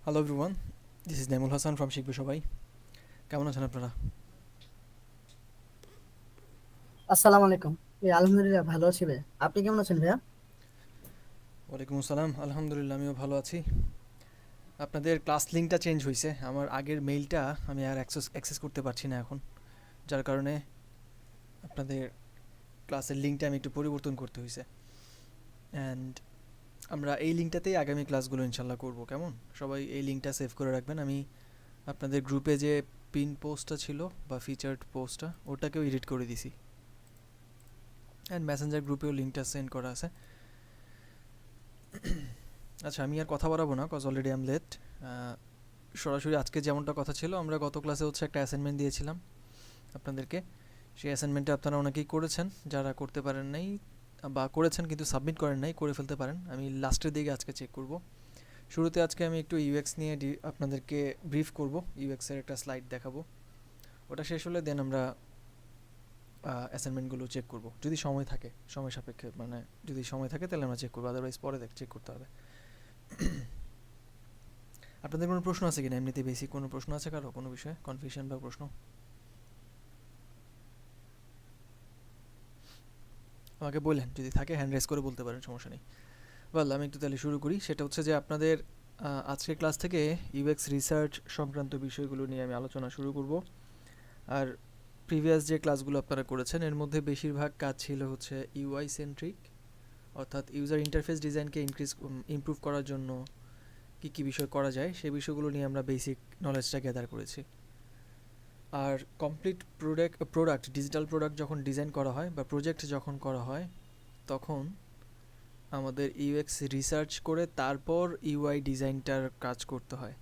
Hello everyone, this is Naimul Hasan from শিখবে সবাই। কেমন আছেন আপনারা? আসসালামু আলাইকুম। আলহামদুলিল্লাহ ভালো আছি ভাইয়া। আপনি কেমন আছেন ভাইয়া? ওয়ালাইকুম আসসালাম, আলহামদুলিল্লাহ আমিও ভালো আছি। আপনাদের ক্লাস লিঙ্কটা চেঞ্জ হয়েছে, আমার আগের মেইলটা আমি আর অ্যাক্সেস করতে পারছি না এখন, যার কারণে আপনাদের ক্লাসের লিঙ্কটা আমি একটু পরিবর্তন করতে হয়েছে। অ্যান্ড আমরা এই লিঙ্কটাতেই আগামী ক্লাসগুলো ইনশাল্লাহ করব, কেমন? সবাই এই লিঙ্কটা সেভ করে রাখবেন। আমি আপনাদের গ্রুপে যে পিন পোস্টটা ছিল বা ফিচার্ড পোস্টটা, ওটাকেও এডিট করে দিছি। অ্যান্ড মেসেঞ্জার গ্রুপেও লিঙ্কটা সেন্ড করা আছে। আচ্ছা, আমি আর কথা বাড়াবো না, cause already I am late. সরাসরি আজকে যেমনটা কথা ছিল, আমরা গত ক্লাসে হচ্ছে একটা অ্যাসাইনমেন্ট দিয়েছিলাম আপনাদেরকে। সেই অ্যাসাইনমেন্টটা আপনারা অনেকেই করেছেন, যারা করতে পারেন নাই বা করেছেন কিন্তু সাবমিট করেন নাই, করে ফেলতে পারেন। আমি লাস্টের দিকে আজকে চেক করব। শুরুতে আজকে আমি একটু ইউএক্স নিয়ে আপনাদেরকে ব্রিফ করব, ইউএক্সের একটা স্লাইড দেখাবো। ওটা শেষ হলে দেন আমরা অ্যাসাইনমেন্টগুলো চেক করব, যদি সময় থাকে, সময় সাপেক্ষে, মানে যদি সময় থাকে তাহলে আমরা চেক করবো, আদারওয়াইজ পরে চেক করতে হবে। আপনাদের কোনো প্রশ্ন আছে কিনা? এমনিতে বেসিক কোনো প্রশ্ন আছে কারো, কোনো বিষয়ে কনফিউশন বা প্রশ্ন আমাকে বললেন, যদি থাকে হ্যান্ড রেজ করে বলতে পারেন, সমস্যা নেই। বল, আমি একটু তাহলে শুরু করি। সেটা হচ্ছে যে আপনাদের আজকের ক্লাস থেকে ইউএক্স রিসার্চ সংক্রান্ত বিষয়গুলো নিয়ে আমি আলোচনা শুরু করব। আর প্রিভিয়াস যে ক্লাসগুলো আপনারা করেছেন এর মধ্যে বেশিরভাগ কাজ ছিল হচ্ছে ইউআই সেন্ট্রিক, অর্থাৎ ইউজার ইন্টারফেস ডিজাইনকে ইমপ্রুভ করার জন্য কী কী বিষয় করা যায় সেই বিষয়গুলো নিয়ে আমরা বেসিক নলেজটা গ্যাদার করেছি। আর কমপ্লিট প্রোডাক্ট ডিজিটাল প্রোডাক্ট যখন ডিজাইন করা হয় বা প্রজেক্ট যখন করা হয়, তখন আমাদের ইউএক্স রিসার্চ করে তারপর ইউআই ডিজাইনটার কাজ করতে হয়।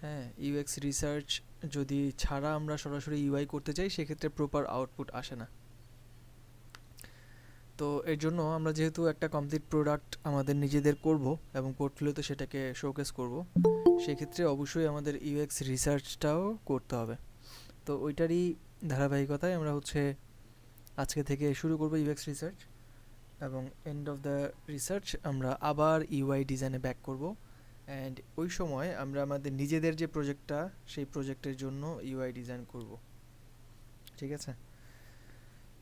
হ্যাঁ, ইউএক্স রিসার্চ যদি ছাড়া আমরা সরাসরি ইউআই করতে চাই, সেক্ষেত্রে প্রপার আউটপুট আসে না। তো এর জন্য আমরা যেহেতু একটা কমপ্লিট প্রোডাক্ট আমাদের নিজেদের করব এবং পোর্টফোলিওতে সেটাকে শোকেস করব, সেক্ষেত্রে অবশ্যই আমাদের ইউএক্স রিসার্চটাও করতে হবে। তো ওইটারই ধারাবাহিকতায় আমরা হচ্ছে আজকে থেকে শুরু করব ইউএক্স রিসার্চ, এবং এন্ড অফ দ্য রিসার্চ আমরা আবার ইউআই ডিজাইনে ব্যাক করব। অ্যান্ড ওই সময় আমরা আমাদের নিজেদের যে প্রজেক্টটা, সেই প্রজেক্টের জন্য ইউআই ডিজাইন করব। ঠিক আছে?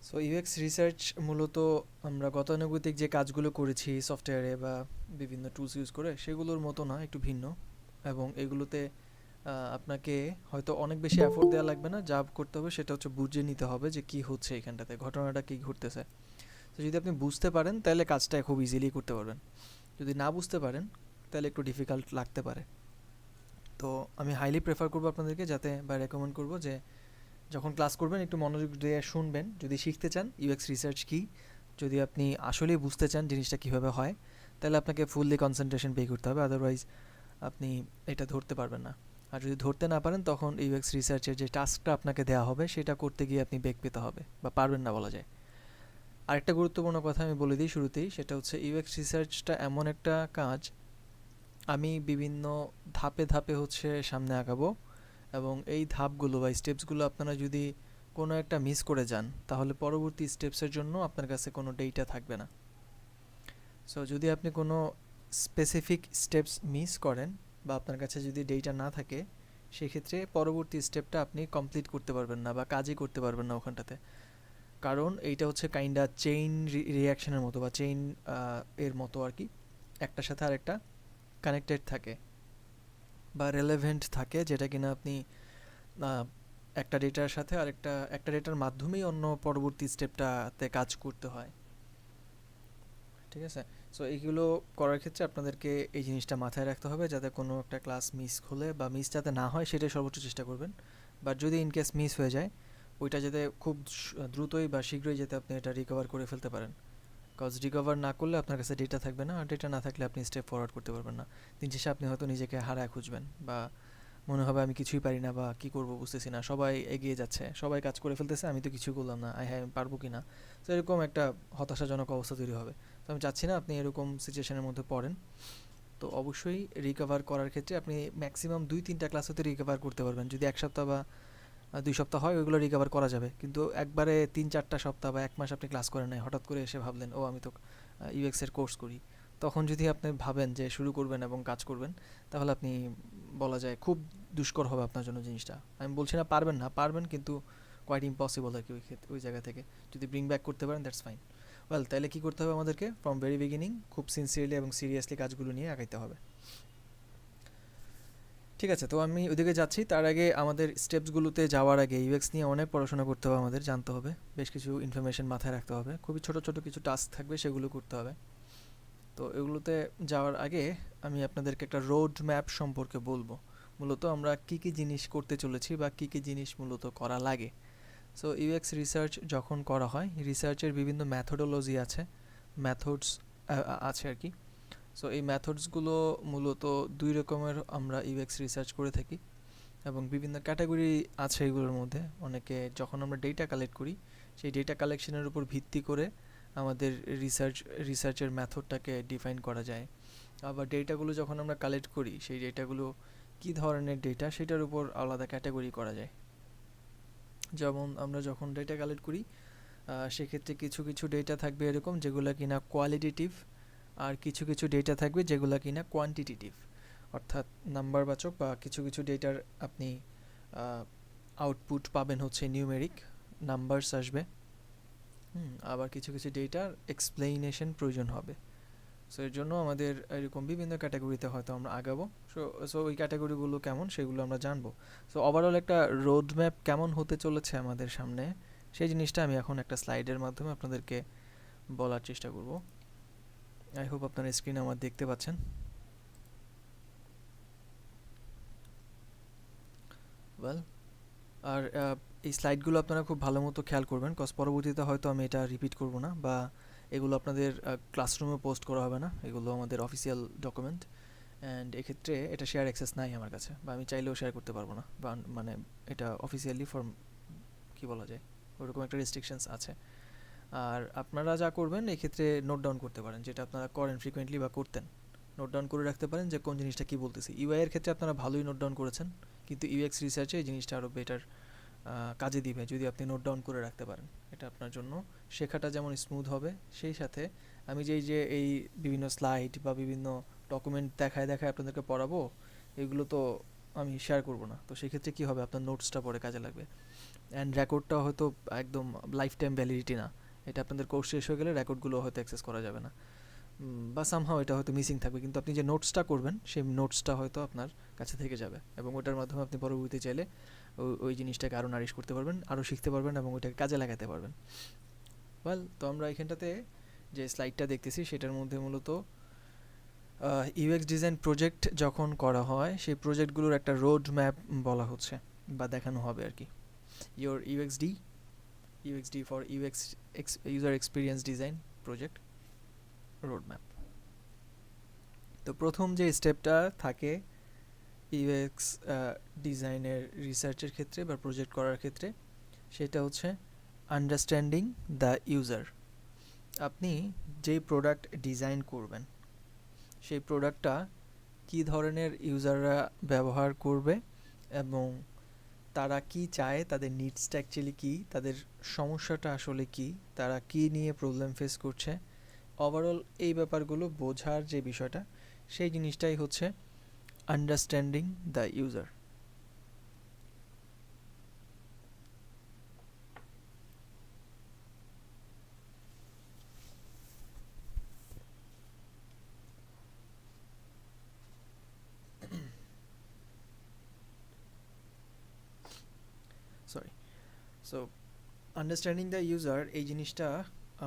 সো ইউএক্স রিসার্চ মূলত আমরা গতানুগতিক যে কাজগুলো করেছি সফটওয়্যারে বা বিভিন্ন টুলস ইউজ করে, সেগুলোর মতো না, একটু ভিন্ন। এবং এগুলোতে আপনাকে হয়তো অনেক বেশি এফোর্ট দেওয়া লাগবে না, যা করতে হবে সেটা হচ্ছে বুঝে নিতে হবে যে কী হচ্ছে এখানটাতে, ঘটনাটা কী ঘটতেছে। তো যদি আপনি বুঝতে পারেন তাহলে কাজটা খুব ইজিলি করতে পারবেন। যদি না বুঝতে পারেন তাহলে একটু ডিফিকাল্ট লাগতে পারে। তো আমি হাইলি প্রেফার করবো আপনাদেরকে, যাতে বা রেকমেন্ড করবো যে যখন ক্লাস করবেন একটু মনোযোগ দিয়ে শুনবেন, যদি শিখতে চান ইউএক্স রিসার্চ কী, যদি আপনি আসলেই বুঝতে চান জিনিসটা কীভাবে হয়, তাহলে আপনাকে ফুললি কনসেন্ট্রেশন পে করতে হবে, আদারওয়াইজ আপনি এটা ধরতে পারবেন না। আর যদি ধরতে না পারেন, তখন ইউএক্স রিসার্চের যে টাস্কটা আপনাকে দেওয়া হবে সেটা করতে গিয়ে আপনি বেগ পেতে হবে বা পারবেন না বলা যায়। আরেকটা গুরুত্বপূর্ণ কথা আমি বলে দিই শুরুতেই, সেটা হচ্ছে ইউএক্স রিসার্চটা এমন একটা কাজ, আমি বিভিন্ন ধাপে ধাপে হচ্ছে সামনে আগাবো, এবং এই ধাপগুলো বা স্টেপসগুলো আপনারা যদি কোনো একটা মিস করে যান, তাহলে পরবর্তী স্টেপসের জন্য আপনার কাছে কোনো ডেটা থাকবে না। সো যদি আপনি কোনো স্পেসিফিক স্টেপস মিস করেন বা আপনার কাছে যদি ডেটা না থাকে, সেক্ষেত্রে পরবর্তী স্টেপটা আপনি কমপ্লিট করতে পারবেন না বা কাজই করতে পারবেন না ওখানটাতে। কারণ এইটা হচ্ছে কাইন্ডা চেইন রিয়াকশনের মতো বা চেইন এর মতো আর কি, একটার সাথে আরেকটা কানেক্টেড থাকে বা রেলেভেন্ট থাকে, যেটা কিনা আপনি আহ, একটা ডেটার সাথে একটা ডেটার মাধ্যমেই অন্য পরবর্তী স্টেপটাতে কাজ করতে হয়। ঠিক আছে? সো এইগুলো করার ক্ষেত্রে আপনাদেরকে এই জিনিসটা মাথায় রাখতে হবে, যাতে কোনো একটা ক্লাস মিস হলে বা মিস যাতে না হয় সেটাই সর্বোচ্চ চেষ্টা করবেন। বাট যদি ইনকেস মিস হয়ে যায়, ওইটা যাতে খুব দ্রুতই বা শীঘ্রই যাতে আপনি এটা রিকভার করে ফেলতে পারেন। কজ রিকভার না করলে আপনার কাছে ডেটা থাকবে না, আর ডেটা না থাকলে আপনি স্টেপ ফরওয়ার্ড করতে পারবেন না। দিন শেষে আপনি হয়তো নিজেকে হারায় খুঁজবেন, বা মনে হবে আমি কিছুই পারি না বা কী করবো বুঝতেছি না, সবাই এগিয়ে যাচ্ছে, সবাই কাজ করে ফেলতেছে, আমি তো কিছুই করলাম না, হ্যাঁ আমি পারবো কি না। তো এরকম একটা হতাশাজনক অবস্থা তৈরি হবে। তো আমি চাচ্ছি না আপনি এরকম সিচুয়েশনের মধ্যে পড়েন। তো অবশ্যই রিকভার করার ক্ষেত্রে আপনি ম্যাক্সিমাম 2-3টা ক্লাস হতে রিকভার করতে পারবেন। যদি 1 সপ্তাহ বা 2 সপ্তাহ হয়, ওইগুলো রিকভার করা যাবে। কিন্তু একবারে 3-4টা সপ্তাহ বা 1 মাস আপনি ক্লাস করেন নাই, হঠাৎ করে এসে ভাবলেন ও আমি তো ইউএক্স এর কোর্স করি, তখন যদি আপনি ভাবেন যে শুরু করবেন এবং কাজ করবেন, তাহলে আপনি বলা যায় খুব দুষ্কর হবে আপনার জন্য জিনিসটা। আমি বলছি না পারবেন না, পারবেন, কিন্তু কোয়াইট ইম্পসিবল আর কি ওই জায়গা থেকে। যদি ব্রিং ব্যাক করতে পারেন দ্যাটস ফাইন। ওয়েল, তাহলে কী করতে হবে আমাদেরকে? ফ্রম ভেরি বিগিনিং খুব সিনসিয়ারলি এবং সিরিয়াসলি কাজগুলো নিয়ে আগাইতে হবে। ঠিক আছে, তো আমি ওইদিকে যাচ্ছি। তার আগে আমাদের স্টেপসগুলোতে যাওয়ার আগে ইউএক্স নিয়ে অনেক পড়াশোনা করতে হবে, আমাদের জানতে হবে, বেশ কিছু ইনফরমেশন মাথায় রাখতে হবে, খুবই ছোট ছোট কিছু টাস্ক থাকবে, সেগুলো করতে হবে। তো এগুলোতে যাওয়ার আগে আমি আপনাদেরকে একটা রোড ম্যাপ সম্পর্কে বলবো। মূলত আমরা কী কী জিনিস করতে চলেছি বা কী কী জিনিস মূলত করা লাগে। সো ইউএক্স রিসার্চ যখন করা হয়, রিসার্চের বিভিন্ন ম্যাথোডোলজি আছে, মেথডস আছে আর কি। সো এই মেথডসগুলো মূলত দুই রকমের আমরা ইউএক্স রিসার্চ করে থাকি, এবং বিভিন্ন ক্যাটাগরি আছে এগুলোর মধ্যে। অনেকে যখন আমরা ডেটা কালেক্ট করি, সেই ডেটা কালেকশনের উপর ভিত্তি করে আমাদের রিসার্চের মেথডটাকে ডিফাইন করা যায়। আবার ডেটাগুলো যখন আমরা কালেক্ট করি, সেই ডেটাগুলো কী ধরনের ডেটা সেটার উপর আলাদা ক্যাটাগরি করা যায়। যেমন আমরা যখন ডেটা কালেক্ট করি, সেক্ষেত্রে কিছু কিছু ডেটা থাকবে এরকম যেগুলো কিনা কোয়ালিটেটিভ, আর কিছু কিছু ডেটা থাকবে যেগুলো কিনা কোয়ান্টিটেটিভ, অর্থাৎ নাম্বারবাচক, বা কিছু কিছু ডেটার আপনি আউটপুট পাবেন হচ্ছে নিউমেরিক নাম্বারস আসবে। আবার কিছু কিছু ডেটার এক্সপ্লেনেশন প্রয়োজন হবে। সো এর জন্য আমাদের এরকম বিভিন্ন ক্যাটাগরিতে হয়তো আমরা আগাবো। সো ওই ক্যাটাগরিগুলো কেমন সেগুলো আমরা জানবো। সো ওভারঅল একটা রোড ম্যাপ কেমন হতে চলেছে আমাদের সামনে, সেই জিনিসটা আমি এখন একটা স্লাইডের মাধ্যমে আপনাদেরকে বলার চেষ্টা করব। আই হোপ আপনারা স্ক্রিনে আমার দেখতে পাচ্ছেন। ওয়েল, আর এই স্লাইডগুলো আপনারা খুব ভালো মতো খেয়াল করবেন, কজ পরবর্তীতে হয়তো আমি এটা রিপিট করব না, বা এগুলো আপনাদের ক্লাসরুমে পোস্ট করা হবে না, এগুলো আমাদের অফিসিয়াল ডকুমেন্ট। অ্যান্ড এক্ষেত্রে এটা শেয়ার অ্যাক্সেস নাই আমার কাছে, বা আমি চাইলেও শেয়ার করতে পারবো না, বা মানে এটা অফিসিয়ালি ফর কী বলা যায়, ওরকম একটা রেস্ট্রিকশনস আছে। আর আপনারা যা করবেন এক্ষেত্রে নোট ডাউন করতে পারেন, যেটা আপনারা করেন ফ্রিকোয়েন্টলি বা করতেন। নোট ডাউন করে রাখতে পারেন যে কোন জিনিসটা কী বলতেছি। ইউআই এর ক্ষেত্রে আপনারা ভালোই নোট ডাউন করেছেন, কিন্তু ইউএক্স রিসার্চে এই জিনিসটা আরও বেটার কাজে দিবে যদি আপনি নোট ডাউন করে রাখতে পারেন। এটা আপনার জন্য শেখাটা যেমন স্মুথ হবে, সেই সাথে আমি যে এই বিভিন্ন স্লাইড বা বিভিন্ন ডকুমেন্ট দেখায় দেখায় আপনাদেরকে পড়াবো, এগুলো তো আমি শেয়ার করব না। তো সেক্ষেত্রে কী হবে, আপনার নোটসটা পরে কাজে লাগবে। অ্যান্ড রেকর্ডটা হয়তো একদম লাইফ টাইম ভ্যালিডিটি না, এটা আপনাদের কোর্স শেষ হয়ে গেলে রেকর্ডগুলো হয়তো অ্যাক্সেস করা যাবে না, বা সামহাও এটা হয়তো মিসিং থাকবে, কিন্তু আপনি যে নোটসটা করবেন সেই নোটসটা হয়তো আপনার কাছে থেকে যাবে, এবং ওটার মাধ্যমে আপনি পরবর্তীতে চাইলে ওই জিনিসটাকে আরও নারিশ করতে পারবেন, আরও শিখতে পারবেন, এবং ওইটাকে কাজে লাগাতে পারবেন। ওয়েল, তো আমরা এখানটাতে যে স্লাইডটা দেখতেছি সেটার মধ্যে মূলত ইউএক্স ডিজাইন প্রজেক্ট যখন করা হয়, সেই প্রজেক্টগুলোর একটা রোড ম্যাপ বলা হচ্ছে বা দেখানো হবে আর কি। UXD for UX user experience design project road map. তো প্রথম যে স্টেপটা থাকে ইউএক্স ডিজাইনের রিসার্চের ক্ষেত্রে বা প্রজেক্ট করার ক্ষেত্রে, সেটা হচ্ছে আন্ডারস্ট্যান্ডিং দ্য ইউজার। আপনি যেই প্রোডাক্ট ডিজাইন করবেন, সেই প্রোডাক্টটা কী ধরনের ইউজাররা ব্যবহার করবে, এবং তারা কি চায়, তাদের নিডসটা অ্যাকচুয়ালি কী, তাদের সমস্যাটা আসলে কী, তারা কী নিয়ে প্রবলেম ফেস করছে, ওভারঅল এই ব্যাপারগুলো বোঝার যে বিষয়টা, সেই জিনিসটাই হচ্ছে understanding the user. Sorry. So understanding the user, এই জিনিসটা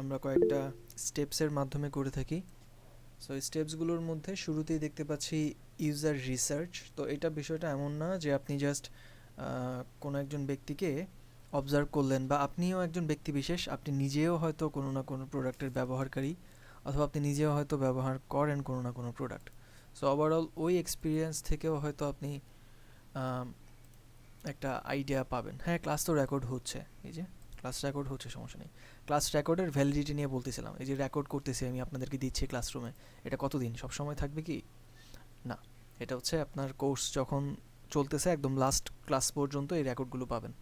আমরা কয়েকটা স্টেপসের মাধ্যমে করে থাকি। সো এই স্টেপসগুলোর মধ্যে শুরুতেই দেখতে পাচ্ছি ইউজার রিসার্চ। তো এটা বিষয়টা এমন না যে আপনি জাস্ট কোনো একজন ব্যক্তিকে অবজার্ভ করলেন, বা আপনিও একজন ব্যক্তি বিশেষ, আপনি নিজেও হয়তো কোনো না কোনো প্রোডাক্টের ব্যবহারকারী, অথবা আপনি নিজেও হয়তো ব্যবহার করেন কোনো না কোনো প্রোডাক্ট। সো ওভারঅল ওই এক্সপিরিয়েন্স থেকেও হয়তো আপনি একটা আইডিয়া পাবেন। হ্যাঁ, ক্লাস তো রেকর্ড হচ্ছে, এই যে ক্লাস রেকর্ড হচ্ছে, সমস্যা নেই। ক্লাস রেকর্ডের ভ্যালিডিটি নিয়ে বলতেছিলাম, এই যে রেকর্ড করতেছি আমি, আপনাদেরকে দিচ্ছি ক্লাসরুমে, এটা কতদিন সব সময় থাকবে কি না, এটা হচ্ছে আপনার কোর্স যখন চলতেছে একদম লাস্ট ক্লাস পর্যন্ত এই রেকর্ডগুলো পাবেন।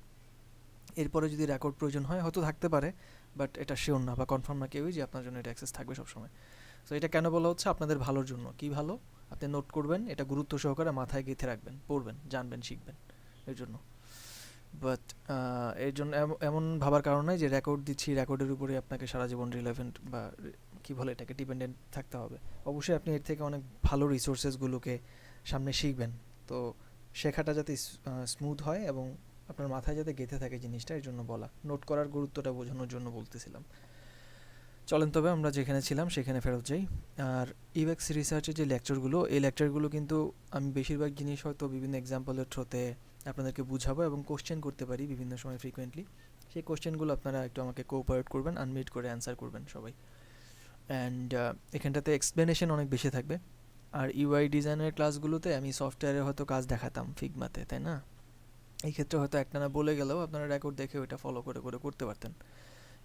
এরপরে যদি রেকর্ড প্রয়োজন হয় হয়তো থাকতে পারে, বাট এটা শিওর না বা কনফার্ম না কেউই যে আপনার জন্য এটা অ্যাক্সেস থাকবে সবসময়। সো এটা কেন বলা হচ্ছে? আপনাদের ভালোর জন্য। কি ভালো? আপনি নোট করবেন, এটা গুরুত্ব সহকারে মাথায় গেঁথে রাখবেন, পড়বেন, জানবেন, শিখবেন এর জন্য। বাট এর জন্য এমন ভাবার কারণ নাই যে রেকর্ড দিচ্ছি, রেকর্ডের উপরে আপনাকে সারা জীবন রিলেভেন্ট বা কি বলে এটাকে, ডিপেন্ডেন্ট থাকতে হবে। অবশ্যই আপনি এর থেকে অনেক ভালো রিসোর্সেসগুলোকে সামনে শিখবেন। তো শেখাটা যাতে স্মুথ হয় এবং আপনার মাথায় যাতে গেঁথে থাকে জিনিসটা, এর জন্য বলা। নোট করার গুরুত্বটা বোঝানোর জন্য বলতেছিলাম। চলেন তবে আমরা যেখানে ছিলাম সেখানে ফেরত যাই। আর ইউএক্স রিসার্চের যে লেকচারগুলো, এই লেকচারগুলো কিন্তু আমি বেশিরভাগ জিনিস হয়তো বিভিন্ন এক্সাম্পলের থ্রোতে আপনাদেরকে বুঝাবো এবং কোশ্চেন করতে পারি বিভিন্ন সময় ফ্রিকোয়েন্টলি। সেই কোশ্চেনগুলো আপনারা একটু আমাকে কোঅপারেট করবেন, আনমিউট করে অ্যান্সার করবেন সবাই। অ্যান্ড এখানটাতে এক্সপ্লেনেশন অনেক বেশি থাকবে। আর ইউআই ডিজাইনের ক্লাসগুলোতে আমি সফটওয়্যারে হয়তো কাজ দেখাতাম ফিগমাতে, তাই না? এই ক্ষেত্রে হয়তো একটানা বলে গেলেও আপনারা রেকর্ড দেখে ওইটা ফলো করে করে করতে পারতেন।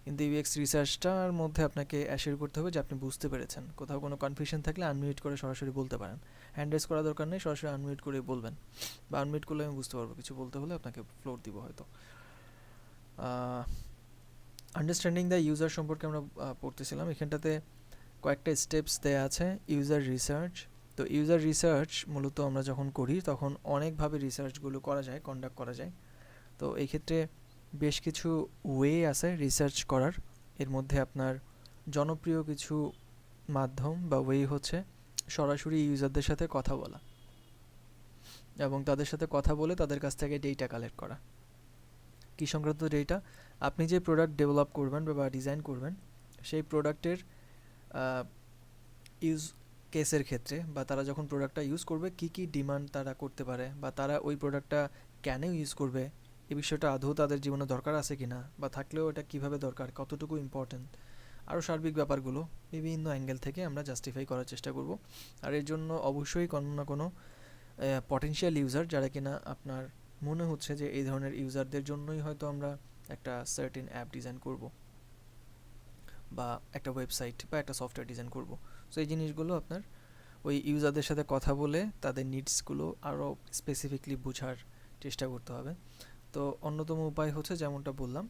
কিন্তু ইউএক্স রিসার্চটার মধ্যে আপনাকে অ্যাসিওর করতে হবে যে আপনি বুঝতে পেরেছেন। কোথাও কোনো কনফিউশন থাকলে আনমিউট করে সরাসরি বলতে পারেন। হ্যান্ড রেজ করা দরকার নেই, সরাসরি আনমিউট করে বলবেন, বা আনমিউট করলে আমি বুঝতে পারবো। কিছু বলতে হলে আপনাকে ফ্লোর দিব হয়তো। আন্ডারস্ট্যান্ডিং দ্য ইউজার সম্পর্কে আমরা পড়তেছিলাম। এখানটাতে কয়েকটা স্টেপস দেয়া আছে। ইউজার রিসার্চ, তো ইউজার রিসার্চ মূলত আমরা যখন করি তখন অনেকভাবে রিসার্চগুলো করা যায়, কন্ডাক্ট করা যায়। তো এই ক্ষেত্রে বেশ কিছু ওয়ে আছে রিসার্চ করার। এর মধ্যে আপনার জনপ্রিয় কিছু মাধ্যম বা ওয়ে হচ্ছে সরাসরি ইউজারদের সাথে কথা বলা এবং তাদের সাথে কথা বলে তাদের কাছ থেকে ডেটা কালেক্ট করা। কী সংক্রান্ত ডেটা? আপনি যে প্রোডাক্ট ডেভেলপ করবেন বা ডিজাইন করবেন, সেই প্রোডাক্টের ইউজ কেসের ক্ষেত্রে বা তারা যখন প্রোডাক্টটা ইউজ করবে কী কী ডিমান্ড তারা করতে পারে, বা তারা ওই প্রোডাক্টটা কেন ইউজ করবে, এই বিষয়টা আদৌ তাদের জীবনে দরকার আছে কিনা, বা থাকলেও এটা কিভাবে দরকার, কতটুকু ইম্পর্ট্যান্ট, আরও সার্বিক ব্যাপারগুলো বিভিন্ন অ্যাঙ্গেল থেকে আমরা জাস্টিফাই করার চেষ্টা করব। আর এর জন্য অবশ্যই কোনো না কোনো পটেনশিয়াল ইউজার, যারা কিনা আপনার মনে হচ্ছে যে এই ধরনের ইউজারদের জন্যই হয়তো আমরা একটা সার্টেন অ্যাপ ডিজাইন করব বা একটা ওয়েবসাইট বা একটা সফটওয়্যার ডিজাইন করব। সো এই জিনিসগুলো আপনার ওই ইউজারদের সাথে কথা বলে তাদের নিডসগুলো আরও স্পেসিফিকলি বোঝার চেষ্টা করতে হবে। তো অন্যতম উপায় হচ্ছে যেমনটা বললাম,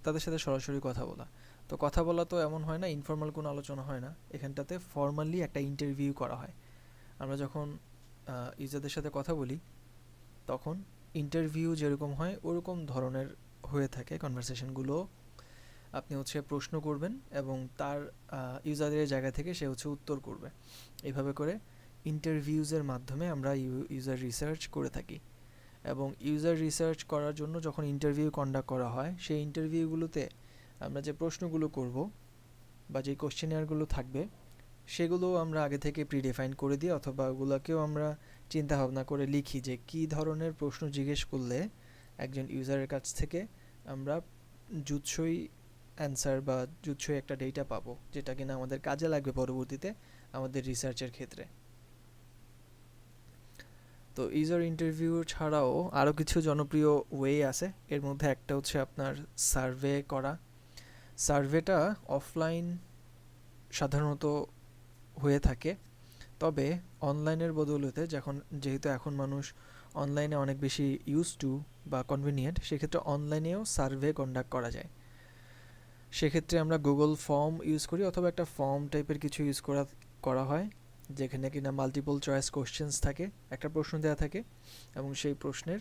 তাদের সাথে সরাসরি কথা বলা। তো কথা বলা তো এমন হয় না, ইনফর্মাল কোনো আলোচনা হয় না, এখানটাতে ফর্মালি একটা ইন্টারভিউ করা হয়। আমরা যখন ইউজারদের সাথে কথা বলি তখন ইন্টারভিউ যেরকম হয় ওরকম ধরনের হয়ে থাকে কনভারসেশনগুলো। আপনি হচ্ছে প্রশ্ন করবেন এবং তার ইউজারের জায়গা থেকে সে হচ্ছে উত্তর করবে। এইভাবে করে ইন্টারভিউজের মাধ্যমে আমরা ইউজার রিসার্চ করে থাকি। এবং ইউজার রিসার্চ করার জন্য যখন ইন্টারভিউ কন্ডাক্ট করা হয়, সেই ইন্টারভিউগুলোতে আমরা যে প্রশ্নগুলো করব বা যে কোশ্চেনিয়ারগুলো থাকবে সেগুলো আমরা আগে থেকে প্রিডিফাইন করে দিই, অথবা ওগুলোকেও আমরা চিন্তা ভাবনা করে লিখি যে কী ধরনের প্রশ্ন জিজ্ঞেস করলে একজন ইউজারের কাছ থেকে আমরা জুৎসই অ্যান্সার বা জুৎসই একটা ডেটা পাবো, যেটা কিনা আমাদের কাজে লাগবে পরবর্তীতে আমাদের রিসার্চের ক্ষেত্রে। তো ইউজার ইন্টারভিউ ছাড়াও আরও কিছু জনপ্রিয় ওয়ে আছে। এর মধ্যে একটা হচ্ছে আপনার সার্ভে করা। সার্ভেটা অফলাইন সাধারণত হয়ে থাকে, তবে অনলাইনের বদৌলতে যেহেতু এখন মানুষ অনলাইনে অনেক বেশি ইউজ টু বা কনভিনিয়েন্ট, সেক্ষেত্রে অনলাইনেও সার্ভে কন্ডাক্ট করা যায়। সেক্ষেত্রে আমরা গুগল ফর্ম ইউজ করি, অথবা একটা ফর্ম টাইপের কিছু ইউজ করা হয়, যেখানে কিনা মাল্টিপল চয়েস কোশ্চেন্স থাকে। একটা প্রশ্ন দেওয়া থাকে এবং সেই প্রশ্নের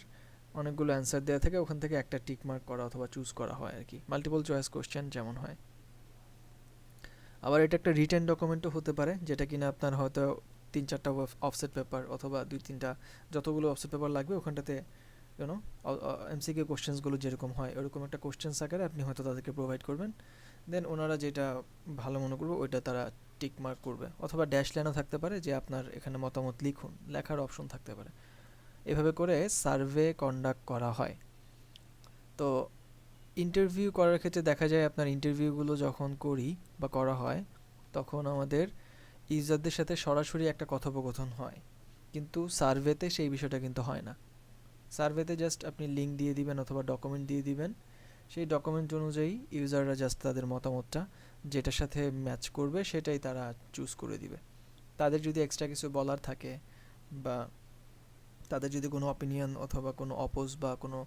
অনেকগুলো অ্যান্সার দেওয়া থাকে, ওখান থেকে একটা টিক মার্ক করা অথবা চুজ করা হয় আর কি, মাল্টিপল চয়েস কোশ্চেন যেমন হয়। আবার এটা একটা রিটেন ডকুমেন্টও হতে পারে, যেটা কিনা আপনার হয়তো 3-4টা অফসেট পেপার অথবা 2-3টা যতগুলো অফসেট পেপার লাগবে ওখানটাতে ইউনো এমসিকিউ কোশ্চেন্সগুলো যেরকম হয় ওরকম একটা কোশ্চেন্স আকারে আপনি হয়তো তাদেরকে প্রোভাইড করবেন। দেন ওনারা যেটা ভালো মনে করবে ওইটা তারা টিক মার্ক করবে, অথবা ড্যাশ লাইনও থাকতে পারে যে আপনার এখানে মতামত লিখুন, লেখার অপশন থাকতে পারে। এভাবে করে সার্ভে কন্ডাক্ট করা হয়। তো ইন্টারভিউ করার ক্ষেত্রে দেখা যায় আপনার ইন্টারভিউগুলো যখন করি বা করা হয় তখন আমাদের ইউজারদের সাথে সরাসরি একটা কথোপকথন হয়, কিন্তু সার্ভেতে সেই বিষয়টা কিন্তু হয় না। সার্ভেতে জাস্ট আপনি লিঙ্ক দিয়ে দিবেন অথবা ডকুমেন্ট দিয়ে দিবেন, সেই ডকুমেন্ট অনুযায়ী ইউজাররা জাস্ট তাদের মতামতটা যেটার সাথে ম্যাচ করবে সেটাই তারা চুজ করে দিবে। তাদের যদি এক্সট্রা কিছু বলার থাকে বা তাদের যদি কোনো অপিনিয়ন অথবা কোনো অপোজ বা কোনো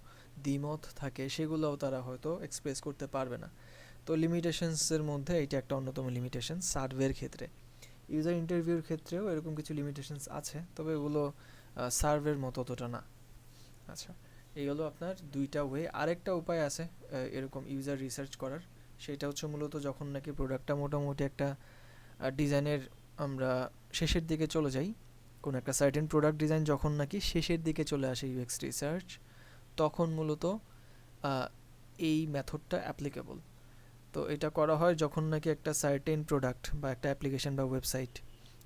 দ্বিমত থাকে সেগুলোও তারা হয়তো এক্সপ্রেস করতে পারবে না। তো লিমিটেশনসের মধ্যে এইটা একটা অন্যতম লিমিটেশন সার্ভের ক্ষেত্রে। ইউজার ইন্টারভিউর ক্ষেত্রেও এরকম কিছু লিমিটেশনস আছে, তবে এগুলো সার্ভের মতো অতটা না। আচ্ছা, এই হলো আপনার দুইটা ওয়ে। আরেকটা উপায় আছে এরকম ইউজার রিসার্চ করার, সেটা হচ্ছে মূলত যখন নাকি প্রোডাক্টটা মোটামুটি একটা ডিজাইনের আমরা শেষের দিকে চলে যাই, কোনো একটা সার্টেন প্রোডাক্ট ডিজাইন যখন নাকি শেষের দিকে চলে আসে ইউএক্স রিসার্চ, তখন মূলত এই মেথডটা অ্যাপ্লিকেবল। তো এটা করা হয় যখন নাকি একটা সার্টেন প্রোডাক্ট বা একটা অ্যাপ্লিকেশন বা ওয়েবসাইট,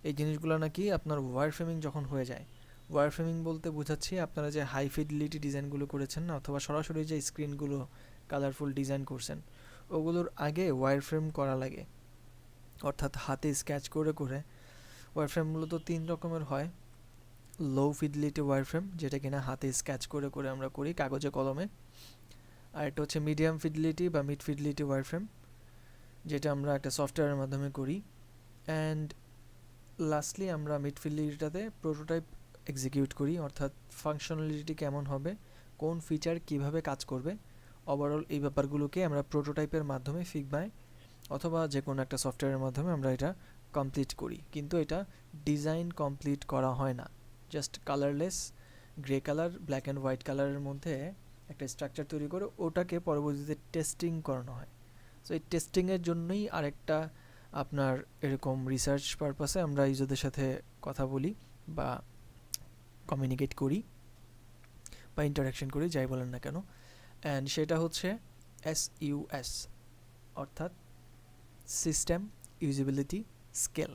এই জিনিসগুলো নাকি আপনার ওয়ার ফ্রেমিং যখন হয়ে যায়। ওয়ার ফ্রেমিং বলতে বোঝাচ্ছি আপনারা যে হাই ফিডিলিটি ডিজাইনগুলো করেছেন না, অথবা সরাসরি যে স্ক্রিনগুলো কালারফুল ডিজাইন করছেন, ওগুলোর আগে ওয়ার ফ্রেম করা লাগে, অর্থাৎ হাতে স্কেচ করে করে। ওয়ার ফ্রেম মূলত 3 রকমের হয়। লো ফিডিলিটি ওয়ার ফ্রেম, যেটা কিনা হাতে স্কেচ করে করে আমরা করি কাগজে কলমে। আর এটা হচ্ছে মিডিয়াম ফিডিলিটি বা মিড ফিডিলিটি ওয়ার ফ্রেম, যেটা আমরা একটা সফটওয়্যারের মাধ্যমে করি। অ্যান্ড লাস্টলি আমরা মিড ফিডিলিটিটাতে প্রোটোটাইপ এক্সিকিউট করি, অর্থাৎ ফাংশনালিটি কেমন হবে, কোন ফিচার কিভাবে কাজ করবে, ওভারঅল এই ব্যাপারগুলোকে আমরা প্রোটোটাইপের মাধ্যমে ফিগমায় অথবা যে কোনো একটা সফটওয়্যারের মাধ্যমে আমরা এটা কমপ্লিট করি। কিন্তু এটা ডিজাইন কমপ্লিট করা হয় না, just colourless grey colour black and white কালারের মধ্যে একটা স্ট্রাকচার তৈরি করে ওটাকে পরবর্তীতে টেস্টিং করানো হয়। সো এই টেস্টিংয়ের জন্যই আরেকটা আপনার এরকম রিসার্চ পারপাসে আমরা ইউজারদের সাথে কথা বলি বা কমিউনিকেট করি বা ইন্টারাকশন করি, যাই বলেন না কেন। অ্যান্ড সেটা হচ্ছে SUS, অর্থাৎ সিস্টেম ইউজিবিলিটি স্কেল।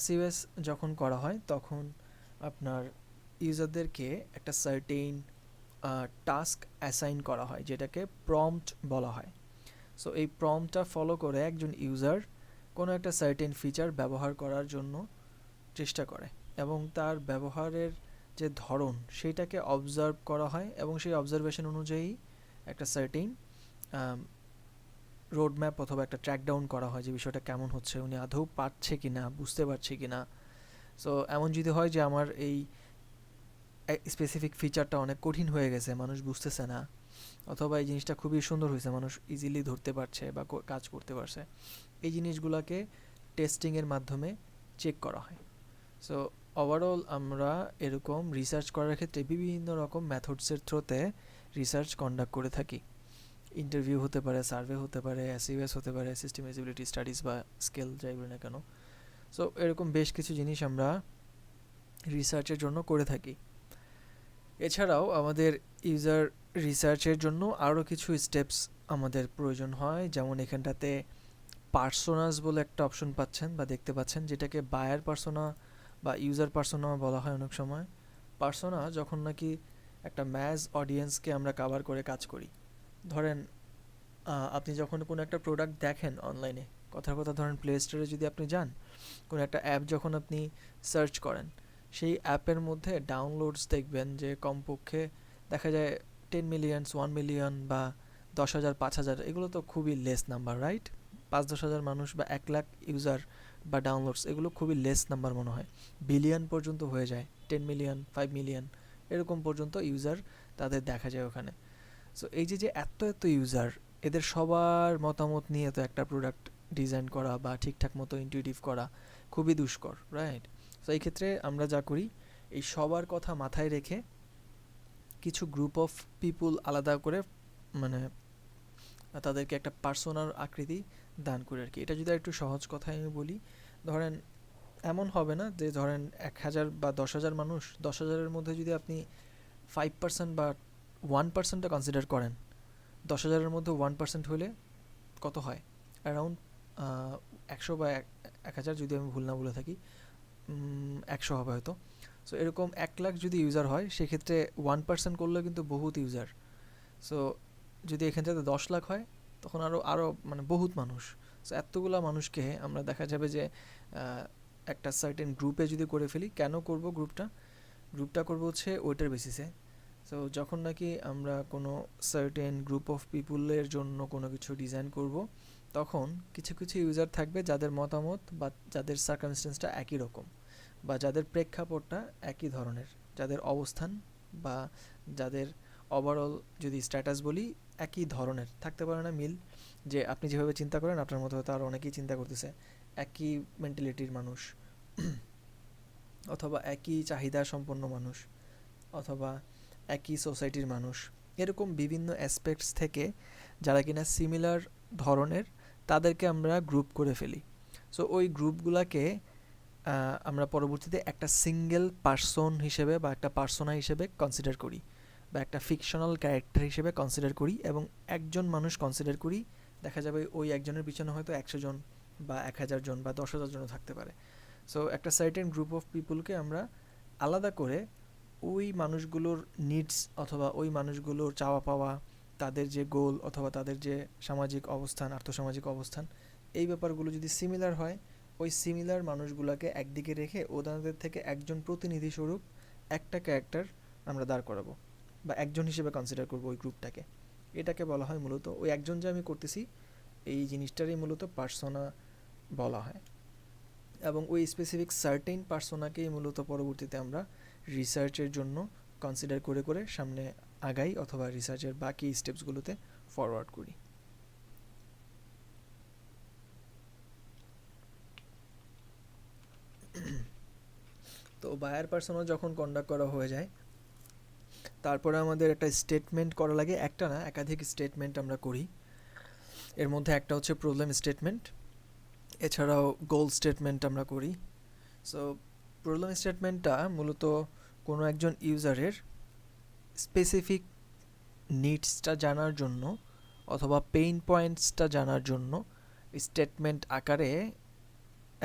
SUS যখন করা হয় তখন আপনার ইউজারদেরকে একটা সার্টেইন টাস্ক অ্যাসাইন করা হয়, যেটাকে প্রম্পট বলা হয়। সো এই প্রম্পটটা ফলো করে একজন ইউজার কোনো একটা সার্টেন ফিচার ব্যবহার করার জন্য চেষ্টা করে, এবং তার ব্যবহারের যে ধরন সেইটাকে অবজার্ভ করা হয়, এবং সেই অবজারভেশন অনুযায়ী একটা সার্টেন রোড ম্যাপ অথবা একটা ট্র্যাক ডাউন করা হয় যে বিষয়টা কেমন হচ্ছে, উনি আদৌ পারছে কি না, বুঝতে পারছে কি না। সো এমন যদি হয় যে আমার এই স্পেসিফিক ফিচারটা অনেক কঠিন হয়ে গেছে, মানুষ বুঝতেছে না, অথবা এই জিনিসটা খুবই সুন্দর হয়েছে, মানুষ ইজিলি ধরতে পারছে বা কাজ করতে পারছে, এই জিনিসগুলোকে টেস্টিংয়ের মাধ্যমে চেক করা হয়। সো ওভারঅল আমরা এরকম রিসার্চ করার ক্ষেত্রে বিভিন্ন রকম মেথডসের থ্রুতে রিসার্চ কন্ডাক্ট করে থাকি। ইন্টারভিউ হতে পারে, সার্ভে হতে পারে, SUS হতে পারে, সিস্টেম ইউজিবিলিটি স্টাডিজ বা স্কেল যাই বলি না কেন। সো এরকম বেশ কিছু জিনিস আমরা রিসার্চের জন্য করে থাকি। এছাড়াও আমাদের ইউজার রিসার্চের জন্য আরও কিছু স্টেপস আমাদের প্রয়োজন হয়, যেমন এখানটাতে পার্সোনাস বলে একটা অপশন পাচ্ছেন বা দেখতে পাচ্ছেন, যেটাকে বায়ার পার্সোনা বা ইউজার পার্সোনা বলা হয় অনেক সময়। পার্সোনা যখন নাকি একটা ম্যাজ অডিয়েন্সকে আমরা কাভার করে কাজ করি। ধরেন আপনি যখন কোনো একটা প্রোডাক্ট দেখেন অনলাইনে, কথার কথা ধরেন প্লে স্টোরে যদি আপনি যান, কোনো একটা অ্যাপ যখন আপনি সার্চ করেন, সেই অ্যাপের মধ্যে ডাউনলোডস দেখবেন যে কমপক্ষে দেখা যায় 10 মিলিয়ন 1 মিলিয়ন বা 10,000 5,000, এগুলো তো খুবই লেস নাম্বার, রাইট? 5-10,000 মানুষ বা 1 লাখ ইউজার বা ডাউনলোডস, এগুলো খুবই লেস নাম্বার মনে হয়। বিলিয়ন পর্যন্ত হয়ে যায়, 10 মিলিয়ন 5 মিলিয়ন এরকম পর্যন্ত ইউজার তাদের দেখা যায় ওখানে। সো এই যে যে এত এত ইউজার, এদের সবার মতামত নিয়ে তো একটা প্রোডাক্ট ডিজাইন করা বা ঠিকঠাক মতো ইনটিউটিভ করা খুবই দুষ্কর, রাইট? সো এই ক্ষেত্রে আমরা যা করি, এই সবার কথা মাথায় রেখে কিছু গ্রুপ অফ পিপুল আলাদা করে, মানে তাদেরকে একটা পার্সোনাল আকৃতি দান করে আর কি। এটা যদি একটু সহজ কথায় আমি বলি, ধরেন এমন হবে না যে ধরেন 1,000 বা 10,000 মানুষ, 10,000-এর মধ্যে যদি আপনি 5% বা 1%টা কনসিডার করেন, 10,000-এর মধ্যে 1% হলে কত হয়? অ্যারাউন্ড 100 বা 1,000, যদি আমি ভুল না বলে থাকি, 100 হবে হয়তো। সো এরকম 1 লাখ যদি ইউজার হয়, সেক্ষেত্রে 1% করলেও কিন্তু বহুত ইউজার। সো যদি এখান থেকে 10 লাখ হয়, তখন আরও আরও মানে বহুত মানুষ। সো এতগুলা মানুষকে আমরা দেখা যাবে যে একটা সার্টেন গ্রুপে যদি করে ফেলি, কেন করব গ্রুপটা করবো হচ্ছে ওইটার বেসিসে। সো যখন নাকি আমরা কোনো সার্টেন গ্রুপ অফ পিপুলের জন্য কোনো কিছু ডিজাইন করব, তখন কিছু কিছু ইউজার থাকবে যাদের মতামত বা যাদের সার্কামস্টেন্সটা একই রকম, বা যাদের প্রেক্ষাপটটা একই ধরনের, যাদের অবস্থান বা যাদের ওভারঅল যদি স্ট্যাটাস বলি একই ধরনের থাকতে পারে না মিল, যে আপনি যেভাবে চিন্তা করেন আপনার মতো হয়তো আরও অনেকেই চিন্তা করতেছে, একই মেন্টালিটির মানুষ, অথবা একই চাহিদা সম্পন্ন মানুষ, অথবা একই সোসাইটির মানুষ, এরকম বিভিন্ন অ্যাসপেক্টস থেকে যারা কিনা সিমিলার ধরনের, তাদেরকে আমরা গ্রুপ করে ফেলি। সো ওই গ্রুপগুলোকে আমরা পরবর্তীতে একটা সিঙ্গেল পার্সন হিসেবে বা একটা পার্সোনা হিসেবে কনসিডার করি, বা একটা ফিকশনাল ক্যারেক্টার হিসেবে কনসিডার করি, এবং একজন মানুষ কনসিডার করি। দেখা যাবে ওই একজনের পিছনে হয়তো 100 জন বা 1000 জন বা 10,000 জনও থাকতে পারে। সো একটা সার্টেন গ্রুপ অফ পিপুলকে আমরা আলাদা করে ওই মানুষগুলোর নিডস অথবা ওই মানুষগুলোর চাওয়া পাওয়া, তাদের যে গোল অথবা তাদের যে সামাজিক অবস্থান, আর্থসামাজিক অবস্থান, এই ব্যাপারগুলো যদি সিমিলার হয়, ওই সিমিলার মানুষগুলোকে একদিকে রেখে ওদের থেকে একজন প্রতিনিধি স্বরূপ একটা ক্যারেক্টার আমরা দাঁড় করাবো, বা একজন হিসেবে কনসিডার করবো ওই গ্রুপটাকে। এটাকে বলা হয় মূলত, ওই একজন যে আমি করতেছি এই জিনিসটারই মূলত পার্সোনা বলা হয়। এবং ওই স্পেসিফিক সার্টেন পার্সোনাকেই মূলত পরবর্তীতে আমরা রিসার্চের জন্য কনসিডার করে করে সামনে আগাই, অথবা রিসার্চের বাকি স্টেপসগুলোতে ফরওয়ার্ড করি। তো বায়ার পার্সোনা যখন কন্ডাক্ট করা হয়ে যায়, তারপরে আমাদের একটা স্টেটমেন্ট করা লাগে, একটা না একাধিক স্টেটমেন্ট আমরা করি। এর মধ্যে একটা হচ্ছে প্রবলেম স্টেটমেন্ট, এছাড়াও গোল স্টেটমেন্ট আমরা করি। সো প্রবলেম স্টেটমেন্টটা মূলত কোনো একজন ইউজারের স্পেসিফিক নিডসটা জানার জন্য অথবা পেইন পয়েন্টসটা জানার জন্য স্টেটমেন্ট আকারে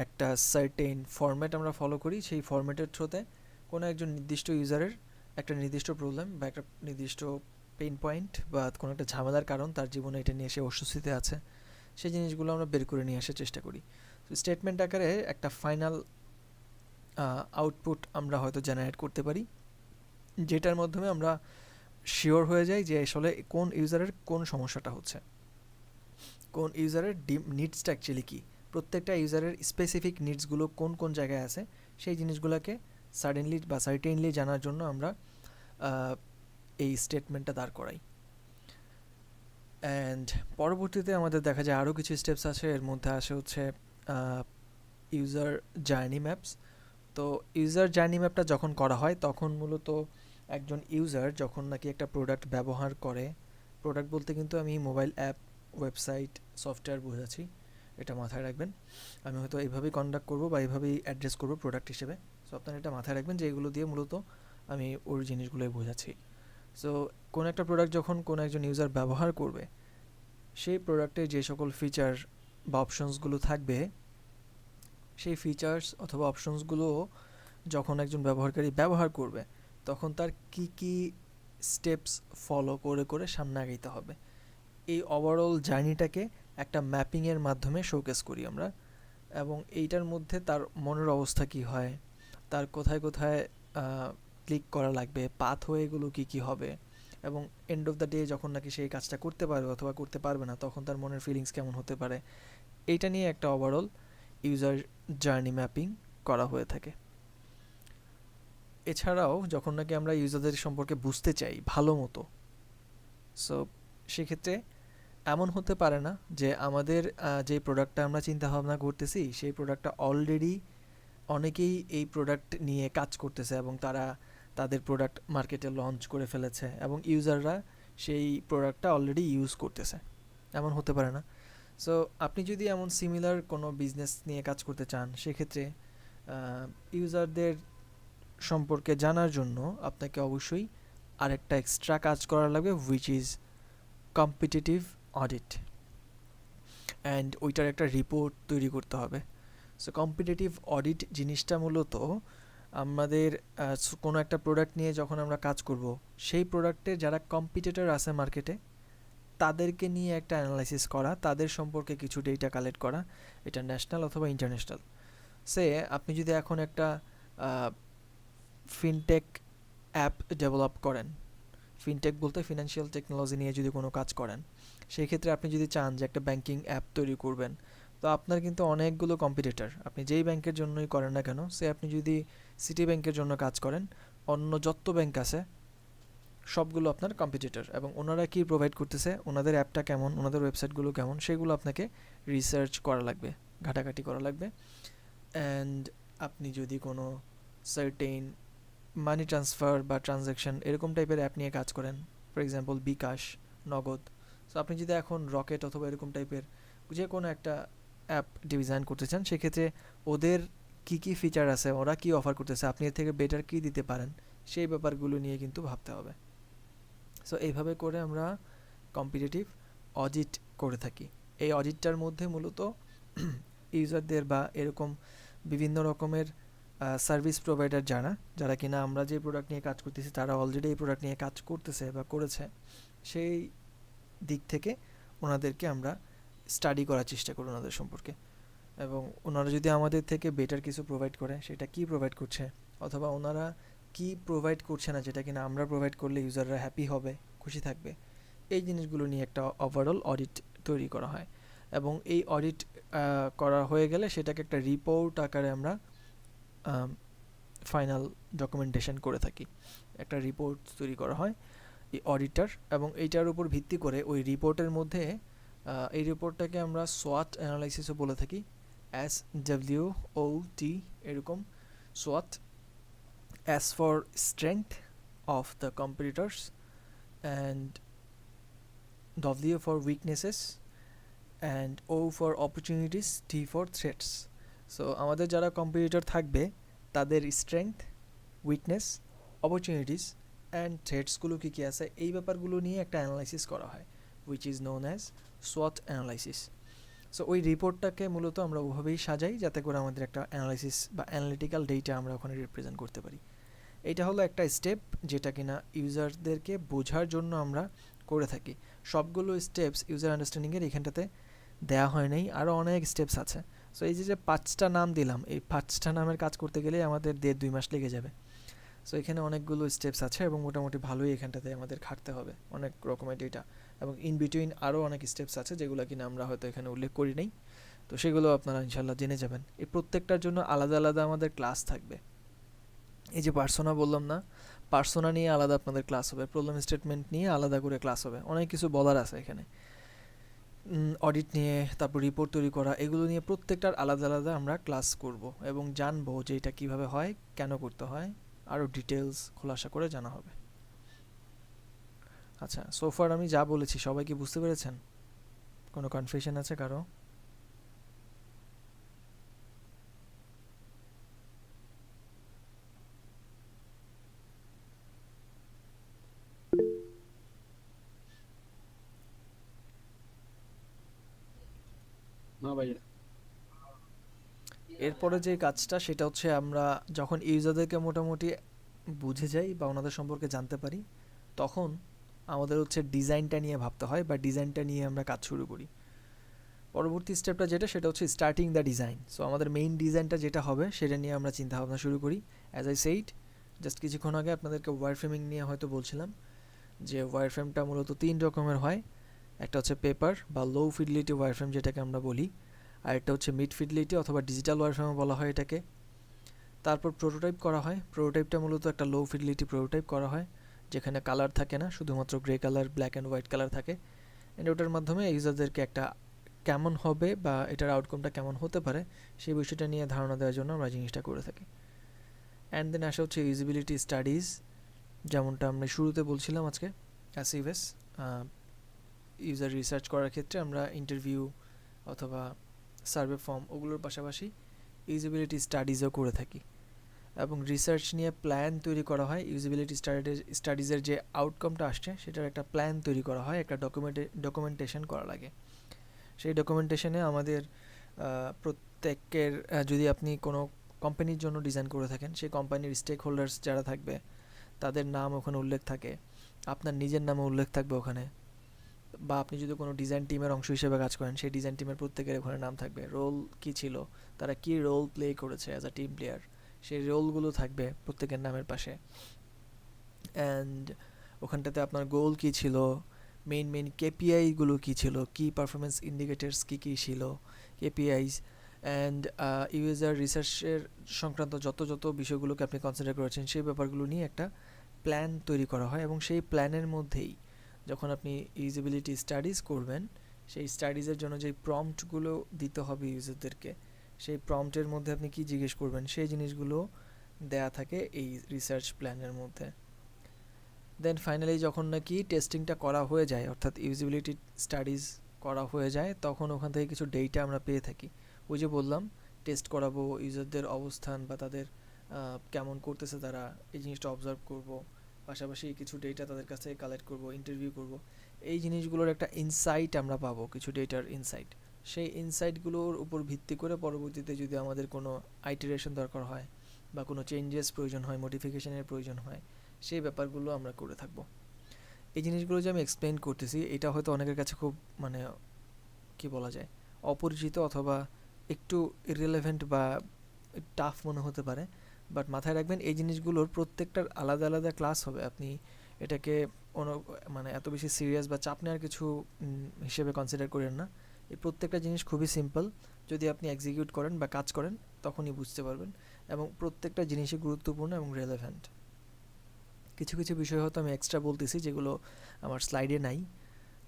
একটা সার্টেন ফরম্যাট আমরা ফলো করি। সেই ফরম্যাটের থ্রুতে কোনো একজন নির্দিষ্ট ইউজারের একটা নির্দিষ্ট প্রবলেম বা একটা নির্দিষ্ট পেইন পয়েন্ট বা কোনো একটা ঝামেলার কারণ তার জীবনে এটা নিয়ে সে অস্বস্তিতে আছে, সেই জিনিসগুলো আমরা বের করে নিয়ে আসার চেষ্টা করি। তো স্টেটমেন্ট আকারে একটা ফাইনাল আউটপুট আমরা হয়তো জেনারেট করতে পারি, যেটার মাধ্যমে আমরা শিওর হয়ে যাই যে আসলে কোন ইউজারের কোন সমস্যাটা হচ্ছে, কোন ইউজারের নিডসটা অ্যাকচুয়ালি কী, প্রত্যেকটা ইউজারের স্পেসিফিক নিডসগুলো কোন কোন জায়গায় আছে, সেই জিনিসগুলোকে সাডেনলি বা সার্টেনলি জানার জন্য আমরা এই স্টেটমেন্টটা দাঁড় করাই। অ্যান্ড পরবর্তীতে আমাদের দেখা যায় আরও কিছু স্টেপস আছে। এর মধ্যে আসে হচ্ছে ইউজার জার্নি ম্যাপস। তো ইউজার জার্নি ম্যাপটা যখন করা হয় তখন মূলত একজন ইউজার যখন নাকি একটা প্রোডাক্ট ব্যবহার করে, প্রোডাক্ট বলতে কিন্তু আমি মোবাইল অ্যাপ, ওয়েবসাইট, সফটওয়্যার বোঝাচ্ছি, এটা মাথায় রাখবেন। আমি হয়তো এইভাবেই কন্ডাক্ট করবো বা এইভাবেই অ্যাড্রেস করবো প্রোডাক্ট হিসেবে। সো আপনারা এটা মাথায় রাখবেন যে এগুলো দিয়ে মূলত আমি ওর জিনিসগুলোই বোঝাচ্ছি। সো কোন একটা প্রোডাক্ট যখন কোনো একজন ইউজার ব্যবহার করবে, সেই প্রোডাক্টে যে সকল ফিচার বা অপশনসগুলো থাকবে, সেই ফিচার্স অথবা অপশনসগুলো যখন একজন ব্যবহারকারী ব্যবহার করবে, তখন তার কি কি স্টেপস ফলো করে করে সামনে আগাইতে হবে, এই ওভারঅল জার্নিটাকে একটা ম্যাপিংয়ের মাধ্যমে শোকেস করি আমরা। এবং এইটার মধ্যে তার মনের অবস্থা কি হয়, তার কোথায় কোথায় ক্লিক করা লাগবে, পাথওয়েগুলো কী কী হবে, এবং এন্ড অফ দ্য ডে যখন নাকি সেই কাজটা করতে পারবে অথবা করতে পারবে না, তখন তার মনের ফিলিংস কেমন হতে পারে, এইটা নিয়ে একটা ওভারঅল ইউজার জার্নি ম্যাপিং করা হয়ে থাকে। এছাড়াও যখন নাকি আমরা ইউজারদের সম্পর্কে বুঝতে চাই ভালো মতো, সো সেক্ষেত্রে এমন হতে পারে না যে আমাদের যে প্রোডাক্টটা আমরা চিন্তা ভাবনা করতেছি, সেই প্রোডাক্টটা অলরেডি অনেকেই এই প্রোডাক্ট নিয়ে কাজ করতেছে এবং তারা তাদের প্রোডাক্ট মার্কেটে লঞ্চ করে ফেলেছে এবং ইউজাররা সেই প্রোডাক্টটা অলরেডি ইউজ করতেছে, এমন হতে পারে না। সো আপনি যদি এমন সিমিলার কোনো বিজনেস নিয়ে কাজ করতে চান, সেক্ষেত্রে ইউজারদের সম্পর্কে জানার জন্য আপনাকে অবশ্যই আরেকটা এক্সট্রা কাজ করা লাগবে, which is competitive audit, and ওইটার একটা রিপোর্ট তৈরি করতে হবে। সো কম্পিটিটিভ অডিট জিনিসটা মূলত আমাদের কোনো একটা প্রোডাক্ট নিয়ে যখন আমরা কাজ করব, সেই প্রোডাক্টের যারা কম্পিটিটর আছে মার্কেটে, তাদেরকে নিয়ে একটা অ্যানালাইসিস করা, তাদের সম্পর্কে কিছু ডেটা কালেক্ট করা, এটা ন্যাশনাল অথবা ইন্টারন্যাশনাল। সে আপনি যদি এখন একটা ফিনটেক অ্যাপ ডেভেলপ করেন, ফিনটেক বলতে ফিনান্সিয়াল টেকনোলজি নিয়ে যদি কোনো কাজ করেন, সেই ক্ষেত্রে আপনি যদি চান যে একটা ব্যাংকিং অ্যাপ তৈরি করবেন, তো আপনার কিন্তু অনেকগুলো কম্পিটিটর, আপনি যেই ব্যাংকের জন্যই করেন না কেন, সে আপনি যদি সিটি ব্যাংকের জন্য কাজ করেন, অন্য যত ব্যাংক আছে সবগুলো আপনার কম্পিটিটর, এবং ওনারা কি প্রোভাইড করতেছে, ওনাদের অ্যাপটা কেমন, ওনাদের ওয়েবসাইটগুলো কেমন, সেগুলো আপনাকে রিসার্চ করা লাগবে। ঘাটাঘাটি করা লাগবে। অ্যান্ড আপনি যদি কোনো সার্টেইন মানি ট্রান্সফার বা ট্রানজ্যাকশন এরকম টাইপের অ্যাপ নিয়ে কাজ করেন, ফর এক্সাম্পল বিকাশ, নগদ, সো আপনি যদি এখন রকেট অথবা এরকম টাইপের যে কোনো একটা অ্যাপ ডিজাইন করতে চান, সেক্ষেত্রে ওদের কী কী ফিচার আছে, ওরা কী অফার করতেছে, আপনি এর থেকে বেটার কী দিতে পারেন, সেই ব্যাপারগুলো নিয়ে কিন্তু ভাবতে হবে। সো এইভাবে করে আমরা কম্পিটিটিভ অডিট করে থাকি। এই অডিটটার মধ্যে মূলত ইউজারদের বা এরকম বিভিন্ন রকমের সার্ভিস প্রোভাইডার যারা কিনা আমরা যে প্রোডাক্ট নিয়ে কাজ করতেছি তারা অলরেডি এই প্রোডাক্ট নিয়ে কাজ করতেছে বা করেছে, সেই দিক থেকে ওনাদেরকে আমরা স্টাডি করার চেষ্টা করি ওনাদের সম্পর্কে, এবং ওনারা যদি আমাদের থেকে বেটার কিছু প্রোভাইড করে, সেটা কি প্রোভাইড করছে, অথবা ওনারা কি প্রোভাইড করছে না যেটা কিনা আমরা প্রোভাইড করলে ইউজাররা হ্যাপি হবে, খুশি থাকবে, এই জিনিসগুলো নিয়ে একটা ওভারঅল অডিট তৈরি করা হয়। এবং এই অডিট করা হয়ে গেলে সেটাকে একটা রিপোর্ট আকারে আমরা ফাইনাল ডকুমেন্টেশন করে থাকি। একটা রিপোর্ট তৈরি করা হয় এই অডিটার, এবং এইটার উপর ভিত্তি করে ওই রিপোর্টের মধ্যে এই রিপোর্টটাকে আমরা সোয়াট অ্যানালাইসিসও বলে থাকি, SWOT এরকম। সোয়াট, S for strength of the competitors, and W for weaknesses, and O for opportunities, T for threats. So আমাদের যারা কম্পিটিটর থাকবে তাদের স্ট্রেংথ, উইকনেস, অপরচুনিটিস অ্যান্ড থ্রেটসগুলো কী কী আছে, এই ব্যাপারগুলো নিয়ে একটা অ্যানালাইসিস করা হয়, which is known as SWOT analysis. So ওই রিপোর্টটাকে মূলত আমরা ওভাবেই সাজাই যাতে করে আমাদের একটা অ্যানালাইসিস বা অ্যানালিটিক্যাল ডেটা আমরা ওখানে রিপ্রেজেন্ট করতে পারি। এটা হলো একটা স্টেপ যেটা কিনা ইউজারদেরকে বোঝার জন্য আমরা করে থাকি। সবগুলো স্টেপস ইউজার আন্ডারস্ট্যান্ডিংয়ের এখানটাতে দেওয়া হয় নাই, আরও অনেক স্টেপস আছে। সো এই যে 5টা নাম দিলাম, এই 5টা নামের কাজ করতে গেলে আমাদের 1.5-2 মাস লেগে যাবে। সো এখানে অনেকগুলো স্টেপস আছে এবং মোটামুটি ভালোই এখানটাতে আমাদের খাটতে হবে অনেক রকমের ডেটা, এবং ইন বিটুইন আরও অনেক স্টেপস আছে যেগুলো কিনা আমরা হয়তো এখানে উল্লেখ করি নাই। তো সেগুলো আপনারা ইনশাল্লাহ জেনে যাবেন। এই প্রত্যেকটার জন্য আলাদা আলাদা আমাদের ক্লাস থাকবে। এই যে পার্সোনা বললাম না, পার্সোনা নিয়ে আলাদা আপনাদের ক্লাস হবে, প্রবলেম স্টেটমেন্ট নিয়ে আলাদা করে ক্লাস হবে, অনেক কিছু বলার আছে এখানে, অডিট নিয়ে, তারপর রিপোর্ট তৈরি করা, এগুলো নিয়ে প্রত্যেকটার আলাদা আলাদা আমরা ক্লাস করব এবং জানবো যে এটা কীভাবে হয়, কেন করতে হয়, আরও ডিটেলস খোলাসা করে জানা হবে। আচ্ছা, সোফার আমি যা বলেছি সবাই কি বুঝতে পেরেছেন? কোনো কনফিউশন আছে কারো? না ভাইয়া। এরপরে যে কাজটা সেটা হচ্ছে আমরা যখন ইউজারদেরকে মোটামুটি বুঝে যাই বা ওনাদের সম্পর্কে জানতে পারি, তখন আমাদের হচ্ছে ডিজাইনটা নিয়ে ভাবতে হয় বা ডিজাইনটা নিয়ে আমরা কাজ শুরু করি। পরবর্তী স্টেপটা যেটা সেটা হচ্ছে স্টার্টিং দ্য ডিজাইন। সো আমাদের মেইন ডিজাইনটা যেটা হবে সেটা নিয়ে আমরা চিন্তা ভাবনা শুরু করি। অ্যাজ আই সেইড জাস্ট কিছুক্ষণ আগে আপনাদেরকে ওয়ার ফ্রেমিং নিয়ে হয়তো বলছিলাম যে ওয়ার ফ্রেমটা মূলত 3 রকমের হয়। একটা হচ্ছে পেপার বা লো ফিডলিটি ওয়ার ফ্রেম যেটাকে আমরা বলি, আর একটা হচ্ছে মিড ফিডলিটি অথবা ডিজিটাল ওয়ার ফ্রেমও বলা হয় এটাকে। তারপর প্রোটোটাইপ করা হয়। প্রোটোটাইপটা মূলত একটা লো ফিডলিটি প্রোটোটাইপ করা হয় যেখানে কালার থাকে না, শুধুমাত্র grey colour, black and white colour থাকে। অ্যান্ড ওটার মাধ্যমে ইউজারদেরকে একটা কেমন হবে বা এটার আউটকামটা কেমন হতে পারে সেই বিষয়টা নিয়ে ধারণা দেওয়ার জন্য আমরা জিনিসটা করে থাকি। অ্যান্ড দেন আসা হচ্ছে ইউজিবিলিটি স্টাডিজ, যেমনটা আমরা শুরুতে বলছিলাম আজকে, অ্যাসিভেস ইউজার রিসার্চ করার ক্ষেত্রে আমরা ইন্টারভিউ অথবা সার্ভে ফর্ম ওগুলোর পাশাপাশি ইউজিবিলিটি স্টাডিজও করে থাকি। এবং রিসার্চ নিয়ে প্ল্যান তৈরি করা হয়। ইউজিবিলিটি স্টাডিজের যে আউটকামটা আসছে সেটার একটা প্ল্যান তৈরি করা হয়, একটা ডকুমেন্টেশন করা লাগে। সেই ডকুমেন্টেশনে আমাদের প্রত্যেকের, যদি আপনি কোনো কোম্পানির জন্য ডিজাইন করে থাকেন, সেই কোম্পানির স্টেক হোল্ডার্স যারা থাকবে তাদের নাম ওখানে উল্লেখ থাকে, আপনার নিজের নামও উল্লেখ থাকবে ওখানে, বা আপনি যদি কোনো ডিজাইন টিমের অংশ হিসেবে কাজ করেন সেই ডিজাইন টিমের প্রত্যেকের ওখানে নাম থাকবে, রোল কী ছিল, তারা কী রোল প্লে করেছে অ্যাজ আ টিম প্লেয়ার, সেই রোলগুলো থাকবে প্রত্যেকের নামের পাশে। অ্যান্ড ওখানটাতে আপনার গোল কী ছিল, মেইন কেপিআইগুলো কী ছিল, কি পারফরমেন্স ইন্ডিকেটার্স কী কী ছিল, কেপিআইস, অ্যান্ড ইউজার রিসার্চের সংক্রান্ত যত বিষয়গুলোকে আপনি কনসিডার করেছেন সেই ব্যাপারগুলো নিয়ে একটা প্ল্যান তৈরি করা হয়। এবং সেই প্ল্যানের মধ্যেই যখন আপনি ইউজিবিলিটি স্টাডিজ করবেন, সেই স্টাডিজের জন্য যেই প্রম্পটগুলো দিতে হবে ইউজারদেরকে, সেই প্রম্পটের মধ্যে আপনি কি জিজ্ঞেস করবেন সেই জিনিসগুলো দেয়া থাকে এই রিসার্চ প্ল্যানের মধ্যে। দেন ফাইনালি যখন নাকি টেস্টিংটা করা হয়ে যায়, অর্থাৎ ইউজিবিলিটি স্টাডিজ করা হয়ে যায়, তখন ওখান থেকে কিছু ডেটা আমরা পেয়ে থাকি। ওই যে বললাম টেস্ট করাবো, ইউজারদের অবস্থান বা তাদের কেমন করতেছে তারা, এই জিনিসটা অবজার্ভ করব, পাশাপাশি কিছু ডেটা তাদের কাছ থেকে কালেক্ট করব, ইন্টারভিউ করব। এই জিনিসগুলোর একটা ইনসাইট আমরা পাবো, কিছু ডেটার ইনসাইট। সেই ইনসাইটগুলোর উপর ভিত্তি করে পরবর্তীতে যদি আমাদের কোনো আইটারেশন দরকার হয় বা কোনো চেঞ্জেস প্রয়োজন হয়, মডিফিকেশনের প্রয়োজন হয়, সেই ব্যাপারগুলো আমরা করে থাকবো। এই জিনিসগুলো যে আমি এক্সপ্লেন করতেছি, এটা হয়তো অনেকের কাছে খুব মানে কি বলা যায় অপরিচিত অথবা একটু ইররিলেভেন্ট বা টাফ মনে হতে পারে, বাট মাথায় রাখবেন এই জিনিসগুলোর প্রত্যেকটার আলাদা আলাদা ক্লাস হবে। আপনি এটাকে মানে এত বেশি সিরিয়াস বা চাপ নেওয়ার কিছু হিসেবে কনসিডার করেন না। এই প্রত্যেকটা জিনিস খুবই সিম্পল, যদি আপনি এক্সিকিউট করেন বা কাজ করেন তখনই বুঝতে পারবেন, এবং প্রত্যেকটা জিনিসই গুরুত্বপূর্ণ এবং রেলেভেন্ট। কিছু কিছু বিষয় হয়তো আমি এক্সট্রা বলতেছি যেগুলো আমার স্লাইডে নাই,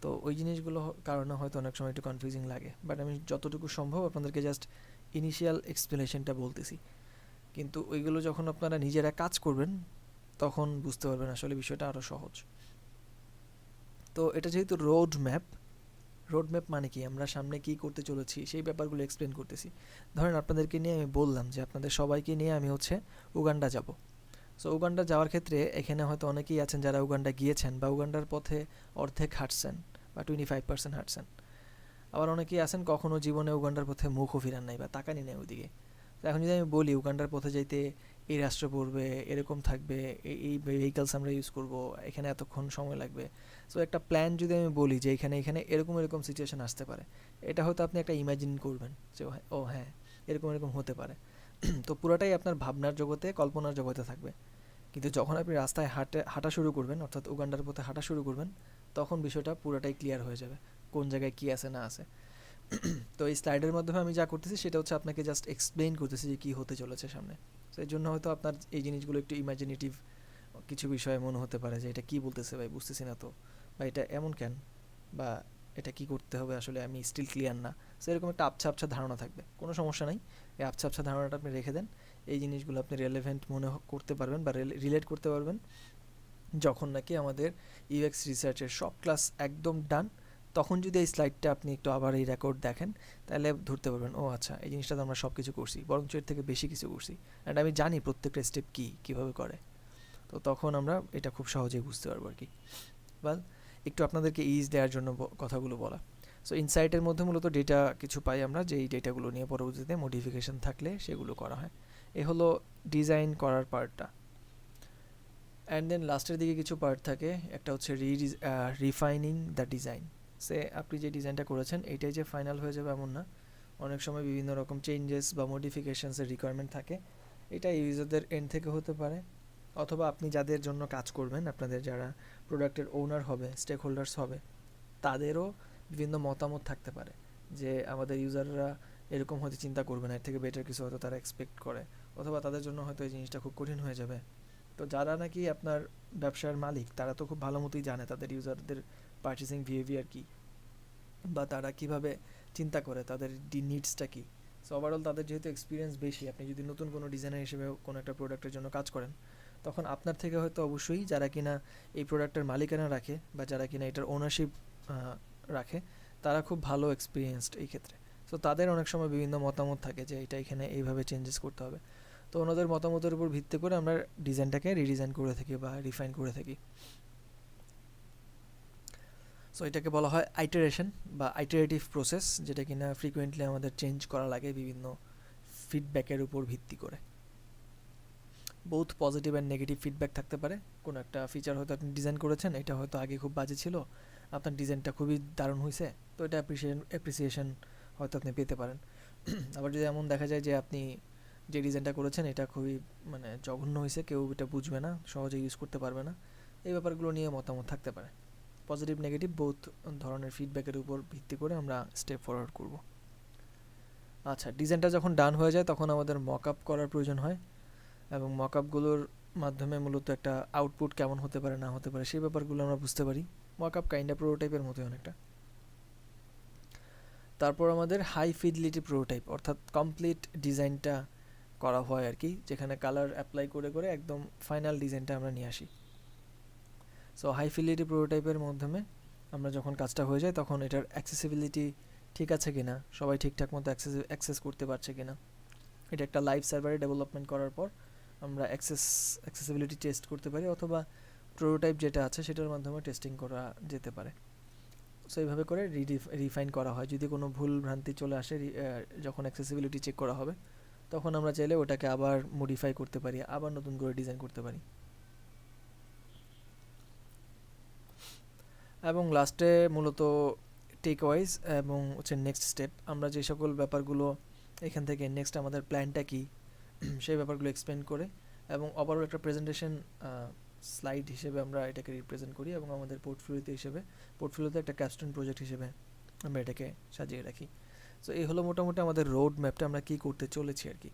তো ওই জিনিসগুলো কারণে হয়তো অনেক সময় একটু কনফিউজিং লাগে, বাট আমি যতটুকু সম্ভব আপনাদেরকে জাস্ট ইনিশিয়াল এক্সপ্লেনেশনটা বলতেছি। কিন্তু ওইগুলো যখন আপনারা নিজেরা কাজ করবেন তখন বুঝতে পারবেন আসলে বিষয়টা আরও সহজ। তো এটা যেহেতু রোড ম্যাপ মানে কি, আমরা সামনে কি করতে চলেছি সেই ব্যাপারগুলো এক্সপ্লেন করতেছি। ধরেন আপনাদেরকে নিয়ে আমি বললাম যে আপনাদের সবাইকে নিয়ে আমি হচ্ছে উগান্ডা যাব। সো উগান্ডা যাওয়ার ক্ষেত্রে এখানে হয়তো অনেকেই আছেন যারা উগান্ডা গিয়েছেন বা উগান্ডার পথে অর্ধেক হাঁটছেন বা 25% হাঁটছেন। আবার অনেকেই আছেন কখনো জীবনে উগান্ডার পথে মুখও ফিরান নাই বা তাকানি নেই ওইদিকে। তো এখন যদি আমি বলি উগান্ডার পথে যাইতে এই রাষ্ট্র পড়বে, এরকম থাকবে, এই ভেহিকলস আমরা ইউজ করব, এখানে এতক্ষণ সময় লাগবে, সো একটা প্ল্যান যদি আমি বলি যে এখানে এখানে এরকম এরকম সিচুয়েশন আসতে পারে, এটা হয়তো আপনি একটা ইমাজিন করবেন যে ও হ্যাঁ এরকম এরকম হতে পারে। তো পুরোটাই আপনার ভাবনার জগতে, কল্পনার জগতে থাকবে। কিন্তু যখন আপনি রাস্তায় হাঁটা শুরু করবেন, অর্থাৎ উগান্ডার পথে হাঁটা শুরু করবেন, তখন বিষয়টা পুরোটাই ক্লিয়ার হয়ে যাবে কোন জায়গায় কী আছে না আছে। তো এই স্লাইডের মাধ্যমে আমি যা করতেছি সেটা হচ্ছে আপনাকে জাস্ট এক্সপ্লেইন করতেছি যে কী হতে চলেছে সামনে। তো এর জন্য হয়তো আপনার এই জিনিসগুলো একটু ইমাজিনেটিভ কিছু বিষয়ে মনে হতে পারে যে এটা কী বলতেছে ভাই, বুঝতেছি না তো, বা এটা এমন কেন, বা এটা কি করতে হবে আসলে আমি স্টিল ক্লিয়ার না। সো এরকম একটা আবছা আবছা ধারণা থাকবে, কোনো সমস্যা নাই। এই আবছা আবছা ধারণাটা আপনি রেখে দেন। এই জিনিসগুলো আপনি রেলেভেন্ট মনে করতে পারবেন বা রিলেট করতে পারবেন যখন নাকি আমাদের ইউএক্স রিসার্চের সব ক্লাস একদম ডান। তখন যদি এই স্লাইডটা আপনি একটু আবার এই রেকর্ড দেখেন, তাহলে ধরতে পারবেন ও আচ্ছা এই জিনিসটা তো আমরা সব কিছু করছি, বরঞ্চ এর থেকে বেশি কিছু করছি, অ্যান্ড আমি জানি প্রত্যেকটা স্টেপ কী কীভাবে করে। তো তখন আমরা এটা খুব সহজেই বুঝতে পারবো আর কি। ওয়েল, একটু আপনাদেরকে ইজ দেওয়ার জন্য কথাগুলো বলা। সো ইনসাইটের মধ্যে মূলত ডেটা কিছু পাই আমরা, যেই ডেটাগুলো নিয়ে পরবর্তীতে মডিফিকেশন থাকলে সেগুলো করা হয়। এ হলো ডিজাইন করার পার্টটা। অ্যান্ড দেন লাস্টের দিকে কিছু পার্ট থাকে, একটা হচ্ছে রিফাইনিং দ্য ডিজাইন। সে আপনি যে ডিজাইনটা করেছেন এইটাই যে ফাইনাল হয়ে যাবে এমন না, অনেক সময় বিভিন্ন রকম চেঞ্জেস বা মডিফিকেশানসের রিকোয়ারমেন্ট থাকে। এটা ইউজারদের এন্ড থেকে হতে পারে, অথবা আপনি যাদের জন্য কাজ করবেন, আপনাদের যারা প্রোডাক্টের ওনার হবে, স্টেক হোল্ডার্স হবে, তাদেরও বিভিন্ন মতামত থাকতে পারে যে আমাদের ইউজাররা এরকম হয়তো চিন্তা করবে না, এর থেকে বেটার কিছু হয়তো তারা এক্সপেক্ট করে, অথবা তাদের জন্য হয়তো এই জিনিসটা খুব কঠিন হয়ে যাবে। তো যারা নাকি আপনার ব্যবসার মালিক তারা তো খুব ভালো মতোই জানে তাদের ইউজারদের পারচেসিং বিহেভিয়ার কী, বা তারা কিভাবে চিন্তা করে, তাদের নিডসটা কী। সো ওভারঅল তাদের যেহেতু এক্সপিরিয়েন্স বেশি, আপনি যদি নতুন কোনো ডিজাইনার হিসেবে কোনো একটা প্রোডাক্টের জন্য কাজ করেন, তখন আপনার থেকে হয়তো অবশ্যই যারা কিনা এই প্রোডাক্টের মালিকানা রাখে বা যারা কিনা এটার ওনারশিপ রাখে, তারা খুব ভালো এক্সপিরিয়েন্সড এই ক্ষেত্রে। সো তাদের অনেক সময় বিভিন্ন মতামত থাকে যে এটা এখানে এইভাবে চেঞ্জেস করতে হবে। তো ওনাদের মতামতের উপর ভিত্তি করে আমরা ডিজাইনটাকে রিডিজাইন করে থাকি বা রিফাইন করে থাকি। সো এটাকে বলা হয় আইটারেশন বা আইটারেটিভ প্রসেস, যেটা কিনা ফ্রিকোয়েন্টলি আমাদের চেঞ্জ করা লাগে বিভিন্ন ফিডব্যাকের উপর ভিত্তি করে। Both positive and negative feedback থাকতে পারে। কোনো একটা ফিচার হয়তো আপনি ডিজাইন করেছেন, এটা হয়তো আগে খুব বাজে ছিল, আপনার ডিজাইনটা খুবই দারুণ হয়েছে, তো এটা অ্যাপ্রিসিয়েশন হয়তো আপনি পেতে পারেন। আবার যদি এমন দেখা যায় যে আপনি যে ডিজাইনটা করেছেন এটা খুবই মানে জঘন্য হয়েছে, কেউ এটা বুঝবে না, সহজে ইউজ করতে পারবে না, এই ব্যাপারগুলো নিয়ে মতামত থাকতে পারে। পজিটিভ নেগেটিভ বোথ ধরনের ফিডব্যাকের উপর ভিত্তি করে আমরা স্টেপ ফরওয়ার্ড করব। আচ্ছা, ডিজাইনটা যখন ডান হয়ে যায় তখন আমাদের মক আপ করার প্রয়োজন হয়, এবং মক আপগুলোর মাধ্যমে মূলত একটা আউটপুট কেমন হতে পারে না হতে পারে সেই ব্যাপারগুলো আমরা বুঝতে পারি। মক আপ কাইন্ড অফ প্রোটোটাইপের মতোই অনেকটা। তারপর আমাদের হাই ফিডেলিটি প্রোটোটাইপ, অর্থাৎ কমপ্লিট ডিজাইনটা করা হয় আর কি, যেখানে কালার অ্যাপ্লাই করে করে একদম ফাইনাল ডিজাইনটা আমরা নিয়ে আসি। সো হাই ফিডেলিটি প্রোটোটাইপের মাধ্যমে আমরা যখন কাজটা হয়ে যায় তখন এটার অ্যাক্সেসিবিলিটি ঠিক আছে কিনা, সবাই ঠিকঠাক মতো অ্যাক্সেস করতে পারছে কিনা, এটা একটা লাইভ সার্ভারে ডেভেলপমেন্ট করার পর আমরা অ্যাক্সেসিবিলিটি টেস্ট করতে পারি, অথবা প্রোটোটাইপ যেটা আছে সেটার মাধ্যমে টেস্টিং করা যেতে পারে। সো এইভাবে করে রিফাইন করা হয়। যদি কোনো ভুল ভ্রান্তি চলে আসে যখন অ্যাক্সেসিবিলিটি চেক করা হবে, তখন আমরা চাইলে ওটাকে আবার মডিফাই করতে পারি, আবার নতুন করে ডিজাইন করতে পারি। এবং লাস্টে মূলত টেক ওয়াইজ এবং হচ্ছে নেক্সট স্টেপ, আমরা যে সকল ব্যাপারগুলো এখান থেকে নেক্সট আমাদের প্ল্যানটা কী সেই ব্যাপারগুলো এক্সপ্লেন করে এবং ওভারঅল একটা প্রেজেন্টেশন স্লাইড হিসেবে আমরা এটাকে রিপ্রেজেন্ট করি এবং আমাদের পোর্টফোলিওতে একটা ক্যাপস্টোন প্রজেক্ট হিসেবে আমরা এটাকে সাজিয়ে রাখি। সো এই হলো মোটামুটি আমাদের রোড ম্যাপটা, আমরা কী করতে চলেছি আর কি।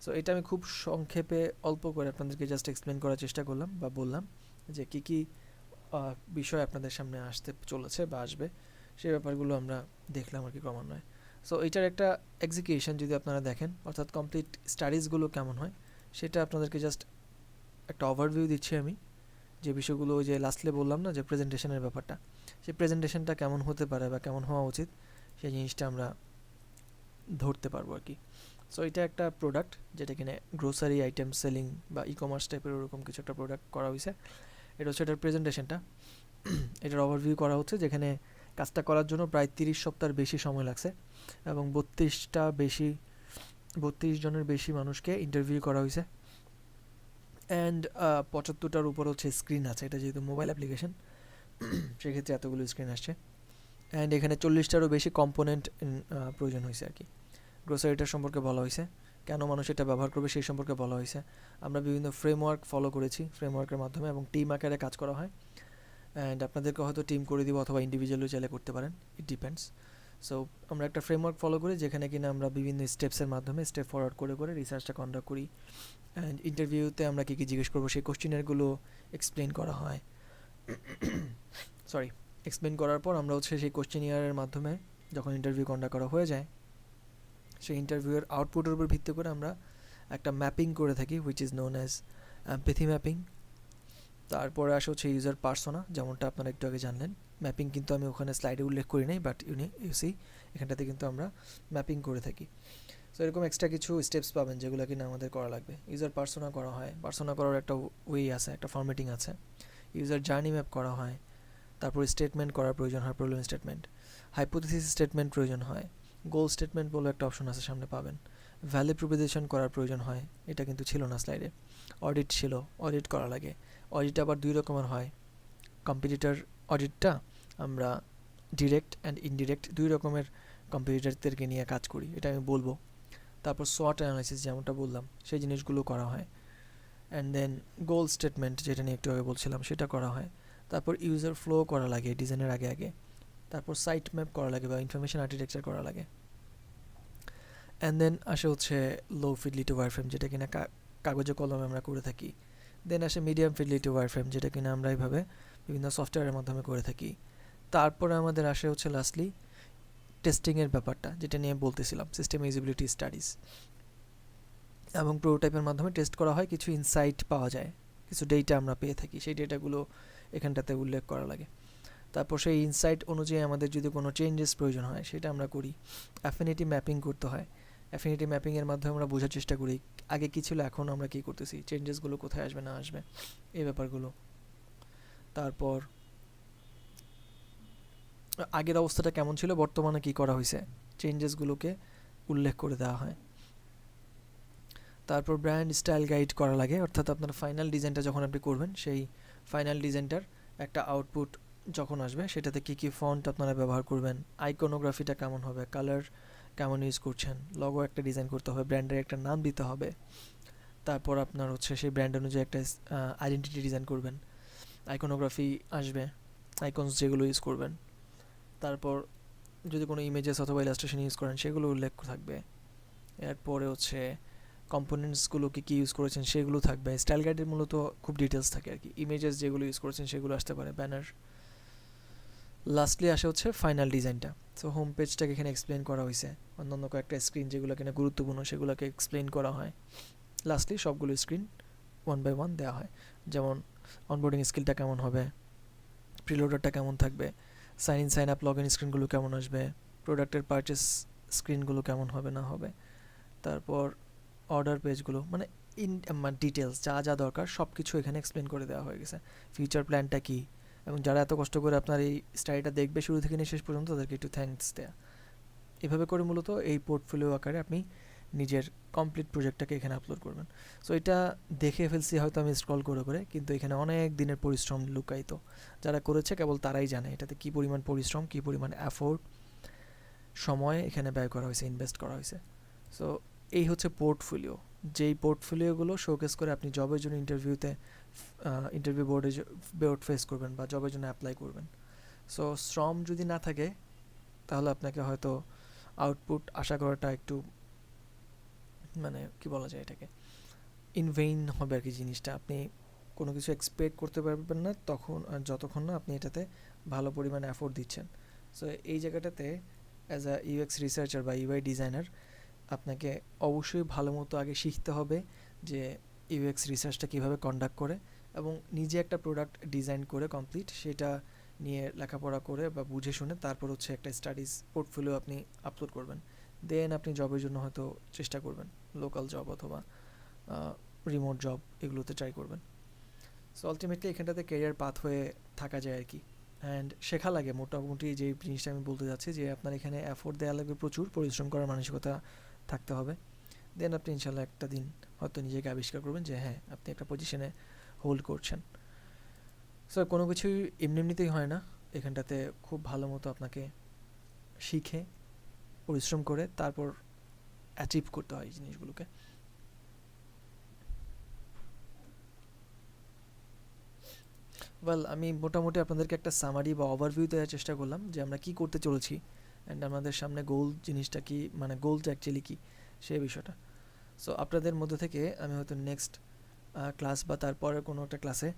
সো এটা আমি খুব সংক্ষেপে অল্প করে আপনাদেরকে জাস্ট এক্সপ্লেন করার চেষ্টা করলাম বা বললাম যে কী কী বিষয় আপনাদের সামনে আসতে চলেছে বা আসবে, সেই ব্যাপারগুলো আমরা দেখলাম আর কি ক্রমান্বয়ে। সো এইটার একটা এক্সিকিউশন যদি আপনারা দেখেন, অর্থাৎ কমপ্লিট স্টাডিজগুলো কেমন হয় সেটা আপনাদেরকে জাস্ট একটা ওভারভিউ দিচ্ছি আমি, যে বিষয়গুলো ওই যে লাস্টলে বললাম না যে প্রেজেন্টেশনের ব্যাপারটা, সেই প্রেজেন্টেশনটা কেমন হতে পারে বা কেমন হওয়া উচিত সেই জিনিসটা আমরা ধরতে পারবো আর কি। সো এটা একটা প্রোডাক্ট যেটা কিনা গ্রোসারি আইটেম সেলিং বা ই কমার্স টাইপের ওরকম কিছু একটা প্রোডাক্ট করা হয়েছে। এটা হচ্ছে এটার প্রেজেন্টেশনটা, এটার ওভারভিউ করা হচ্ছে, যেখানে কাজটা করার জন্য প্রায় 30 সপ্তাহের বেশি সময় লাগছে এবং 32 জনের বেশি মানুষকে ইন্টারভিউ করা হয়েছে। অ্যান্ড 75টার উপর হচ্ছে স্ক্রিন আছে, এটা যেহেতু মোবাইল অ্যাপ্লিকেশন সেক্ষেত্রে এতগুলো স্ক্রিন আসছে। অ্যান্ড এখানে 40টারও বেশি কম্পোনেন্ট প্রয়োজন হয়েছে আর কি। গ্রোসারিটার সম্পর্কে বলা হয়েছে, কেন মানুষ এটা ব্যবহার করবে সেই সম্পর্কে বলা হয়েছে। আমরা বিভিন্ন ফ্রেমওয়ার্ক ফলো করেছি, ফ্রেমওয়ার্কের মাধ্যমে, এবং টিম আকারে কাজ করা হয়। অ্যান্ড আপনাদেরকে হয়তো টিম করে দিব অথবা ইন্ডিভিজুয়ালও চাইলে করতে পারেন, ইট ডিপেন্ডস। সো আমরা একটা ফ্রেমওয়ার্ক ফলো করি যেখানে কিনা আমরা বিভিন্ন স্টেপসের মাধ্যমে স্টেপ ফরওয়ার্ড করে করে রিসার্চটা কন্ডাক্ট করি। অ্যান্ড ইন্টারভিউতে আমরা কী কী জিজ্ঞেস করবো সেই কোশ্চেনারগুলো এক্সপ্লেন করা হয়। এক্সপ্লেন করার পর আমরা হচ্ছে সেই কোশ্চেনিয়ারের মাধ্যমে যখন ইন্টারভিউ কন্ডাক্ট করা হয়ে যায়, সেই ইন্টারভিউয়ের আউটপুটের উপর ভিত্তি করে আমরা একটা ম্যাপিং করে থাকি, which is known as empathy mapping. তারপরে আসে হচ্ছে ইউজার পার্সোনা, যেমনটা আপনারা একটু আগে জানলেন। ম্যাপিং কিন্তু আমি ওখানে স্লাইডে উল্লেখ করি নাই, বাট ইউসি এখানটাতে কিন্তু আমরা ম্যাপিং করে থাকি। সো এরকম এক্সট্রা কিছু স্টেপস পাবেন যেগুলো কিনা আমাদের করা লাগবে। ইউজার পার্সোনা করা হয়, পার্সোনা করার একটা ওয়ে আছে, একটা ফরম্যাটিং আছে। ইউজার জার্নি ম্যাপ করা হয়, তারপর স্টেটমেন্ট করার প্রয়োজন হয়, প্রবলেম স্টেটমেন্ট, হাইপোথিসিস স্টেটমেন্ট প্রয়োজন হয়, গোল স্টেটমেন্ট বলে একটা অপশন আছে সামনে পাবেন, ভ্যালু প্রপোজিশন করার প্রয়োজন হয়, এটা কিন্তু ছিল না স্লাইডে। অডিট ছিল, অডিট করা লাগে। অডিট আবার দুই রকমের হয়, কম্পিটিটর অডিটটা আমরা ডিরেক্ট অ্যান্ড ইনডিরেক্ট দুই রকমের কম্পিটিটরদেরকে নিয়ে কাজ করি, এটা আমি বলবো। তারপর সোয়াট অ্যানালাইসিস যেমনটা বললাম সেই জিনিসগুলো করা হয়। অ্যান্ড দেন গোল স্টেটমেন্ট যেটা নিয়ে একটু আগে বলছিলাম সেটা করা হয়। তারপর ইউজার ফ্লো করা লাগে ডিজাইনের আগে আগে। তারপর সাইট ম্যাপ করা লাগে বা ইনফরমেশন আর্কিটেকচার করা লাগে। অ্যান্ড দেন আসে হচ্ছে লো ফিডলিটি ওয়্যারফ্রেম, যেটা কিনা কাগজে কলমে আমরা করে থাকি। দেন আসে মিডিয়াম ফিডলিটি ওয়্যারফ্রেম, যেটা কিনা আমরা এইভাবে বিভিন্ন সফটওয়্যারের মাধ্যমে করে থাকি। তারপরে আমাদের আসে হচ্ছে লাস্টলি টেস্টিংয়ের ব্যাপারটা, যেটা নিয়ে বলতেছিলাম, সিস্টেম ইউজিবিলিটি স্টাডিজ। এবং প্রোটোটাইপের মাধ্যমে টেস্ট করা হয়, কিছু ইনসাইট পাওয়া যায়, কিছু ডেটা আমরা পেয়ে থাকি, সেই ডেটাগুলো এখানটাতে উল্লেখ করা লাগে। তারপর সেই ইনসাইট অনুযায়ী আমাদের যদি কোনো চেঞ্জেস প্রয়োজন হয় সেটা আমরা করি। অ্যাফিনিটি ম্যাপিং করতে হয়, অ্যাফিনিটি ম্যাপিংয়ের মাধ্যমে আমরা বোঝার চেষ্টা করি আগে কী ছিল এখন আমরা কী করতেছি, চেঞ্জেসগুলো কোথায় আসবে না আসবে, এই ব্যাপারগুলো। তারপর আগের অবস্থাটা কেমন ছিল, বর্তমানে কী করা হয়েছে, চেঞ্জেসগুলোকে উল্লেখ করে দেওয়া হয়। তারপর ব্র্যান্ড স্টাইল গাইড করা লাগে, অর্থাৎ আপনার ফাইনাল ডিজাইনটা যখন আপনি করবেন সেই ফাইনাল ডিজাইনটার একটা আউটপুট যখন আসবে সেটাতে কী কী ফন্ট আপনারা ব্যবহার করবেন, আইকনোগ্রাফিটা কেমন হবে, কালার কেমন ইউজ করছেন, লগো একটা ডিজাইন করতে হবে, ব্র্যান্ডের একটা নাম দিতে হবে। তারপর আপনার হচ্ছে সেই ব্র্যান্ড অনুযায়ী একটা আইডেন্টিটি ডিজাইন করবেন, আইকনোগ্রাফি আসবে, আইকনস যেগুলো ইউজ করবেন। তারপর যদি কোনো ইমেজেস অথবা ইলাস্ট্রেশন ইউজ করেন সেগুলো উল্লেখ থাকবে। এরপরে হচ্ছে কম্পোনেন্টসগুলো কী ইউজ করেছেন সেগুলো থাকবে। স্টাইল গাইডের মূলত খুব ডিটেলস থাকে আর কি, ইমেজেস যেগুলো ইউজ করেছেন সেগুলো আসতে পারে, ব্যানার। লাস্টলি আসে হচ্ছে ফাইনাল ডিজাইনটা। সো হোম পেজটাকে এখানে এক্সপ্লেন করা হয়েছে, অন্যান্য কয়েকটা স্ক্রিন যেগুলো কিনা গুরুত্বপূর্ণ সেগুলোকে এক্সপ্লেন করা হয়। লাস্টলি সবগুলো স্ক্রিন ওয়ান বাই ওয়ান দেওয়া হয়, যেমন অনবোর্ডিং স্কিলটা কেমন হবে, প্রিলোডারটা কেমন থাকবে, sign in sign up log in স্ক্রিনগুলো কেমন আসবে, প্রোডাক্টের পারচেস স্ক্রিনগুলো কেমন হবে না হবে, তারপর অর্ডার পেজগুলো, মানে ডিটেলস যা যা দরকার সব কিছু এখানে এক্সপ্লেন করে দেওয়া হয়ে গেছে। ফিউচার প্ল্যানটা কী, এবং যারা এত কষ্ট করে আপনার এই স্টাডিটা দেখবে শুরু থেকে নিয়ে শেষ পর্যন্ত, তাদেরকে একটু থ্যাঙ্কস দেয়া। এভাবে করে মূলত এই পোর্টফোলিও আকারে আপনি নিজের কমপ্লিট প্রজেক্টটাকে এখানে আপলোড করবেন। সো এটা দেখে ফেলছি হয়তো আমি স্ক্রল করে করে, কিন্তু এখানে অনেক দিনের পরিশ্রম লুকায়িত। যারা করেছে কেবল তারাই জানে এটাতে কী পরিমাণ পরিশ্রম, কী পরিমাণ এফোর্ট, সময় এখানে ব্যয় করা হয়েছে, ইনভেস্ট করা হয়েছে। সো এই হচ্ছে পোর্টফোলিও। যেই পোর্টফোলিওগুলো শোকেস করে আপনি জবের জন্য ইন্টারভিউ বোর্ড ফেস করবেন বা জবের জন্য অ্যাপ্লাই করবেন। সো শ্রম যদি না থাকে তাহলে আপনাকে হয়তো আউটপুট আশা করাটা একটু, মানে কি বলা যায় এটাকে, ইনভেইন হবে আর কি জিনিসটা। আপনি কোনো কিছু এক্সপেক্ট করতে পারবেন না তখন, যতক্ষণ না আপনি এটাতে ভালো পরিমাণে এফোর্ট দিচ্ছেন। সো এই জায়গাটাতে অ্যাজ আ ইউএক্স রিসার্চার বা ইউআই ডিজাইনার আপনাকে অবশ্যই ভালো মতো আগে শিখতে হবে যে ইউএক্স রিসার্চটা কীভাবে কন্ডাক্ট করে, এবং নিজে একটা প্রোডাক্ট ডিজাইন করে কমপ্লিট সেটা নিয়ে লেখাপড়া করে বা বুঝে শুনে তারপর হচ্ছে একটা স্টাডিজ পোর্টফোলিও আপনি আপলোড করবেন। দেন আপনি জবের জন্য হয়তো চেষ্টা করবেন, লোকাল জব অথবা রিমোট জব এগুলোতে ট্রাই করবেন। সো আলটিমেটলি এখানটাতে ক্যারিয়ার পাথ হয়ে থাকা যায় আর কি। অ্যান্ড শেখা লাগে মোটামুটি, যে জিনিসটা আমি বলতে যাচ্ছি যে আপনার এখানে এফোর্ট দেওয়া লাগবে, প্রচুর পরিশ্রম করার মানসিকতা থাকতে হবে। দেন আপনি ইনশাল্লাহ একটা দিন হয়তো নিজেকে আবিষ্কার করবেন যে হ্যাঁ আপনি একটা পজিশনে হোল্ড করছেন। সো কোনো কিছুই এমনি এমনিতেই হয় না, এখানটাতে খুব ভালো মতো আপনাকে শিখে পরিশ্রম করে তারপর অ্যাচিভ করতে হয় এই জিনিসগুলোকে। ওয়েল, আমি মোটামুটি আপনাদেরকে একটা সামারি বা ওভারভিউ দেওয়ার চেষ্টা করলাম যে আমরা কী করতে চলেছি অ্যান্ড আমাদের সামনে গোল জিনিসটা কি, মানে গোলটা অ্যাকচুয়ালি কী সেই বিষয়টা। সো আপনাদের মধ্যে থেকে আমি হয়তো নেক্সট ক্লাস বা তারপরে কোনো একটা ক্লাসে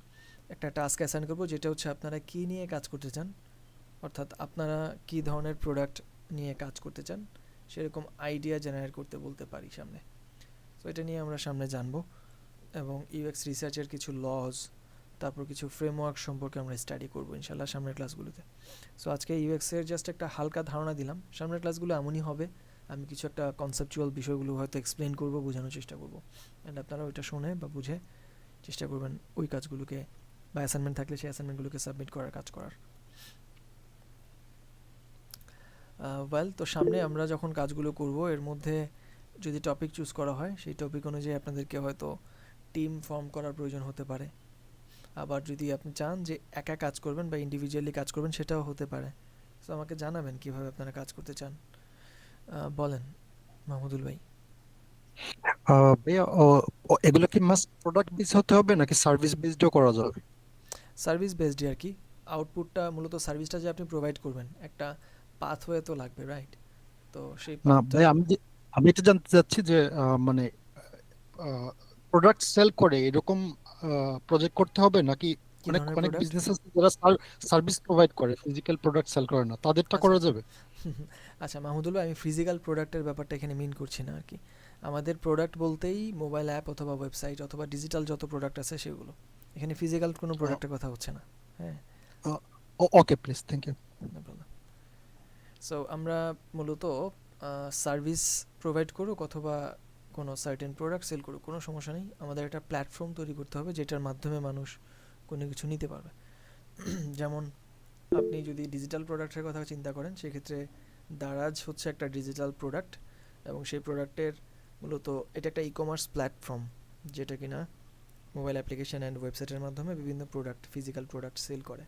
একটা টাস্ক অ্যাসাইন করবো, যেটা হচ্ছে আপনারা কী নিয়ে কাজ করতে চান, অর্থাৎ আপনারা কী ধরনের প্রোডাক্ট নিয়ে কাজ করতে চান সেরকম আইডিয়া জেনারেট করতে বলতে পারি সামনে। সো এটা নিয়ে আমরা সামনে জানবো, এবং ইউএক্স রিসার্চের কিছু লজ, তারপর কিছু ফ্রেমওয়ার্ক সম্পর্কে আমরা স্টাডি করবো ইনশাল্লাহ সামনের ক্লাসগুলোতে। সো আজকে ইউএক্সের জাস্ট একটা হালকা ধারণা দিলাম, সামনের ক্লাসগুলো এমনই হবে, আমি কিছু একটা কনসেপচুয়াল বিষয়গুলো হয়তো এক্সপ্লেন করবো, বোঝানোর চেষ্টা করবো, অ্যান্ড আপনারা ওইটা শুনে বা বুঝে চেষ্টা করবেন ওই কাজগুলোকে, বা অ্যাসাইনমেন্ট থাকলে সেই অ্যাসাইনমেন্টগুলোকে সাবমিট করার কাজ করার। ওয়েল, তো সামনে আমরা যখন কাজগুলো করব এর মধ্যে যদি টপিক চুজ করা হয় সেই টপিক অনুযায়ী আপনাদেরকে হয়তো টিম ফর্ম করার প্রয়োজন হতে পারে, আবার যদি আপনি চান যে একা কাজ করবেন বা ইন্ডিভিজুয়ালি কাজ করবেন সেটাও হতে পারে। সো আমাকে জানাবেন কীভাবে আপনারা কাজ করতে চান। বলেন মাহমুদুল ভাই। ভাইয়া, এগুলো কি মাস্ট প্রোডাক্ট বেস হতে হবে নাকি সার্ভিস বেসডও করা যাবে? সার্ভিস বেসডই আর কি, আউটপুটটা মূলত সার্ভিসটা যে আপনি প্রোভাইড করবেন একটা পাথওয়ে তো লাগবে, রাইট? তো সেই না পাথটা, ভাই, আমি এটা জানতে চাচ্ছি যে মানে প্রোডাক্ট সেল করে এরকম প্রজেক্ট করতে হবে নাকি কী অনেক ধরনের অনেক প্রোডাক্ট? বিজনেস আছে যারা সার্ভিস প্রোভাইড করে, ফিজিক্যাল প্রোডাক্ট সেল করে না, তাদেরটা আচ্ছা করা যাবে? আচ্ছা মাহমুদুল ভাই, আমি ফিজিক্যাল প্রোডাক্টের ব্যাপারটা এখানে মিন করছি না আর কি। আমাদের প্রোডাক্ট বলতেই মোবাইল অ্যাপ অথবা ওয়েবসাইট অথবা ডিজিটাল যত প্রোডাক্ট আছে সেগুলো, এখানে ফিজিক্যাল কোনো প্রোডাক্টের কথা হচ্ছে না। হ্যাঁ, okay, please, thank you. no problem. So আমরা মূলত সার্ভিস প্রোভাইড করুক অথবা কোনো সার্টেন প্রোডাক্ট সেল করুক, কোনো সমস্যা নেই, আমাদের একটা প্ল্যাটফর্ম তৈরি করতে হবে যেটার মাধ্যমে মানুষ কোনো কিছু নিতে পারবে। যেমন আপনি যদি ডিজিটাল প্রোডাক্টের কথা চিন্তা করেন সেক্ষেত্রে দারাজ হচ্ছে একটা ডিজিটাল প্রোডাক্ট, এবং সেই প্রোডাক্টের মূলত এটা একটা ই কমার্স প্ল্যাটফর্ম যেটা কিনা মোবাইল অ্যাপ্লিকেশন অ্যান্ড ওয়েবসাইটের মাধ্যমে বিভিন্ন প্রোডাক্ট, ফিজিক্যাল প্রোডাক্ট সেল করে।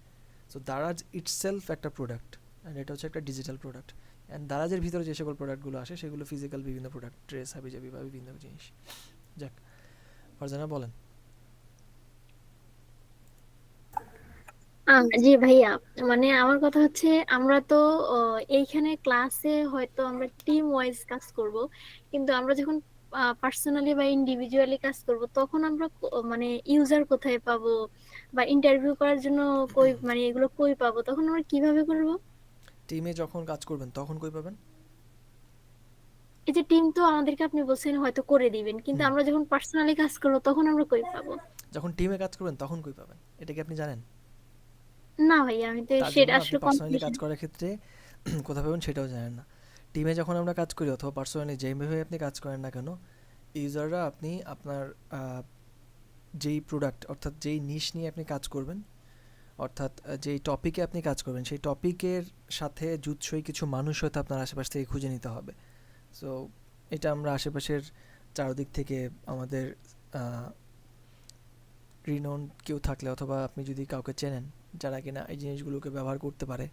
সো দারাজ ইটসেলফ একটা প্রোডাক্ট, অ্যান্ড এটা হচ্ছে একটা ডিজিটাল প্রোডাক্ট। অ্যান্ড দারাজের ভিতরে যে সকল প্রোডাক্টগুলো আসে সেগুলো ফিজিক্যাল বিভিন্ন প্রোডাক্ট, ড্রেস, হাবিজাবি বা বিভিন্ন জিনিস। যাক, ফারজানা বলেন। জি ভাইয়া, মানে আমার কথা হচ্ছে আমরা তো এইখানে ক্লাসে হয়তো আমরা টিম ওয়াইজ কাজ করব, কিন্তু আমরা যখন পার্সোনালি বা ইন্ডিভিজুয়ালি কাজ করব, তখন আমরা মানে ইউজার কোথায় পাবো, বা ইন্টারভিউ করার জন্য কই, মানে এগুলো কই পাবো, তখন আমরা কিভাবে করব? টিমে যখন কাজ করবেন তখন কই পাবেন? এই যে টিম তো আমাদেরকে আপনি বলছেন হয়তো করে দিবেন, কিন্তু হুম, আমরা যখন পার্সোনালি কাজ করবো তখন আমরা কই পাবো? যখন টিমে কাজ করবেন তখন কই পাবেন, এটা কি আপনি জানেন? না ভাইয়া, আমি তো তার সেটা জন্য আপনি আসলে পার্সোনালি কাজ কনফিউশন। করার ক্ষেত্রে কোথাও পাবেন সেটাও জানেন না। টিমে যখন আমরা কাজ করি অথবা পার্সোনালি যেইভাবে আপনি কাজ করেন না কেন, ইউজাররা আপনি আপনার আহ, যেই প্রোডাক্ট অর্থাৎ যেই নিশ নিয়ে আপনি কাজ করবেন, অর্থাৎ যেই টপিকে আপনি কাজ করবেন সেই টপিকের সাথে জুৎসই কিছু মানুষ হয়তো আপনার আশেপাশ থেকে খুঁজে নিতে হবে। সো এটা আমরা আশেপাশের চারদিক থেকে আমাদের রিনোন কেউ থাকলে অথবা আপনি যদি কাউকে চেনেন যারা কিনা এই জিনিসগুলোকে ব্যবহার করতে পারে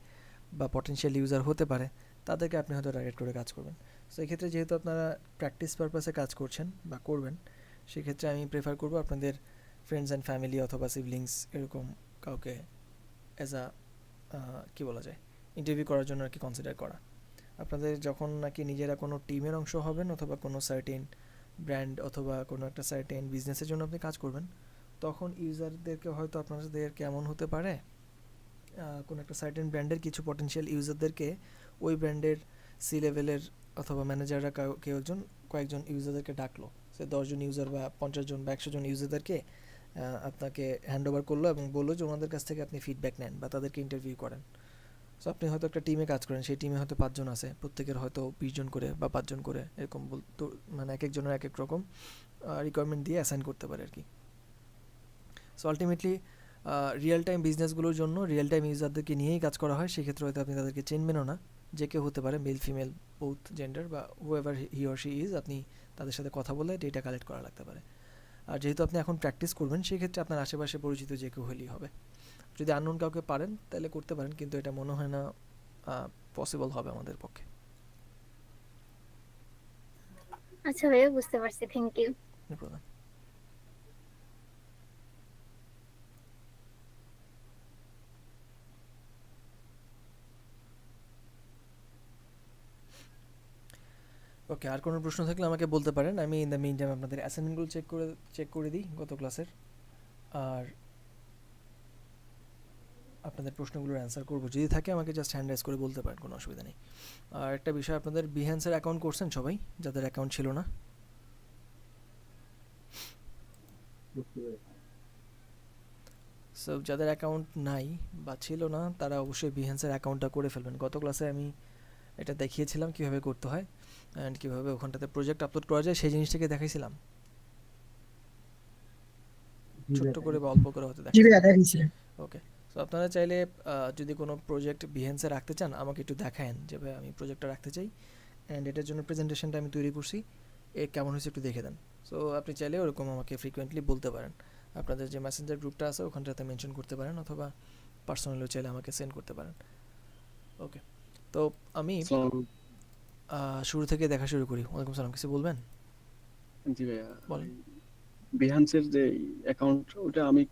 বা পটেনশিয়াল ইউজার হতে পারে, তাদেরকে আপনি হয়তো টার্গেট করে কাজ করবেন। সো এক্ষেত্রে যেহেতু আপনারা প্র্যাকটিস পারপাসে কাজ করছেন বা করবেন, সেক্ষেত্রে আমি প্রেফার করব আপনাদের ফ্রেন্ডস অ্যান্ড ফ্যামিলি অথবা সিবলিংস এরকম কাউকে অ্যাজ আ কী বলা যায়, ইন্টারভিউ করার জন্য আর কি কনসিডার করা। আপনাদের যখন নাকি নিজেরা কোনো টিমের অংশ হবেন অথবা কোনো সার্টেন ব্র্যান্ড অথবা কোনো একটা সার্টেন বিজনেসের জন্য আপনি কাজ করবেন, তখন ইউজারদেরকে হয়তো আপনাদের কেমন হতে পারে, কোনো একটা সার্টেন ব্র্যান্ডের কিছু পটেনশিয়াল ইউজারদেরকে ওই ব্র্যান্ডের সি লেভেলের অথবা ম্যানেজাররা কেউ একজন কয়েকজন ইউজারদেরকে ডাকলো, সে 10 জন ইউজার বা 50 জন বা 100 জন ইউজারদেরকে আপনাকে হ্যান্ড ওভার করলো এবং বললো যে ওনাদের কাছ থেকে আপনি ফিডব্যাক নেন বা তাদেরকে ইন্টারভিউ করেন। সো আপনি হয়তো একটা টিমে কাজ করেন, সেই টিমে হয়তো 5 জন আছে, প্রত্যেকের হয়তো 20 জন করে বা 5 জন করে এরকম বলতো, মানে এক একজনের এক এক রকম রিকোয়ারমেন্ট দিয়ে অ্যাসাইন করতে পারে আর কি। সো আলটিমেটলি রিয়েল টাইম বিজনেসগুলোর জন্য রিয়েল টাইম ইউজারদেরকে নিয়েই কাজ করা হয়, সেক্ষেত্রে হয়তো আপনি তাদেরকে চিনবেনও না, যে কেউ হতে পারে, মেল ফিমেল বোথ জেন্ডার বা whoever he or she is, আপনি তাদের সাথে কথা বলে ডেটা কালেক্ট করা লাগতে পারে। আর যেহেতু আপনি এখন প্র্যাকটিস করবেন, সেক্ষেত্রে আপনার আশেপাশে পরিচিত যে কেউ হলেই হবে। যদি আননোন কাউকে পারেন তাহলে করতে পারেন, কিন্তু এটা মনে হয় না পসিবল হবে আমাদের পক্ষে। আচ্ছা ভাইয়া, বুঝতে পারছি, থ্যাংক ইউ। No problem. ওকে, আর কোনো প্রশ্ন থাকলে আমাকে বলতে পারেন, আমি ইন দ্য মিন টাইম আপনাদের অ্যাসাইনমেন্টগুলো চেক করে দিই গত ক্লাসের, আর আপনাদের প্রশ্নগুলোর অ্যান্সার করবো। যদি থাকে আমাকে জাস্ট হ্যান্ড রাইজ করে বলতে পারেন, কোনো অসুবিধা নেই। আর একটা বিষয়, আপনাদের বিহ্যান্সের অ্যাকাউন্ট করছেন সবাই, যাদের অ্যাকাউন্ট ছিল না? সো যাদের অ্যাকাউন্ট নাই বা ছিল না, তারা অবশ্যই বিহ্যান্সের অ্যাকাউন্টটা করে ফেলবেন। গত ক্লাসে আমি এটা দেখিয়েছিলাম কীভাবে করতে হয় অ্যান্ড কীভাবে ওখানটাতে প্রজেক্ট আপলোড করা যায়, সেই জিনিসটাকে দেখাইছিলাম ছোট্ট করে বা অল্প করে হয়তো জি দেখাইছিলাম। ভাইয়া, দেখিয়েছিলেন। ওকে, সো আপনারা চাইলে যদি কোনো প্রজেক্ট বিহেন্সে রাখতে চান, আমাকে একটু দেখায়েন যে ভাই আমি প্রজেক্টটা রাখতে চাই অ্যান্ড এটার জন্য প্রেজেন্টেশনটা আমি তৈরি করছি, এ কেমন হয়েছে একটু দেখে দেন। সো আপনি চাইলে ওরকম আমাকে ফ্রিকোয়েন্টলি বলতে পারেন, আপনাদের যে মেসেঞ্জার গ্রুপটা আছে ওখানটাতে মেনশন করতে পারেন অথবা পার্সোনালিও চাইলে আমাকে সেন্ড করতে পারেন। ওকে, তো আমি আসসালামু শুরু থেকে দেখা শুরু করি। ওয়ালাইকুম সালাম, কিছু বলবেন? আলাইকুম। জি ভাইয়া, বলেন। বিহান্সের যে অ্যাকাউন্ট, ওটা আমি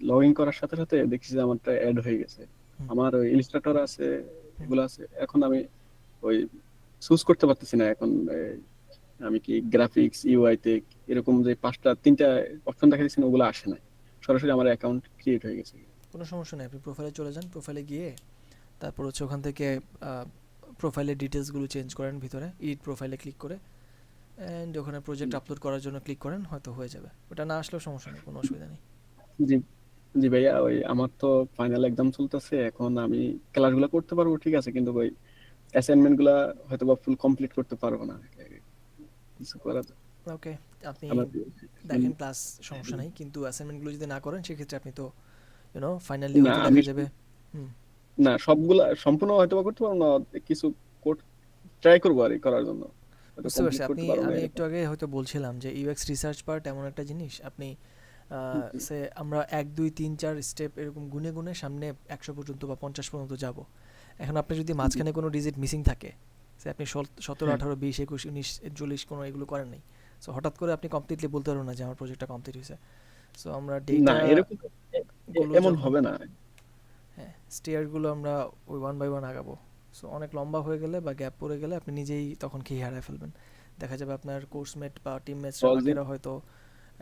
লগ ইন করার সাথে সাথে দেখছি যে আমারটা অ্যাড হয়ে গেছে। হুম আমার ওই ইলিস্ট্রেটর আছে, হুম। এগুলো আছে। এখন আমি ওই চুজ করতে পারতেছি না এখন। আমি কি গ্রাফিক্স, ইউআই তে এরকম যে 3টা অপশন দেখা দিচ্ছি না, ওগুলো আসে না, সরাসরি আমার অ্যাকাউন্ট ক্রিয়েট হয়ে গেছে। কোনো সমস্যা নেই, আপনি প্রোফাইলে চলে যান, প্রোফাইলে গিয়ে তারপর হচ্ছে ওখান থেকে প্রোফাইলের ডিটেলসগুলো চেঞ্জ করেন, ভিতরে এডিট প্রোফাইলে ক্লিক করে অ্যান্ড ওখানে প্রজেক্ট আপলোড করার জন্য ক্লিক করেন, হয়তো হয়ে যাবে। ওটা না আসলেও সমস্যা নেই, কোনো অসুবিধা নেই। জি, জি ভাইয়া, ওই আমার তো ফাইনাল এক্সাম চলতেছে এখন। আমি ক্লাসগুলো করতে পারবো ঠিক আছে, কিন্তু ওই অ্যাসাইনমেন্ট গুলা হয়তো বা ফুল কমপ্লিট করতে পারবো না। কিছু করা যায় ওকে, আপনি আমার। দেখেন ক্লাস, সমস্যা নেই, কিন্তু অ্যাসাইনমেন্টগুলো যদি না করেন সেক্ষেত্রে আপনি তো ফাইনালি না, হয়তো আমি দেখা যাবে। হুম, না সবগুলা সম্পূর্ণ হয়তো বা করতে পারবো না, কিছু ট্রাই করবো আর কি করার জন্য, হয়তো বুঝতে পারছি। কমপ্লিট করতে আপনি, পারবো না আমি একটু এরকম। আগে হয়তো বলছিলাম যে ইউএক্স রিসার্চ পার্ট এমন একটা জিনিস, আপনি জি, সে আমরা 1 2 3 4 স্টেপ এরকম গুনে গুনে সামনে 100 পর্যন্ত বা 50 পর্যন্ত যাব। এখন আপনি যদি জি, মাঝখানে কোনো ডিজিট মিসিং থাকে, সে আপনি 17 হ্যাঁ, 18 20 21 19 40 কোনো এগুলো করেন নাই, সো হঠাৎ করে আপনি কমপ্লিটলি বলতে পারবেন না যে আমার প্রজেক্টটা কমপ্লিট হয়েছে। সো আমরা না ডেটা এরকম গুলো এমন যখন, হবে না। হ্যাঁ, স্টেয়ারগুলো আমরা ওই 1 বাই 1 আগাবো। সো অনেক লম্বা হয়ে গেলে বা গ্যাপ পড়ে গেলে আপনি নিজেই তখন খেয়ে হারায় ফেলবেন। দেখা যাবে আপনার কোর্সমেট বা টিমমেটসরা Closing- বাকিরা হয়তো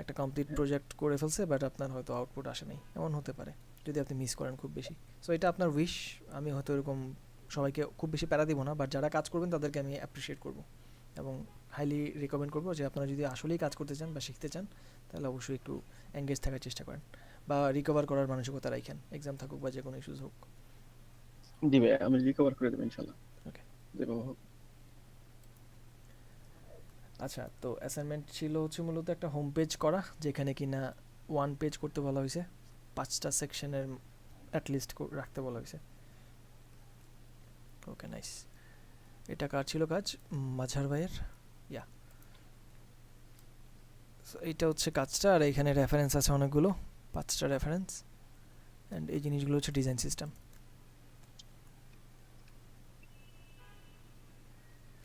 একটা কমপ্লিট প্রজেক্ট করে ফেলছে, বাট আপনার হয়তো আউটপুট আসে নাই, এমন হতে পারে যদি আপনি মিস করেন খুব বেশি। সো এটা আপনার উইশ, আমি হয়তো এরকম সবাইকে খুব বেশি প্যারা দিব না, বাট যারা কাজ করবেন তাদেরকে আমি অ্যাপ্রিসিয়েট করব এবং হাইলি রিকমেন্ড করবো যে আপনারা যদি আসলেই কাজ করতে চান বা শিখতে চান তাহলে অবশ্যই একটু এঙ্গেজ থাকার চেষ্টা করেন বা রিকভার করার মানসিকতা রাখেন, এক্সাম থাকুক বা যে কোনো ইস্যুস হোক। জি ভাইয়া, আমি রিকভার করে দেবো ইনশাল্লাহ। Okay. যেভাবে হোক। আচ্ছা, তো অ্যাসাইনমেন্ট ছিল হচ্ছে মূলত একটা হোম পেজ করা, যেখানে কিনা 1 পেজ করতে বলা হয়েছে, 5টা সেকশনের অ্যাটলিস্ট রাখতে বলা হয়েছে। ওকে, নাইস। এটা কার ছিল কাজ? মাঝার ভাইয়ের, ইয়া। সো এইটা হচ্ছে কাজটা, আর এখানে রেফারেন্স আছে অনেকগুলো, 5টা রেফারেন্স, অ্যান্ড এই জিনিসগুলো হচ্ছে ডিজাইন সিস্টেম।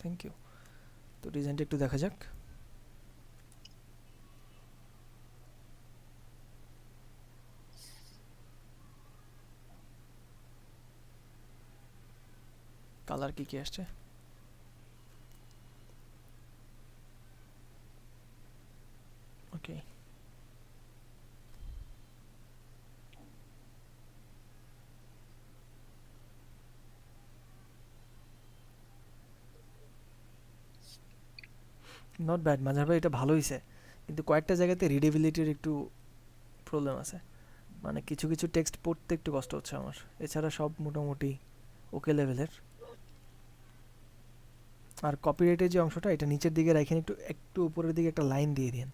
Thank you. তো ডিজাইনটা একটু দেখা যাক। কালার কি কি আসছে? ওকে, নট ব্যাড মাঝার ভাই, এটা ভালো হয়েছে, কিন্তু কয়েকটা জায়গাতে রিডেবিলিটির একটু প্রবলেম আছে, মানে কিছু কিছু টেক্সট পড়তে একটু কষ্ট হচ্ছে আমার, এছাড়া সব মোটামুটি ওকে লেভেলের। আর কপিরাইটের যে অংশটা, এটা নিচের দিকে রাখেন, একটু একটু উপরের দিকে একটা লাইন দিয়ে দিন,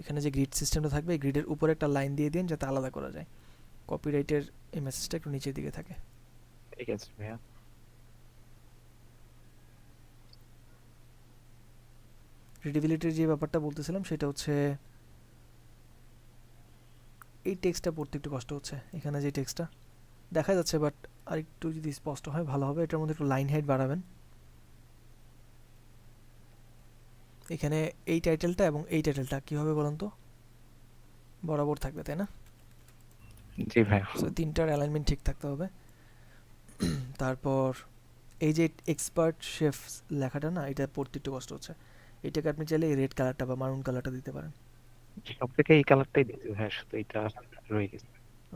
এখানে যে গ্রিড সিস্টেমটা থাকবে এই গ্রিডের উপরে একটা লাইন দিয়ে দিন যাতে আলাদা করা যায়, কপিরাইটের এই মেসেজটা একটু নিচের দিকে থাকে। ঠিক আছে ভাইয়া। রিডেবিলিটির যে ব্যাপারটা বলতেছিলাম সেটা হচ্ছে এই টেক্সটটা পড়তে একটু কষ্ট হচ্ছে, এখানে যে টেক্সটটা দেখা যাচ্ছে বাট আর একটু যদি স্পষ্ট হয় ভালো হবে। এটার মধ্যে একটু লাইন হাইট বাড়াবেন, এখানে এই টাইটেলটা এবং এই টাইটেলটা কী হবে বলুন তো, বরাবর থাকবে তাই না? জি ভাইয়া। সো তিনটার অ্যালাইনমেন্ট ঠিক থাকতে হবে। তারপর এই যে এক্সপার্ট শেফ লেখাটা না, এটা পড়তে একটু কষ্ট হচ্ছে, এটাকে আপনি চাইলে রেড কালারটা বা মারুন কালারটা দিতে পারেন। সব থেকে এই কালারটাই দিতে ভাইয়া, শুধু এটা রয়ে গেছে।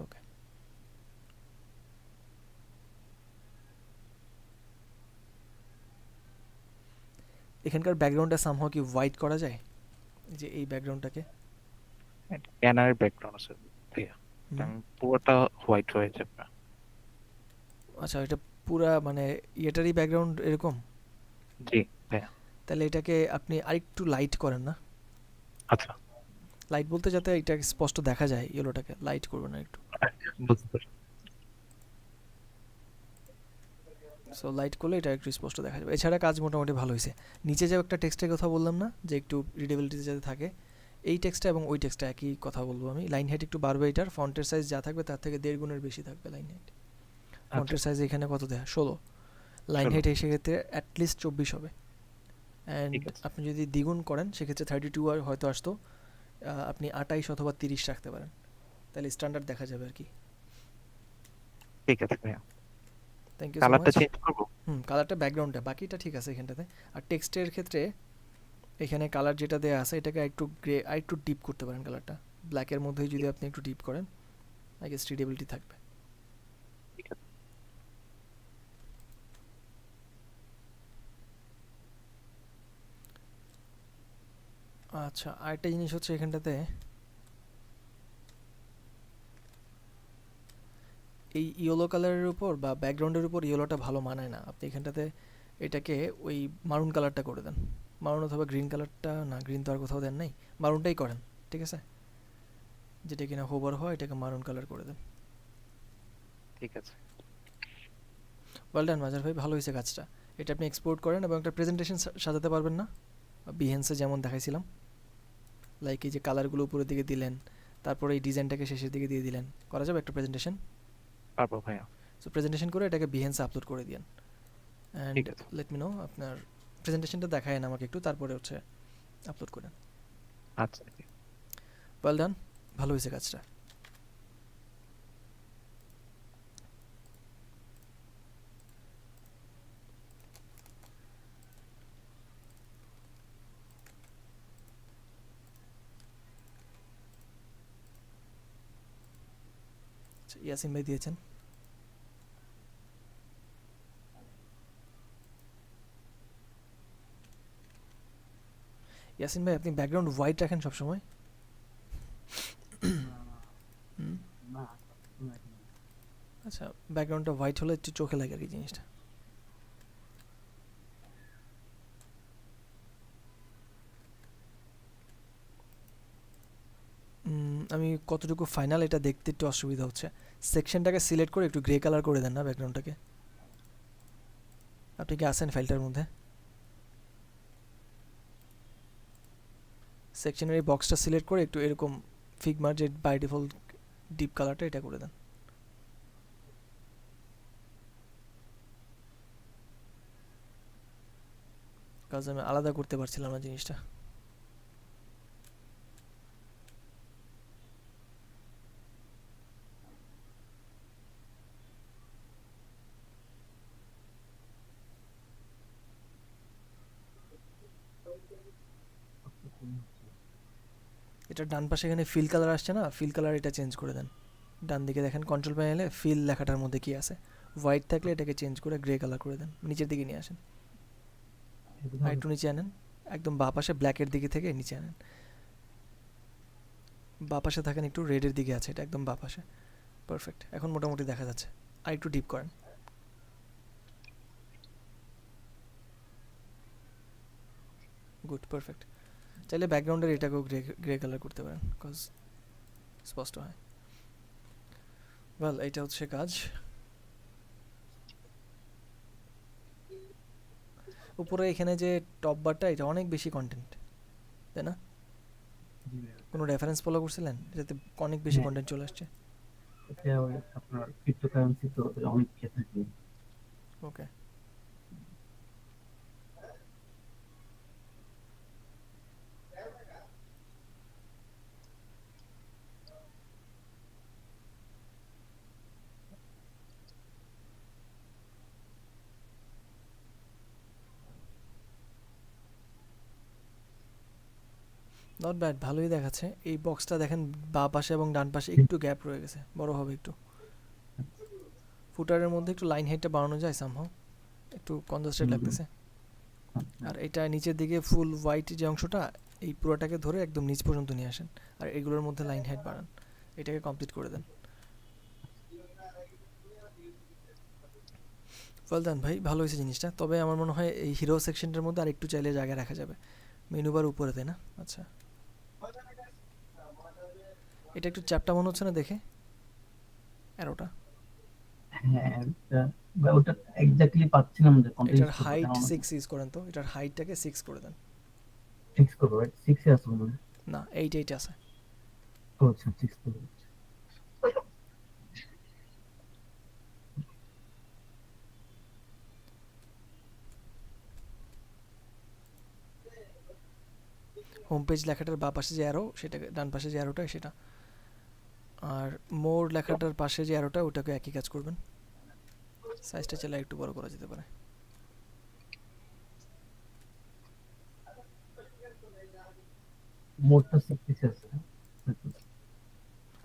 ওকে, এখানকার ব্যাকগ্রাউন্ডটা সামহাও কি হোয়াইট করা যায়, যে এই ব্যাকগ্রাউন্ডটাকে? ব্যানারের ব্যাকগ্রাউন্ড আছে ভাইয়া, পুরোটা হোয়াইট হয়ে যাবে। আচ্ছা, এটা পুরা মানে ইয়েটারই ব্যাকগ্রাউন্ড এরকম? জি ভাইয়া। তাহলে এটাকে আপনি আরেকটু লাইট করেন না? আচ্ছা, লাইট বলতে যাতে এটা স্পষ্ট দেখা যায়, ইয়েলোটাকে লাইট করবেন না একটু। বুঝতে পারছি। সো লাইট করলে এটা একটু স্পষ্ট দেখা যাবে। এছাড়া কাজ মোটামুটি ভালো হয়েছে। নিচে যে একটা টেক্সটের কথা বললাম না, যে একটু রিডেবিলিটি যাতে থাকে, এই টেক্সটটা এবং ওই টেক্সটটা একই কথা বলবো আমি। লাইন হাইট একটু বাড়বে, এটার ফন্টের সাইজ যা থাকবে তার থেকে 1.5 গুণের বেশি থাকবে লাইন হাইট। ফন্টের সাইজ এখানে কত দেয়? 16। লাইন হাইট সেক্ষেত্রে অ্যাটলিস্ট 24 হবে। অ্যান্ড ঠিক আছে। আপনি যদি দ্বিগুণ করেন সেক্ষেত্রে 32 আর হয়তো আসতো, আপনি 28 অথবা 30 রাখতে পারেন, তাহলে স্ট্যান্ডার্ড দেখা যাবে আর কি। ঠিক আছে ভাইয়া। থ্যাংক ইউ সো কালারটা মাচ। চেঞ্জ করবো? কালারটা ব্যাকগ্রাউন্ডটা বাকিটা ঠিক আছে এখানটাতে। আর টেক্সটের ক্ষেত্রে এখানে কালার যেটা দেওয়া আছে এটাকে একটু গ্রে, আর একটু ডিপ করতে পারেন কালারটা, ব্ল্যাকের মধ্যেই যদি আপনি একটু ডিপ করেন আই গেস রিডেবিলিটি থাকবে। ঠিক আছে। আচ্ছা, আরেকটা জিনিস হচ্ছে এখানটাতে এই ইয়েলো কালারের উপর বা ব্যাকগ্রাউন্ডের উপর ইয়েলোটা ভালো মানায় না, আপনি এখানটাতে এটাকে ওই মারুন কালারটা করে দেন, মারুন অথবা গ্রিন কালারটা, না গ্রিন তো আর কোথাও দেন নাই, মারুনটাই করেন, ঠিক আছে? যেটা কিনা হোভার হয় এটাকে মারুন কালার করে দেন। ঠিক আছে। ওয়েল ডান মাজার ভাই, ভালো হয়েছে কাজটা। এটা আপনি এক্সপোর্ট করেন এবং একটা প্রেজেন্টেশন সাজাতে পারবেন না, বিহেন্সে যেমন দেখাইছিলাম, লাইক এই যে কালারগুলো উপরের দিকে দিলেন, তারপরে এই ডিজাইনটাকে শেষের দিকে দিয়ে দিলেন, করা যাবে একটা প্রেজেন্টেশন? পারবো ভাইয়া। সো প্রেজেন্টেশন করে এটাকে বিহেন্সে আপলোড করে দিন, অ্যান্ড ঠিক আছে। লেট মি নো আপনার প্রেজেন্টেশনটা দেখায়েন আমাকে একটু, তারপরে হচ্ছে আপলোড করেন। আচ্ছা। ওয়েল ডান, ভালো হয়েছে কাজটা। আচ্ছা, ইয়াসিন ভাই দিয়েছেন। ইয়াসিন ভাই আপনি ব্যাকগ্রাউন্ড হোয়াইট রাখেন সবসময়? হুম, না আচ্ছা, ব্যাকগ্রাউন্ডটা হোয়াইট হলে একটু চোখে লাগে আর কি জিনিসটা। আমি কতটুকু ফাইনাল এটা দেখতে একটু অসুবিধা হচ্ছে। সেকশনটাকে সিলেক্ট করে একটু গ্রে কালার করে দেন না ব্যাকগ্রাউন্ডটাকে। আপনি কি আছেন ফাইলটার মধ্যে? সেকশনের এই বক্সটা সিলেক্ট করে একটু এরকম ফিগমার যে বাই ডিফল্ট ডিপ কালারটা এটা করে দেন। কাজ আমি আলাদা করতে পারছিলাম না জিনিসটা। এটা ডান পাশে এখানে ফিল কালার আসছে না, ফিল কালার এটা চেঞ্জ করে দেন। ডান দিকে দেখেন কন্ট্রোল প্যানেলে ফিল লেখাটার মধ্যে কি আছে, হোয়াইট থাকলে এটাকে চেঞ্জ করে গ্রে কালার করে দেন। নিচের দিকে নিয়ে আসেন, আর একটু নিচে আনেন, একদম বাঁ পাশে ব্ল্যাকের দিকে থেকে নিচে আনেন। বাঁ পাশে থাকেন একটু রেডের দিকে আছে, এটা একদম বাঁ পাশে। পারফেক্ট, এখন মোটামুটি দেখা যাচ্ছে। আর একটু ডিপ করেন। Good, perfect. চাইলে ব্যাকগ্রাউন্ডের এটাকেও গ্রে গ্রে কালার করতে পারেন, কজ স্পষ্ট হয়। ওয়েল, এইটা হচ্ছে কাজ। উপরে এখানে যে টপ বারটা, এটা অনেক বেশি কন্টেন্ট, তাই না? কোনো রেফারেন্স ফলো করছিলেন যাতে অনেক বেশি কন্টেন্ট চলে আসছে? এটা ওই আপনার ক্রিপ্টোকারেন্সি তো অনেক ইয়ে থাকে। ওকে, নট ব্যাড, ভালোই দেখাচ্ছে। এই বক্সটা দেখেন বাঁ পাশে এবং ডান পাশে একটু গ্যাপ রয়ে গেছে, বড় হবে একটু। ফুটারের মধ্যে একটু লাইন হাইটটা বাড়ানো যায় সামহাও, একটু কনজাস্টেড লাগতেছে। আর এটা নিচের দিকে ফুল হোয়াইট যে অংশটা, এই পুরোটাকে ধরে একদম নিচ পর্যন্ত নিয়ে আসেন, আর এগুলোর মধ্যে লাইন হাইট বাড়ান। এটাকে কমপ্লিট করে দেন। ওয়েল ডান ভাই, ভালো হয়েছে জিনিসটা। তবে আমার মনে হয় এই হিরো সেকশনটার মধ্যে আর একটু চাইলে জায়গা রাখা যাবে। মেনু বার উপরে, তাই না? আচ্ছা, এটা একটু চ্যাপটা মনে হচ্ছে না দেখে, অ্যারোটা। হ্যাঁ ওটা এক্স্যাক্টলি পাচ্ছিলাম যে কোনটা এটার ইউজ করব হাইট কারণ 6 ইউজ করেন তো, এটার হাইটটাকে 6 করে দেন। 6 করব, রাইট? 6 এ আছে মনে হয়। না, 8 আছে। ও আচ্ছা 6 করব। হোম পেজ লেখাটার বাঁ পাশে যে অ্যারো, সেটাকে ডান পাশে যে অ্যারোটা সেটা, আর মোর লেখাটার পাশে যে অ্যারোটা ওটাকে একই কাজ করবেন। সাইজটা চাইলে একটু বড় করা যেতে পারে। মোডটা 6 আছে।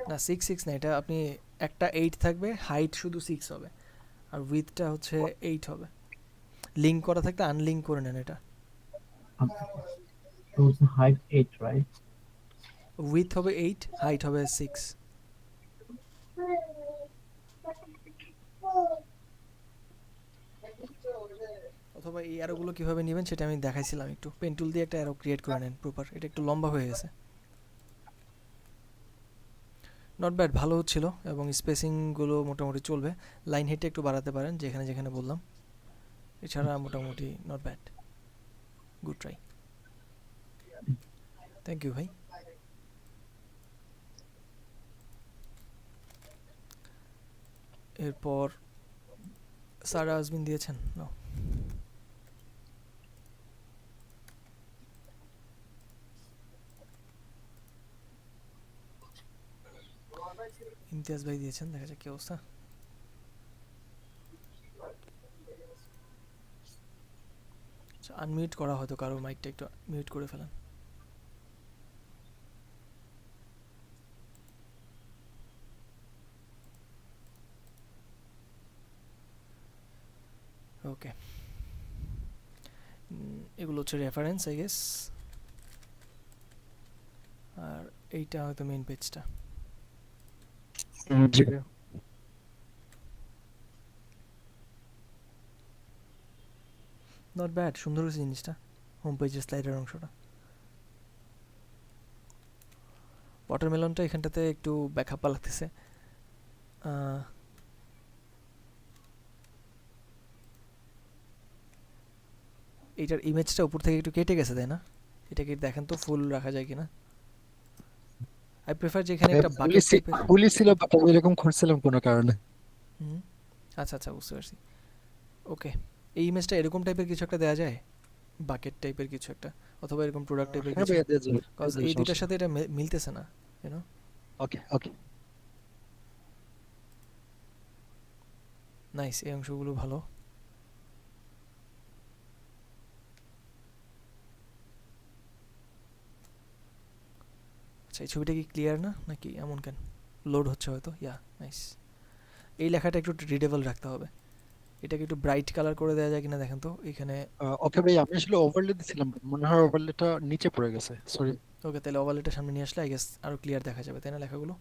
না, 6 না, এটা আপনি একটা 8 থাকবে, হাইট শুধু 6 হবে, আর উইথটা হচ্ছে 8 হবে। লিঙ্ক করা থাকলে আনলিঙ্ক করে নেন এটা। আচ্ছা তো হাইট 8, রাইট? উইথ হবে 8, হাইট হবে 6। অথবা এই অ্যারোগুলো কীভাবে নেবেন সেটা আমি দেখাইছিলাম একটু। পেন টুল দিয়ে একটা অ্যারো ক্রিয়েট করে নেন প্রপার। এটা একটু লম্বা হয়ে গেছে। নট ব্যাড, ভালো হচ্ছিল, এবং স্পেসিংগুলো মোটামুটি চলবে। লাইন হেডটা একটু বাড়াতে পারেন যেখানে যেখানে বললাম। এছাড়া মোটামুটি not bad, good try. Thank you ভাই। এরপর সারা আজমিন দিয়েছেন না? ইমতিয়াজ ভাই দিয়েছেন, দেখা যাক কি অবস্থা। আচ্ছা, আনমিউট করা হয়তো কারো, মাইকটা একটু মিউট করে ফেলেন। ওকে, এগুলো হচ্ছে রেফারেন্স আই গেস, আর এইটা হয়তো মেইন পেজটা। জি ভাইয়া। নট ব্যাড, সুন্দর হয়েছে জিনিসটা, হোম পেজের স্লাইডের অংশটা। ওয়াটারমেলনটা এখানটাতে একটু ব্যাকআপা লাগতেছে। এইটার ইমেজটা উপর থেকে একটু কেটে গেছে, তাই না? এটাকে দেখেন তো ফুল রাখা যায় কিনা। আই প্রেফার যেখানে একটা বাকেট টাইপের। ফুলই ছিল, বাট আমি এরকম করছিলাম কোনো কারণে। হুম, আচ্ছা আচ্ছা, বুঝতে পারছি। ওকে, এই ইমেজটা এরকম টাইপের কিছু একটা দেওয়া যায়, বাকেট টাইপের কিছু একটা, অথবা এরকম প্রোডাক্ট টাইপের হ্যাঁ কিছু, ভাইয়া, দিয়ে যাবে, কজ এই দুইটার সাথে এটা মিলতেছে না, ইউনো। ওকে ওকে। নাইস, এই অংশগুলো ভালো। আচ্ছা, এই ছবিটা কি ক্লিয়ার না নাকি এমন কেন লোড হচ্ছে হয়তো? ইয়া, নাইস। এই লেখাটা একটু রিডেবল রাখতে হবে, এটাকে একটু ব্রাইট কালার করে দেওয়া যায় কিনা দেখেন তো এখানে। ওকে ভাই, আমি আসলে ওভারলে দিছিলাম, মনে হয় ওভারলেটা নিচে পড়ে গেছে, সরি। ওকে, তাহলে ওভারলেটা সামনে নিয়ে আসলে আই গেস আরো ক্লিয়ার দেখা যাবে, তাই না লেখাগুলো?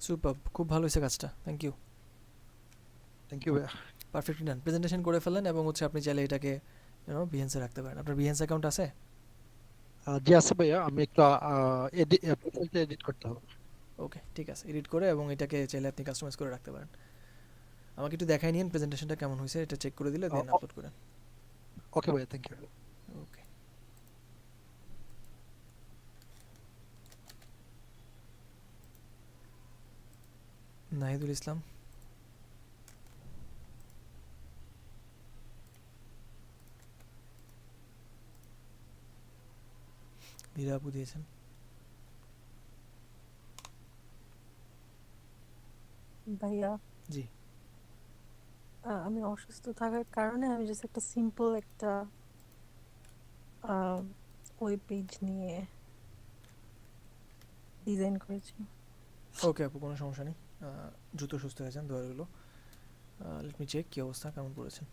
সুপার, খুব ভালো হয়েছে কাজটা, থ্যাংক ইউ। থ্যাংক ইউ ভাইয়া। পারফেক্টলি ডান, প্রেজেন্টেশন করে ফেলেন, এবং হচ্ছে আপনি চাইলে এটাকে বিহেন্সে রাখতে পারেন। আপনার বিহেন্স অ্যাকাউন্ট আছে? জি আছে ভাইয়া, আমি একটু এডিট করতে হবে। ওকে, ঠিক আছে, এডিট করে এবং এটাকে চাইলে আপনি কাস্টমাইজ করে রাখতে পারেন। আমাকে একটু দেখাই নিন প্রেজেন্টেশনটা কেমন হয়েছে, এটা চেক করে দিলে দেন আপলোড করেন। ওকে ভাইয়া, থ্যাংক ইউ। ওকে, নাহিদুল ইসলাম। ধীরা আপু দিয়েছেন। ভাইয়া, জি, আমি অসুস্থ থাকার কারণে আমি জাস্ট একটা সিম্পল একটা ওয়েব পেজ নিয়ে ডিজাইন করেছি। ওকে আপু, কোনো সমস্যা নেই, দ্রুত সুস্থ হয়ে যান, দোয়া রইল। লেট মি চেক কি অবস্থা, কেমন করেছেন।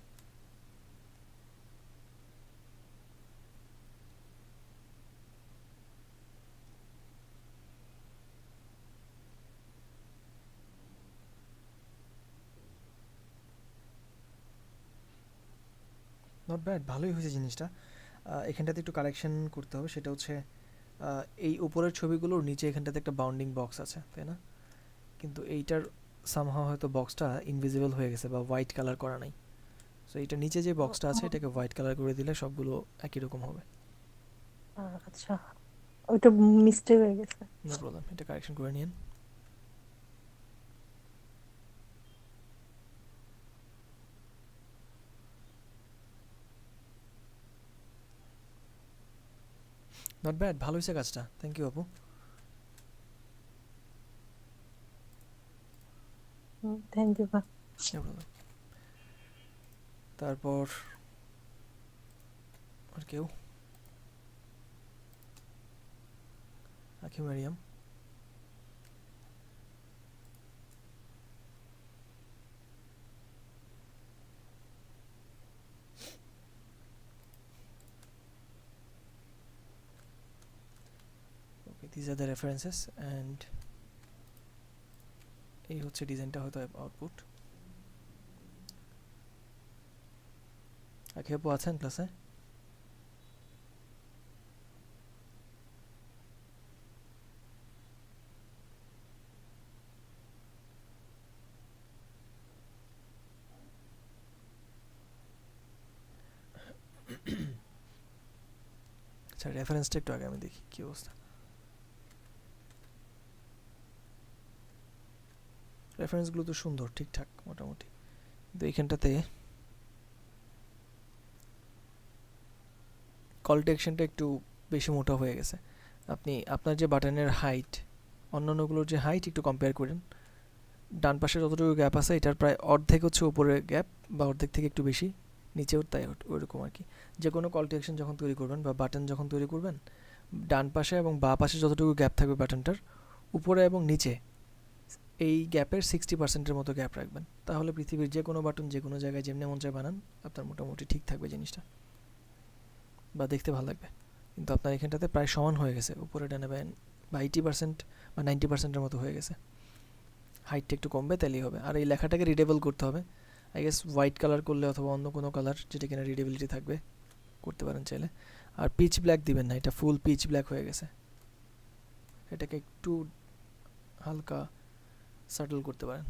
নট ব্যাড, ভালোই হয়েছে জিনিসটা। এখানটাতে একটু কারেকশন করতে হবে, সেটা হচ্ছে এই উপরের ছবিগুলোর নিচে এখানটাতে একটা বাউন্ডিং বক্স আছে, তাই না? কিন্তু এইটার সামহাও হয়তো বক্সটা ইনভিজিবল হয়ে গেছে বা হোয়াইট কালার করা নাই। সো এইটা নিচে যে বক্সটা আছে এটাকে হোয়াইট কালার করে দিলে সবগুলো একই রকম হবে। আচ্ছা, ওইটা মিস্টেক হয়ে গেছে। নো প্রবলেম, এটা কারেকশন করে নিন। নট ব্যাড, ভালো হয়েছে কাজটা, থ্যাংক ইউ আপু। Thank you. No problem. তারপর আর কেউ? আখি Mariam. Okay, these are the references and এই হচ্ছে ডিজাইনটা, হয়তো আউটপুট। আখি আপু আছেন ক্লাসে? আচ্ছা, রেফারেন্সটা একটু আগে আমি দেখি কি অবস্থা। রেফারেন্সগুলো তো সুন্দর, ঠিকঠাক মোটামুটি, কিন্তু এইখানটাতে কল টু অ্যাকশনটা একটু বেশি মোটা হয়ে গেছে। আপনি আপনার যে বাটনের হাইট অন্যান্যগুলোর যে হাইট একটু কম্পেয়ার করেন, ডান পাশে যতটুকু গ্যাপ আছে এটার প্রায় অর্ধেক হচ্ছে উপরের গ্যাপ, বা অর্ধেক থেকে একটু বেশি নিচেও তাই ওইরকম আর কি। যে কোনো কল টু অ্যাকশন যখন তৈরি করবেন বা বাটন যখন তৈরি করবেন, ডান পাশে এবং বাঁ পাশে যতটুকু গ্যাপ থাকবে বাটনটার, উপরে এবং নিচে এই গ্যাপের 60%-এর মতো গ্যাপ রাখবেন। তাহলে পৃথিবীর যে কোনো বাটন যে কোনো জায়গায় যেমনি মন চায় বানান, আপনার মোটামুটি ঠিক থাকবে জিনিসটা, বা দেখতে ভালো লাগবে। কিন্তু আপনার এখানটাতে প্রায় সমান হয়ে গেছে, উপরে ডানে বা 80% বা 90%-এর মতো হয়ে গেছে। হাইটটা একটু কমবে, তাহলেই হবে। আর এই লেখাটাকে রিডেবল করতে হবে, আই গেস হোয়াইট কালার করলে অথবা অন্য কোনো কালার যেটা কিনা রিডেবিলিটি থাকবে করতে পারেন চাইলে। আর পিচ ব্ল্যাক দিবেন না, এটা ফুল পিচ ব্ল্যাক হয়ে গেছে। এটাকে একটু হালকা সাটল করতে পারেন।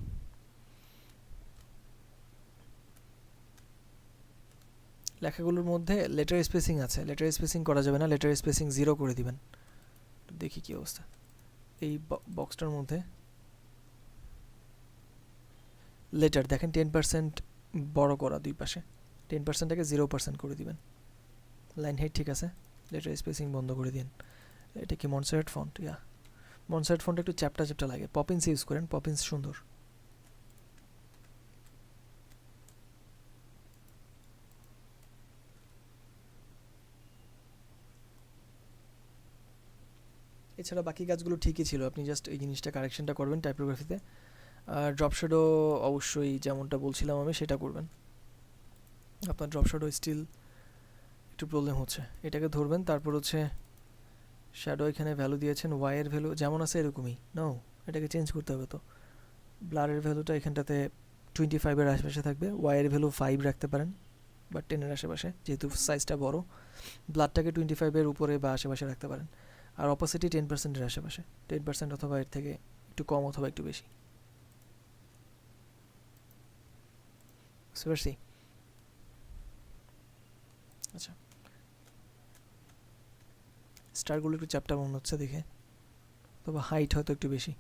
লেখাগুলোর মধ্যে লেটার স্পেসিং আছে, লেটার স্পেসিং করা যাবে না, লেটার স্পেসিং 0 করে দিবেন। দেখি কি অবস্থা। এই বক্সটার মধ্যে লেটার দেখেন 10% বড় করা দুই পাশে, 10%টাকে 0% করে দিবেন। লাইন হাইট ঠিক আছে, লেটার স্পেসিং বন্ধ করে দিন। এটা কি মনসার্ট ফন্ট? ইয়া, মনসার্ট ফন্ট একটু চ্যাপটা চ্যাপটা লাগে, পপিন্স ইউজ করেন, পপিন্স সুন্দর। এছাড়া বাকি কাজগুলো ঠিকই ছিল, আপনি জাস্ট এই জিনিসটা কারেকশনটা করবেন টাইপোগ্রাফিতে। আর ড্রপ শ্যাডো অবশ্যই যেমনটা বলছিলাম আমি সেটা করবেন। আপনার ড্রপ শ্যাডো স্টিল একটু প্রবলেম হচ্ছে, এটাকে ধরবেন। তারপর হচ্ছে শ্যাডো এখানে ভ্যালু দিয়েছেন, ওয়াইয়ের ভ্যালু যেমন আছে এরকমই, নো এটাকে চেঞ্জ করতে হবে। তো ব্লারের ভ্যালুটা এখানটাতে 25-এর আশেপাশে থাকবে, ওয়াইয়ের ভ্যালু 5 রাখতে পারেন বা 10-এর আশেপাশে, যেহেতু সাইজটা বড়। ব্লাডটাকে 25-এর উপরে বা আশেপাশে রাখতে পারেন। আর অপোসিটি 10%-এর আশেপাশে, 10% অথবা এর থেকে একটু কম অথবা একটু বেশি। বুঝতে পারছি? আচ্ছা, স্টারগুলো একটু চ্যাপটা মনে হচ্ছে দেখে, তবে হাইট হয়তো একটু বেশি।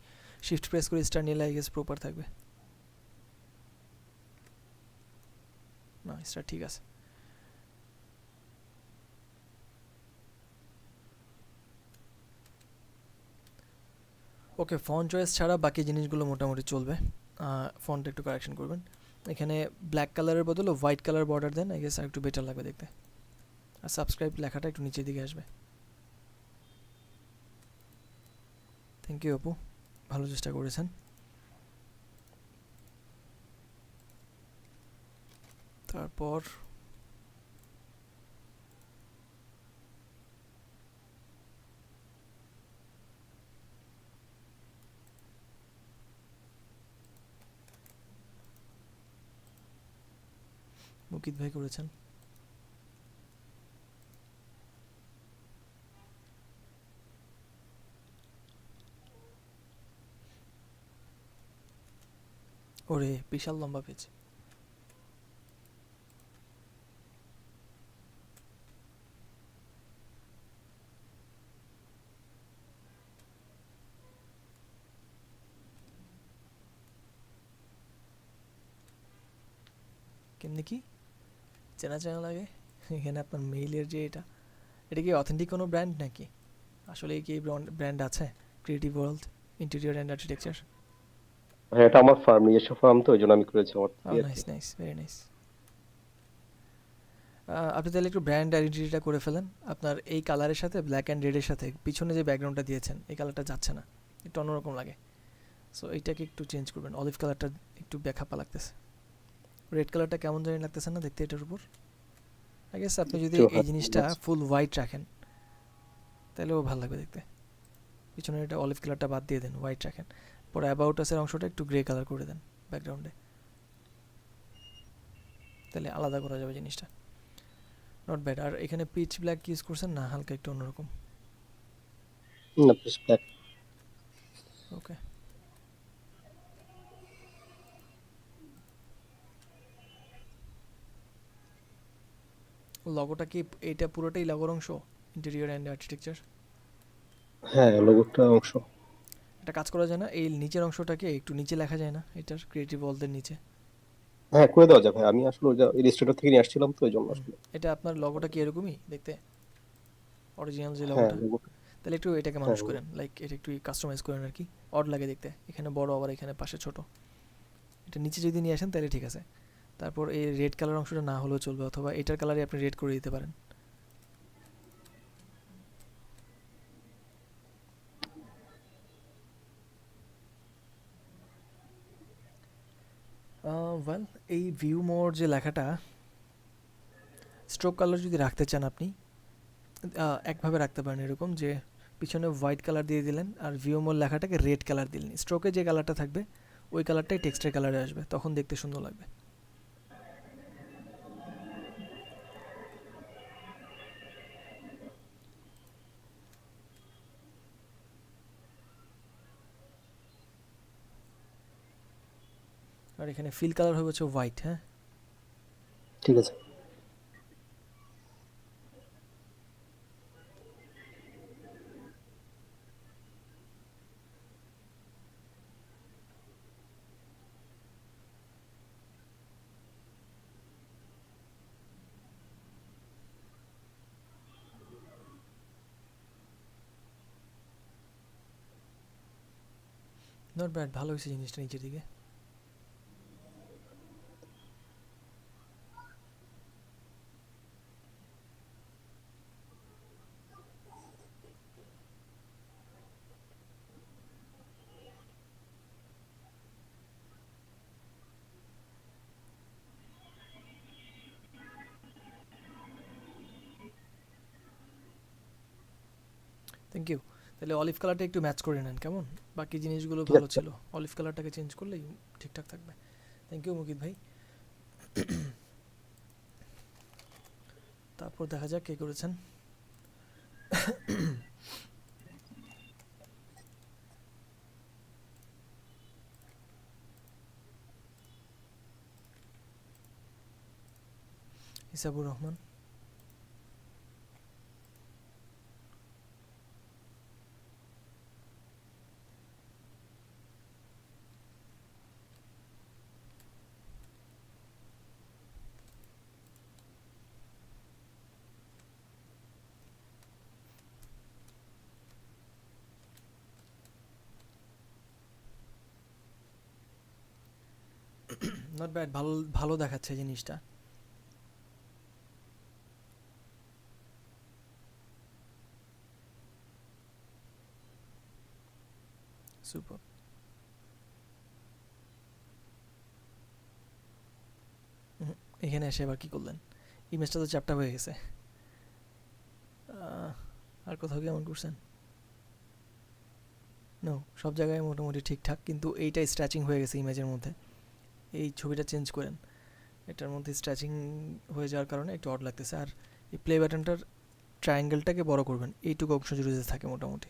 শিফট প্রেস করে স্টার নিলে আই গেস প্রপার থাকবে। না, স্টার ঠিক আছে। ওকে, ফন্ট চয়েস ছাড়া বাকি জিনিসগুলো মোটামুটি চলবে। ফন্ট একটু কারেকশন করবেন। এখানে ব্ল্যাক কালারের বদলে হোয়াইট কালার বর্ডার দেন, আই গেস আর একটু বেটার লাগবে দেখতে। আর সাবস্ক্রাইব লেখাটা একটু নিচের দিকে আসবে। থ্যাংক ইউ আপু, ভালো চেষ্টা করেছেন। তারপর মুকিত ভাই করেছেন। ওরে বিশাল লম্বা পেজ। কেমনি কি চেনা চেনা লাগে? এখানে আপনার মেইলের যে এটা কি অথেন্টিক কোনো ব্র্যান্ড নাকি? আসলে কি ব্র্যান্ড আছে? Creative world interior and architecture. হ্যাঁ, এটা আমার ফার্ম, নিজস্ব ফার্ম, তো ওই জন্য আমি করেছি আমার দিয়ে আর নাইস কি। Nice, very nice. আপনি তাহলে একটু ব্র্যান্ড আইডেন্টিটিটা করে ফেলেন। আপনার এই কালারের সাথে ব্ল্যাক অ্যান্ড রেডের সাথে পিছনে যে ব্যাকগ্রাউন্ডটা দিয়েছেন এই কালারটা যাচ্ছে না, একটু অন্যরকম লাগে। সো এইটাকে একটু চেঞ্জ করবেন, অলিভ কালারটা একটু ব্যাখাপা লাগতেছে। রেড কালারটা কেমন জানি লাগতেছে না দেখতে এটার উপর? আই গেস আপনি যদি একটু এই হ্যাঁ, জিনিসটা লাগছে। ফুল হোয়াইট রাখেন তাহলেও ভালো লাগবে দেখতে। পিছনের এটা অলিভ কালারটা বাদ দিয়ে দেন, হোয়াইট রাখেন। পরে অ্যাবাউট আসের অংশটা একটু গ্রে কালার করে দেন ব্যাকগ্রাউন্ডে, তাহলে আলাদা করা যাবে জিনিসটা। Not bad. আর এখানে পিচ ব্ল্যাক ইউজ করছেন না, হালকা একটু অন্যরকম। না, পিস ব্ল্যাক। ওকে, লগোটা কি এটা পুরোটাই লগোর অংশ, ইন্টেরিয়র অ্যান্ড আর্কিটেকচার? হ্যাঁ, লোগোটা অংশ। এটা কাজ করা যায় না, এই নিচের অংশটাকে একটু নিচে লেখা যায় না এটার ক্রিয়েটিভ ওয়ার্ল্ডের নিচে? হ্যাঁ, করে দেওয়া যাবে। আমি আসলে ওইটা ইলাস্ট্রেটর থেকে নিয়ে আসছিলাম, তো ওই জন্য আসলে। এটা আপনার লগোটা কি এরকমই দেখতে, অরিজিনাল যে হ্যাঁ, লগোটা? লোগোটা। তাহলে একটু এটাকে হ্যাঁ, মানুষ করেন, লাইক এটা একটু কাস্টমাইজ করেন আর কি, অড লাগে দেখতে। এখানে বড় আবার এখানে পাশে ছোট। এটা নিচে যদি নিয়ে আসেন তাহলে ঠিক আছে, তারপর এই রেড কালার অংশটা না হলেও চলবে, অথবা এটার কালারে আপনি রেড করে দিতে পারেন। ওয়েল, এই ভিউ মোর যে লেখাটা, স্ট্রোক কালার যদি রাখতে চান আপনি একভাবে রাখতে পারেন, এরকম যে পিছনে হোয়াইট কালার দিয়ে দিলেন আর ভিউ মোর লেখাটাকে রেড কালার দিলেন, স্ট্রোকে যে কালারটা থাকবে ওই কালারটাই টেক্সটের কালারে আসবে, তখন দেখতে সুন্দর লাগবে। আর এখানে ফিল কালার হবে হচ্ছে হোয়াইট। হ্যাঁ, ঠিক আছে। নট ব্যাড, ভালো হয়েছে জিনিসটা নিচের দিকে। Thank you. তাহলে অলিভ কালারটা একটু ম্যাচ করে নেন, কেমন? বাকি জিনিসগুলো ঠিক ভালো আছে। ছিল, অলিভ কালারটাকে চেঞ্জ করলেই ঠিকঠাক থাকবে। থ্যাংক ইউ মুকিত ভাই। তারপর দেখা যাক কে করেছেন। ইসাবুর রহমান। নট ব্যাড, ভালো ভালো দেখাচ্ছে জিনিসটা। সুপার। এখানে এসে আবার কি করলেন? ইমেজটা তো চ্যাপটা হয়ে গেছে। আর কোথাও কি এমন করছেন? নো, সব জায়গায় মোটামুটি ঠিকঠাক, কিন্তু এইটা স্ট্র্যাচিং হয়ে গেছে ইমেজের মধ্যে। এই ছবিটা চেঞ্জ করেন, এটার মধ্যে স্ট্র্যাচিং হয়ে যাওয়ার কারণে একটু অড লাগতেছে। আর এই প্লে বাটনটার ট্রায়াঙ্গেলটাকে বড় করবেন, এইটুকু অংশ জুড়ে যে থাকে মোটামুটি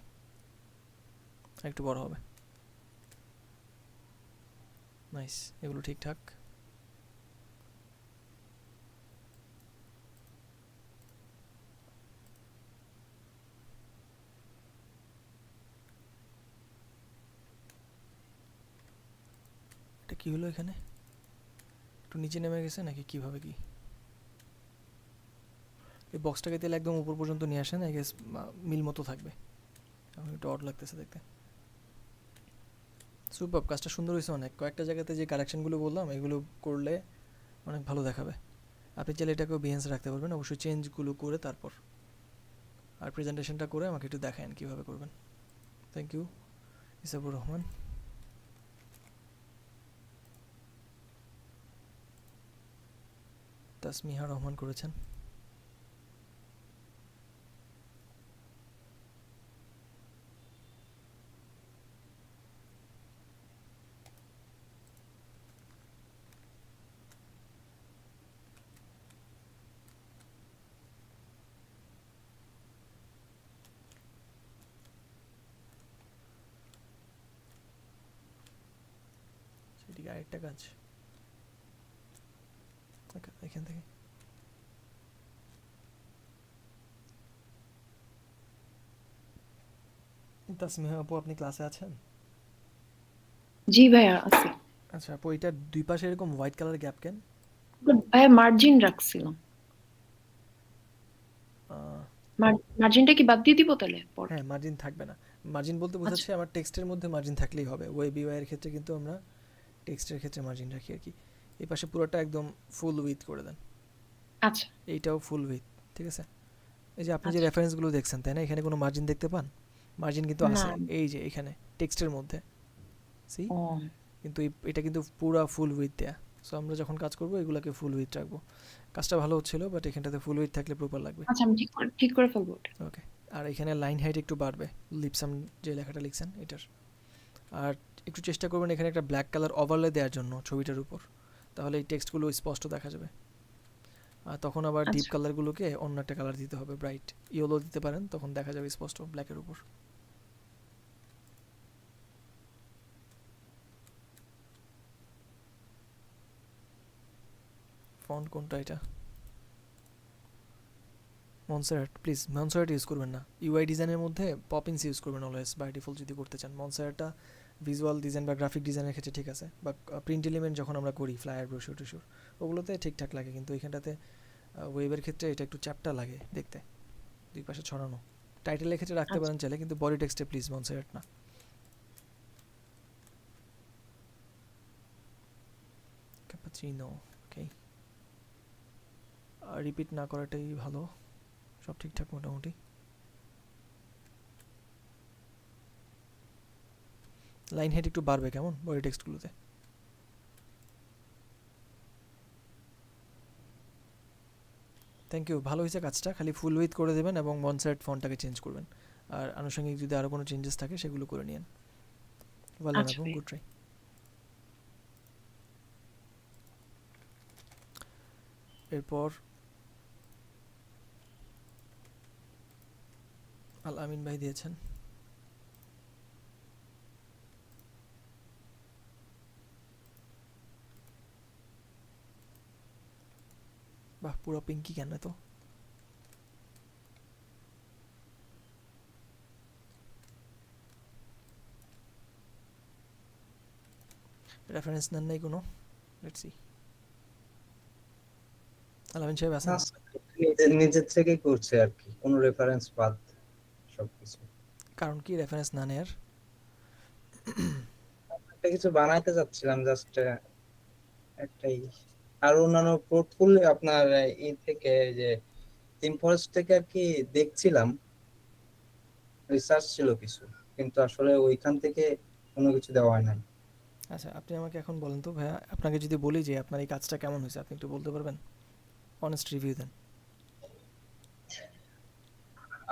একটু বড় হবে। নাইস, এগুলো ঠিকঠাক। এটা কি হলো এখানে? একটু নিচে নেমে গেছে নাকি কিভাবে কি? এই বক্সটাকে তেল একদম উপর পর্যন্ত নিয়ে আসেন, আই গেস মিল মতো থাকবে। এখন একটু অড লাগতেছে দেখতে। সুপার, কাজটা সুন্দর হয়েছে অনেক। কয়েকটা জায়গাতে যে কারেকশনগুলো বললাম এগুলো করলে অনেক ভালো দেখাবে। আপনি চাইলে এটাকেও বিহেন্স রাখতে পারবেন, অবশ্যই চেঞ্জগুলো করে তারপর। আর প্রেজেন্টেশনটা করে আমাকে একটু দেখান কীভাবে করবেন। Thank you Isabur Rahman. তাসমিহা রহমান করেছেন। সেদিকে আরেকটা কাজ এখান থেকে। তাসমিহা আপু, আপনি ক্লাসে আছেন? জি ভাইয়া আছে। আচ্ছা আপু, এটার দুই পাশে এরকম হোয়াইট কালার গ্যাপ কেন? ভাইয়া মার্জিন রাখছিলাম, মার্জিনটা কি বাদ দিয়ে দিব তাহলে পরে? হ্যাঁ, মার্জিন থাকবে না। মার্জিন বলতে বোঝাচ্ছে আমার টেক্সটের মধ্যে মার্জিন থাকলেই হবে। ওয়েব ইউআই এর ক্ষেত্রে কিন্তু আমরা টেক্সটের ক্ষেত্রে মার্জিন রাখি আর কি। এই পাশে পুরোটা একদম ফুল উইথ করে দেন, আচ্ছা এইটাও ফুল উইথ, ঠিক আছে? এই যে আপনি যে আচ্ছা রেফারেন্সগুলো দেখছেন তাই না, এখানে কোনো মার্জিন দেখতে পান? মার্জিন কিন্তু না আছে এই যে এখানে টেক্সটের মধ্যে, সি? ও কিন্তু এটা কিন্তু পুরা ফুল উইথ দেয়া। সো আমরা যখন কাজ করব এগুলোকে ফুল উইথ রাখবো। কাজটা ভালো হচ্ছিল, বাট এখানটাতে ফুল উইথ থাকলে প্রপার লাগবে। আচ্ছা আমি ঠিক করে ফেলবো ওটা। ওকে। আর এখানে লাইন হাইট একটু বাড়বে, লিপসাম যে লেখাটা লিখছেন এটার। আর একটু চেষ্টা করবেন এখানে একটা ব্ল্যাক কালার ওভারলে দেওয়ার জন্য ছবিটার উপর, তাহলে এই টেক্সটগুলো স্পষ্ট দেখা যাবে। আর তখন আবার ডিপ আচ্ছা কালারগুলোকে অন্য একটা কালার দিতে হবে, ব্রাইট ইয়েলো দিতে পারেন, তখন দেখা যাবে স্পষ্ট ব্ল্যাকের উপর। ফন্ট কোনটা এটা? মনসার্ট, প্লিজ মনসার্ট ইউজ করবেন না। ইউআই ডিজাইনের মধ্যে পপিংস ইউজ করবেন অলওয়েজ বাই ডিফল্ট যদি করতে চান। মনসার্টটা ভিজুয়াল ডিজাইন বা গ্রাফিক ডিজাইনের ক্ষেত্রে ঠিক আছে, বা প্রিন্ট এলিমেন্ট যখন আমরা করি ফ্লায়ার ব্রোশিওর টুশিওর ওগুলোতে ঠিকঠাক লাগে, কিন্তু এখানটাতে ওয়েবের ক্ষেত্রে এটা একটু চ্যাপটা লাগে দেখতে, দুই পাশে ছড়ানো। টাইটেলের ক্ষেত্রে রাখতে আচ্ছা পারেন চাইলে, কিন্তু বডি টেক্সটে প্লিজ মনসার্ট না। ক্যাপাচিনো, ওকে। রিপিট না করাটাই ভালো, সব ঠিকঠাক মোটামুটি। লাইন হেড একটু বাড়বে কেমন বডি টেক্সটগুলোতে। থ্যাংক ইউ, ভালো হয়েছে কাজটা। খালি ফুল উইথ করে দেবেন এবং মনসার্ট ফন্টটাকে চেঞ্জ করবেন। আর আনুষঙ্গিক যদি আরও কোনো চেঞ্জেস থাকে সেগুলো করে নিন। বলেন আচ্ছা আপু, ভাই গুড ট্রাই। এরপর আল আমিন ভাই দিয়েছেন। বাহ, পুরো পিঙ্কি কেন তো? রেফারেন্স নেন নাই কোনো? Let's see. আলামিন সাহেব আছেন? নিজের থেকেই করছে আর কি, কোনো রেফারেন্স বাদ সবকিছু। কারণ কি রেফারেন্স না নেয়ার? একটা কিছু বানাইতে যাচ্ছিলাম জাস্ট একটাই। আর অন্যান্য পোর্টফোলিও আপনার এই থেকে যে থিম ফরেস্ট থেকে আর কি দেখছিলাম, রিসার্চ ছিল কিছু, কিন্তু আসলে ওইখান থেকে কোনো কিছু দেওয়া হয় নাই। আচ্ছা, আপনি আমাকে এখন বলেন তো ভাইয়া, আপনাকে যদি বলি যে আপনার এই কাজটা কেমন হয়েছে, আপনি একটু বলতে পারবেন? অনেস্ট রিভিউ দেন।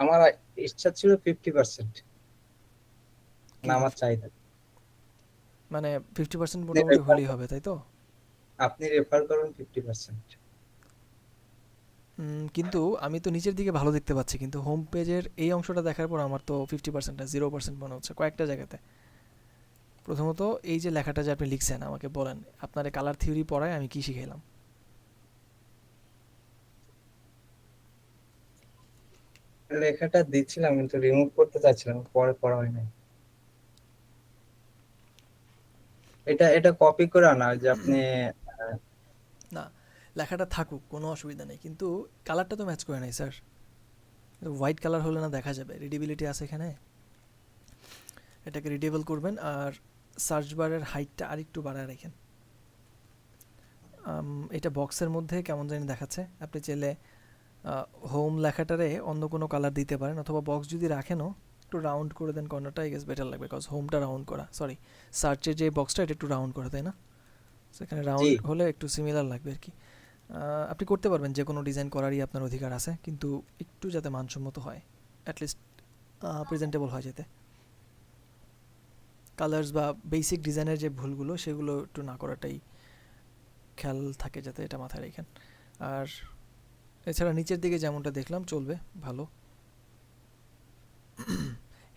আমার ইচ্ছা ছিল 50%, কি না আমার চাহিদা। মানে 50% মোটামুটি হলেই হবে, তাই তো? আপনি রেফার করুন 50%। কিন্তু আমি তো নিচের দিকে ভালো দেখতে পাচ্ছি, কিন্তু হোম পেজের এই অংশটা দেখার পর আমার তো 50% না 0% মনে হচ্ছে কয়েকটা জায়গাতে। প্রথমত এই যে লেখাটা যে আপনি লিখছেন, আমাকে বলেন আপনার কালার থিওরি পড়ায় আমি কি শিখাইলাম? লেখাটা দিচ্ছিলাম কিন্তু রিমুভ করতে চাচ্ছিলাম, পরে পড়া হয় নাই। এটা এটা কপি করে আনা যে আপনি না, লেখাটা থাকুক, কোনো অসুবিধা নেই, কিন্তু কালারটা তো ম্যাচ করে নাই স্যার। হোয়াইট কালার হলে না দেখা যাবে, রিডেবিলিটি আছে এখানে। এটাকে রিডেবল করবেন আর সার্চ বারের হাইটটা আরেকটু বাড়ায় রাখেন। এটা বক্সের মধ্যে কেমন জানি দেখাচ্ছে, আপনি চাইলে হোম লেখাটারে অন্য কোনো কালার দিতে পারেন, অথবা বক্স যদি রাখেনও একটু রাউন্ড করে দেন কর্নারটা, আই গেস বেটার লাগবে, বিকজ হোমটা রাউন্ড করা, সরি সার্চের যে বক্সটা এটা একটু রাউন্ড করা, তাই না? সেখানে রাউন্ড হলে একটু সিমিলার লাগবে আর কি। আপনি করতে পারবেন, যে কোনো ডিজাইন করারই আপনার অধিকার আছে, কিন্তু একটু যাতে মানসম্মত হয়, অ্যাটলিস্ট প্রেজেন্টেবল হয় যাতে। কালার্স বা বেসিক ডিজাইনের যে ভুলগুলো সেগুলো একটু না করাটাই খেয়াল থাকে, যাতে এটা মাথায় রাখেন। আর এছাড়া নিচের দিকে যেমনটা দেখলাম চলবে, ভালো।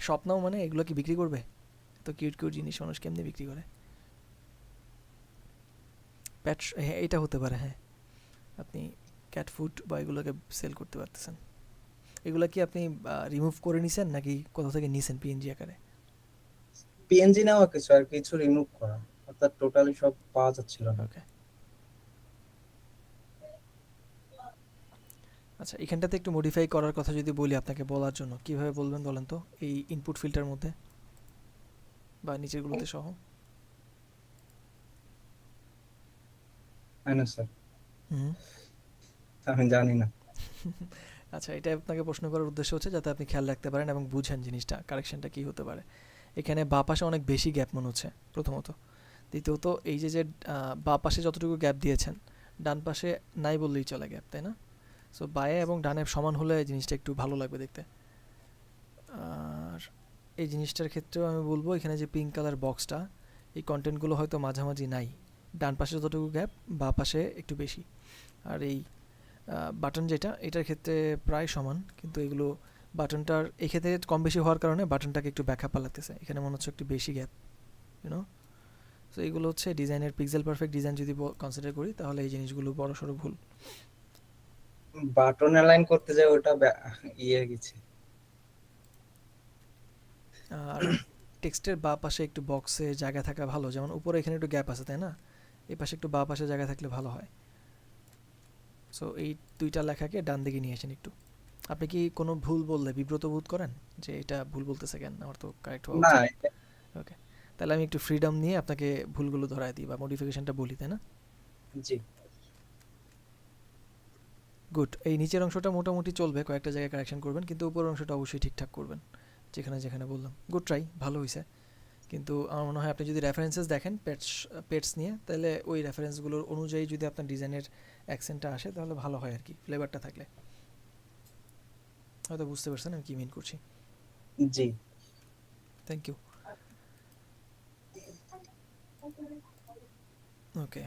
স্বপ্নাও মানে এগুলো কি বিক্রি করবে? তো কিউট কিউট জিনিস মানুষ কেমনি বিক্রি করে? প্যাট, হ্যাঁ এটা হতে পারে, হ্যাঁ আপনি ক্যাট ফুড বা এগুলোকে সেল করতে পারতেছেন। এগুলো কি আপনি রিমুভ করে নিছেন নাকি কোথা থেকে নিছেন পিএনজি আকারে? পিএনজি নেওয়া কিছু আর কিছু রিমুভ করা, অর্থাৎ টোটালি সব পাওয়া যাচ্ছিল না। ওকে, আচ্ছা এখানটাতে একটু মডিফাই করার কথা যদি বলি আপনাকে, বলার জন্য কিভাবে বলবেন বলেন তো? এই ইনপুট ফিল্টার মধ্যে বা নিচেরগুলোতে সহ। না স্যার, হুম। আমি জানি না। আচ্ছা, এটা আপনাকে প্রশ্ন করার উদ্দেশ্য হচ্ছে যাতে আপনি খেয়াল রাখতে পারেন এবং বুঝেন জিনিসটা, কারেকশনটা কি হতে পারে। এখানে বাঁ পাশে অনেক বেশি গ্যাপ মনে হচ্ছে প্রথমত। দ্বিতীয়ত এই যে বাঁ পাশে যতটুকু গ্যাপ দিয়েছেন ডান পাশে নাই বললেই চলে গ্যাপ, তাই না? সো বাঁয়ে এবং ডানে সমান হলে জিনিসটা একটু ভালো লাগবে দেখতে। আর এই জিনিসটার ক্ষেত্রেও আমি বলবো এখানে যে পিঙ্ক কালার বক্সটা, এই কন্টেন্টগুলো হয়তো মাঝামাঝি নাই, ডান পাশে যতটুকু গ্যাপ বাঁ পাশে একটু বেশি। আর এই বাটন যেটা, এটার ক্ষেত্রে প্রায় সমান, কিন্তু এগুলো বাটনটার এক্ষেত্রে কম বেশি হওয়ার কারণে বাটনটাকে একটু ব্যাকআপ লাগতেছে, এখানে মনে হচ্ছে একটু বেশি গ্যাপ, ইউনো। সো এগুলো হচ্ছে ডিজাইনের পিক্সেল পারফেক্ট ডিজাইন যদি কনসিডার করি তাহলে এই জিনিসগুলো বড় সড়ো ভুল। বাটন অ্যালাইন করতে যাই ওটা ইয়ে গেছে। আর টেক্সটের বাঁ পাশে একটু বক্সে জায়গা থাকা ভালো, যেমন উপরে এখানে একটু গ্যাপ আছে, তাই না? এই পাশে একটু বাঁ পাশে জায়গা থাকলে ভালো হয়। সো এই দুইটা লেখাকে ডান দিকে নিয়ে আসেন একটু। আপনি কি কোনো ভুল বললে বিব্রত বোধ করেন যে এটা ভুল বলতেছে কেন, আমার তো কারেক্ট হওয়া না, উচিত? ওকে, তাহলে আমি একটু ফ্রিডম নিয়ে আপনাকে ভুলগুলো ধরায় দিই বা মডিফিকেশনটা বলি, তাই না? জি গুড। এই নিচের অংশটা মোটামুটি চলবে, কয়েকটা জায়গায় কারেকশন করবেন, কিন্তু উপরের অংশটা অবশ্যই ঠিকঠাক করবেন যেখানে যেখানে বললাম। গুড ট্রাই, ভালো হয়েছে। কিন্তু আমার মনে হয় আপনি যদি রেফারেন্সেস দেখেন পেটস নিয়ে, তাহলে ওই রেফারেন্সগুলোর অনুযায়ী যদি আপনার ডিজাইনের অ্যাকসেন্টটা আসে তাহলে ভালো হয় আর কি, ফ্লেভারটা থাকলে। হয়তো বুঝতে পারছেন আমি কি মিন করছি। জি থ্যাংক ইউ। ওকে,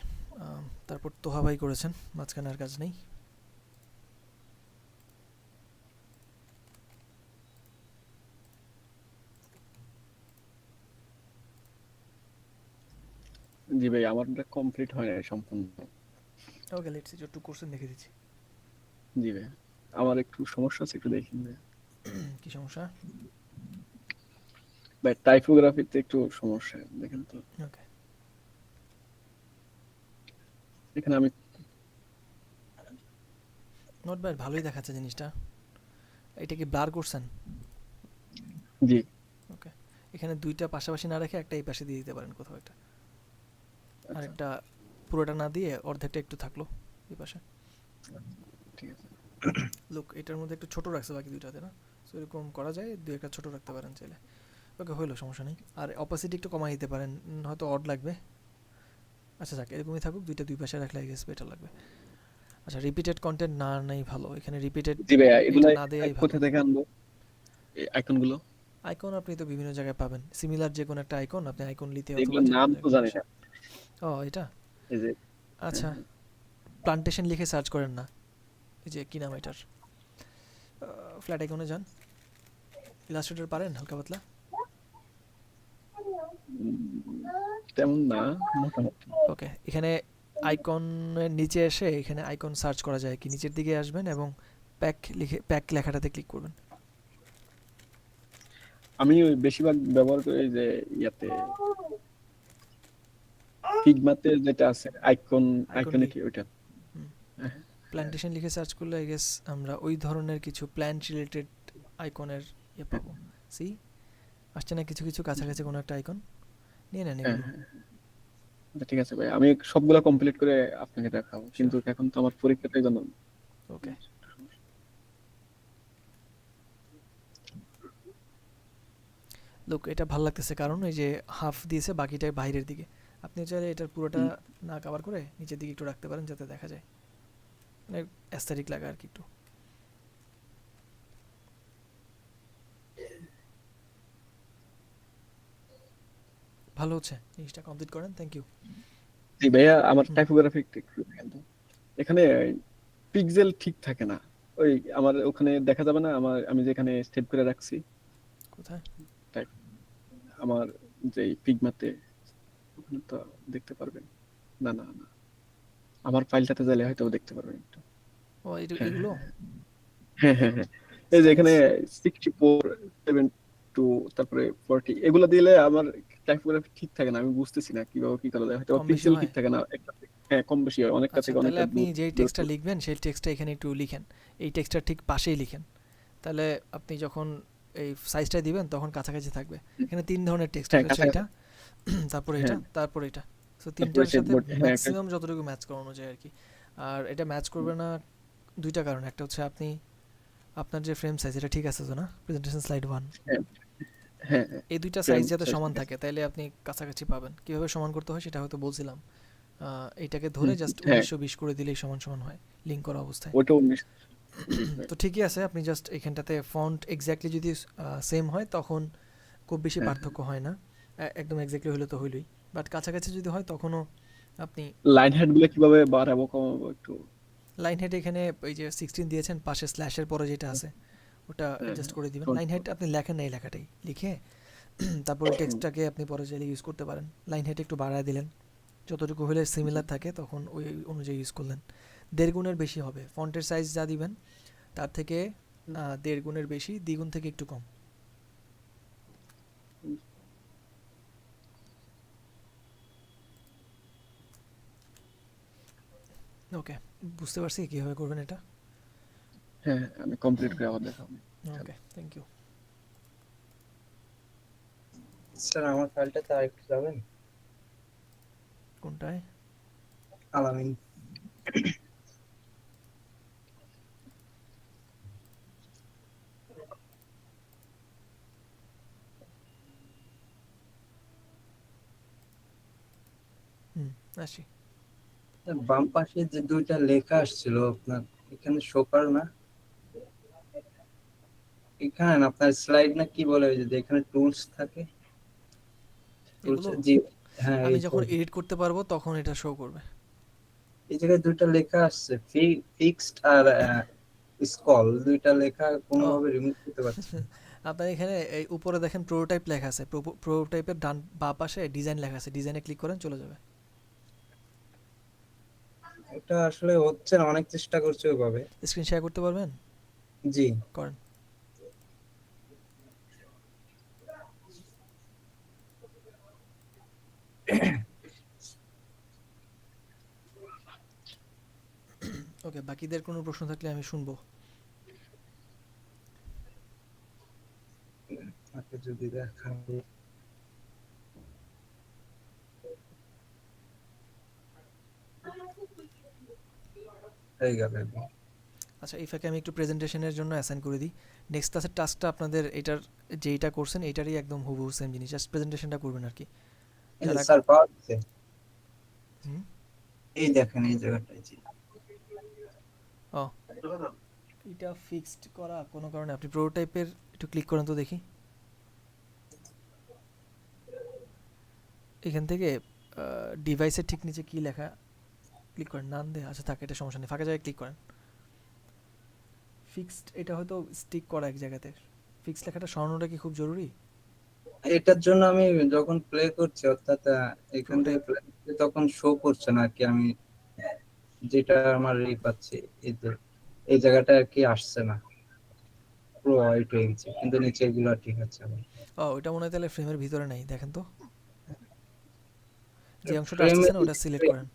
তারপর তোহা ভাই করেছেন, মাঝখানে আর কাজ নেই। জি ভাই, আমারটা কমপ্লিট হয় না সম্পূর্ণ। ওকে, লেটস সি, একটু কোর্সেন দেখে দিচ্ছি। জি ভাই, আমার একটু সমস্যা আছে, একটু দেখেন ভাই। কি সমস্যা? ভাই টাইপোগ্রাফিতে একটু সমস্যা, দেখেন তো। ওকে, এখানে আমি নট ব্যাড, ভালোই দেখাচ্ছে জিনিসটা। এটা কি ব্লার করছেন? জি ওকে, এখানে দুইটা পাশাপাশি না রেখে একটা এই পাশে দিয়ে দিতে পারেন কোথাও একটা, আর একটা পুরোটা না দিয়ে অর্ধেকটা একটু থাকলো এই পাশে। ঠিক আছে। লুক, এটার মধ্যে একটু ছোট রাখছে বাকি দুইটাতে, না? সো এরকম করা যায়, দুই একটা ছোট রাখতে পারেন চাইলে। ওকে, হইলো, সমস্যা নেই। আর অপোসিট একটু কমাই দিতে পারেন, হয়তো অড লাগবে। আচ্ছা যাক, এরকমই থাকুক, দুইটা দুই পাশে রাখলে গেস বেটার লাগবে। আচ্ছা, রিপিটেড কন্টেন্ট না নাই ভালো, এখানে রিপিটেড জি ভাইয়া, এগুলো না দেয়াই ভালো। কোথা থেকে আনবো এই আইকনগুলো? আইকন আপনি তো বিভিন্ন জায়গায় পাবেন, সিমিলার যে কোনো একটা আইকন আপনি আইকন লিতে এগুলোর নাম তো জানি না। ও এটা, এই যে আচ্ছা, প্লান্টেশন লিখে সার্চ করেন না, এই যে কি নাম এটার, ফ্ল্যাট আইকনে যান, ইলাস্ট্রেটর পারেন হালকা পাতলা? তেমন না, মোটামুটি। ওকে, এখানে আইকনের নিচে এসে এখানে আইকন সার্চ করা যায় কি, নিচের দিকে আসবেন এবং প্যাক লেখাটাতে ক্লিক করবেন। আমি ওই বেশিরভাগ ব্যবহার করি এই যে ইয়াতে ফিগমাতে যেটা আছে আইকনে কি ওইটা। প্ল্যান্টেশন লিখে সার্চ করলে আই গেস আমরা ওই ধরনের কিছু প্ল্যান্ট রিলেটেড আইকনের ইয়ে পাবো। সি আসছে না কিছু কিছু কাছাকাছি কোনো একটা আইকন নিয়ে নেন এগুলো। ঠিক আছে ভাই, আমি সবগুলা কমপ্লিট করে আপনাকে দেখাবো, কিন্তু এখন তো আমার পরীক্ষাটাই জন্য। ওকে, লুক, এটা ভালো লাগতেছে কারণ এই যে হাফ দিয়েছে, বাকিটা বাইরের দিকে। আপনি চাইলে এটার পুরোটা না কভার করে নিচের দিকে একটু রাখতে পারেন যাতে দেখা যায়, মানে অ্যাস্থেটিক লাগে আর কি একটু। ভালো হচ্ছে, জিনিসটা কমপ্লিট করেন, থ্যাংক ইউ। জি ভাইয়া, আমার টাইপোগ্রাফি একটু দেখেন তো। এখানে পিক্সেল ঠিক থাকে না, ওই আমার ওখানে দেখা যাবে না, আমি যেখানে সেভ করে রাখছি কোথায়? আমার যে ফিগমাতে, ওখানে তো দেখতে পারবেন। না না না, আমার ফাইলটাতে গেলে হয়তো দেখতে পারবেন একটু। ও এগুলো, হ্যাঁ হ্যাঁ হ্যাঁ, এই যে এখানে 64 72 তারপরে 40 এগুলো দিলে আমার টাইপোগ্রাফি ঠিক থাকে না, আমি বুঝতেছি না কিভাবে কি করা যায়, হয়তো কম বেশি পিক্সেল হয়? ঠিক থাকে না একটা। হ্যাঁ, কম বেশি হয়, অনেকটা আচ্ছা, থেকে তাহলে অনেকটা আপনি দূর যেই টেক্সটটা লিখবেন সেই টেক্সটটা এখানে একটু লিখেন, এই টেক্সটটা ঠিক পাশেই লিখেন, তাহলে আপনি যখন এই সাইজটা দিবেন তখন কাছাকাছি থাকবে। এখানে তিন ধরনের টেক্সট আছে, এটা, তারপরে এটা, তারপরে এটা, সো তারপরে তিনটার সাথে চেকবোর্ড, হ্যাঁ একটা ম্যাক্সিমাম যতটুকু ম্যাচ করানো যায় আর কি। আর এটা ম্যাচ করবে না দুইটা কারণ, একটা হচ্ছে আপনি আপনার যে ফ্রেম সাইজ এটা ঠিক আছে তো না, প্রেজেন্টেশন স্লাইড 1, হ্যাঁ হ্যাঁ এই দুইটা ফ্রেম সাইজ যাতে সাইজ সমান ঠিক আছে। থাকে তাইলে আপনি কাছাকাছি পাবেন। কিভাবে সমান করতে হয় সেটা হয়তো বলছিলাম, এইটাকে ধরে হুম, জাস্ট হ্যাঁ 1920 করে দিলেই সমান সমান হয় লিঙ্ক করা অবস্থায়। ওটাও জি ভাই। তো ঠিকই আছে, আপনি জাস্ট এখানটাতে ফন্ট এক্স্যাক্টলি যদি সেম হয় তখন খুব বেশি হ্যাঁ পার্থক্য হয় না, একদম এক্স্যাক্টলি হলে তো হইলই, বাট কাছাকাছি যদি হয় তখনও আপনি লাইন হেড গুলো কিভাবে বাড়াবো কমাবো একটু? লাইন হেড এখানে ওই যে 16 দিয়েছেন, পাশে স্ল্যাশের পরে যেটা আছে ওটা হ্যাঁ অ্যাডজাস্ট হ্যাঁ করে দিবেন। Line head control। আপনি লেখেন না, এই লেখাটাই লিখে তারপরে টেক্সটটাকে আপনি পরে চাইলে ইউজ করতে পারেন। লাইন হেড একটু বাড়ায় দিলেন, যতটুকু হলে সিমিলার থাকে তখন ওই অনুযায়ী ইউজ করলেন। 1.5 গুণের বেশি হবে ফন্টের সাইজ যা দিবেন তার থেকে, 1.5 গুণের বেশি, দ্বিগুণ থেকে একটু কম। ওকে, বুঝতে পারছি কীভাবে করবেন এটা। হ্যাঁ আমি কমপ্লিট করে আবার দেখাবো। ওকে, থ্যাংক ইউ। স্যার আমার ফাইলটাতে আরেকটু যাবেন? কোনটায়? আলামিন। আসি। বাম পাশে যে দুইটা লেখা আসছিল আপনার এখানে শো করে না, এখানে না আপনার স্লাইড না কি বলে ওই যে এখানে টুলস থাকে, টুলস এগুলো জি, হ্যাঁ আমি এই তো যখন এডিট করতে পারবো তখন এটা শো করবে। এই জায়গায় দুইটা লেখা আসছে, ফিক্সড আর স্কল, দুইটা লেখা ও কোনোভাবে রিমুভ করতে পারছি না। আপনার এখানে এই উপরে দেখেন প্রোটোটাইপ লেখা আছে, প্রোটোটাইপের ডান বাঁ পাশে ডিজাইন লেখা আছে, ডিজাইনে ক্লিক করেন চলে যাবে। এটা আসলে হচ্ছে না, অনেক চেষ্টা করছি ওইভাবে। স্ক্রিন শেয়ার করতে পারবেন? জি করেন। ওকে, বাকিদের কোনো প্রশ্ন থাকলে আমি শুনবো। আপনাকে যদি দেখাবো, হয়ে গেল। আচ্ছা, এই ফাঁকে আমি একটু প্রেজেন্টেশনের জন্য অ্যাসাইন করে দিই। নেক্সট ক্লাসের টাস্কটা আপনাদের এটার যেইটা করছেন এটারই একদম হুবহু সেম জিনিস, জাস্ট প্রেজেন্টেশনটা করবেন আর কি। যারা স্যার পাওয়া গেছে, হুম, এই দেখেন এই জায়গাটায় জি। ও এটা ফিক্সড করা কোনো কারণে আপনি প্রোটোটাইপের একটু ক্লিক করেন তো দেখি। এখান থেকে ডিভাইসের ঠিক নিচে কি লেখা ক্লিক করেন, নাম দে, আচ্ছা থাক, এটা সমস্যা নেই, ফাঁকা জায়গায় ক্লিক করেন। ফিক্সড এটা হয়তো স্টিক করা এক জায়গাতে, ফিক্সড লেখাটা সরানোটা কি খুব জরুরি? এটার জন্য আমি যখন প্লে করছি অর্থাৎ এখান থেকে প্রোটোটাইপ প্লে করছি তখন শো করছে না আর কি, আমি যেটা আমার পাচ্ছি এই যে এই জায়গাটা আর কি আসছে না, পুরো হোয়াইট হয়ে গেছে, কিন্তু নিচে এগুলো ঠিক আছে আমার। ও ওটা মনে হয় তাহলে ফ্রেমের ভিতরে নাই, দেখেন তো যে অংশটা আসতেছে ফ্রেমের না ওটা সিলেক্ট করেন।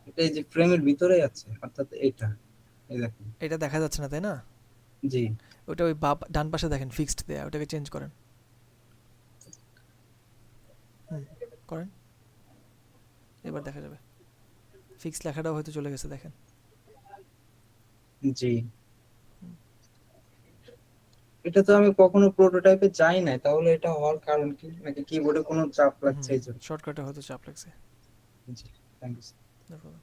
এটা এই যে ফ্রেমের ভিতরেই আছে, অর্থাৎ এটা এই দেখেন। এটা দেখা যাচ্ছে না তাই না? জি ওটা ওই ডান পাশে দেখেন ফিক্সড দেয়া, ওটাকে চেঞ্জ করেন। করেন, এবার দেখা যাবে ফিক্সড লেখাটাও হয়তো চলে গেছে, দেখেন। জি এটা তো আমি কখনো প্রোটোটাইপে যাই নাই, তাহলে এটা হওয়ার কারণ কি, নাকি কিবোর্ডে কোনো চাপ লাগছে এই জন্য? শর্টকাটে হয়তো চাপ লাগছে। জি থ্যাংক ইউ। No problem.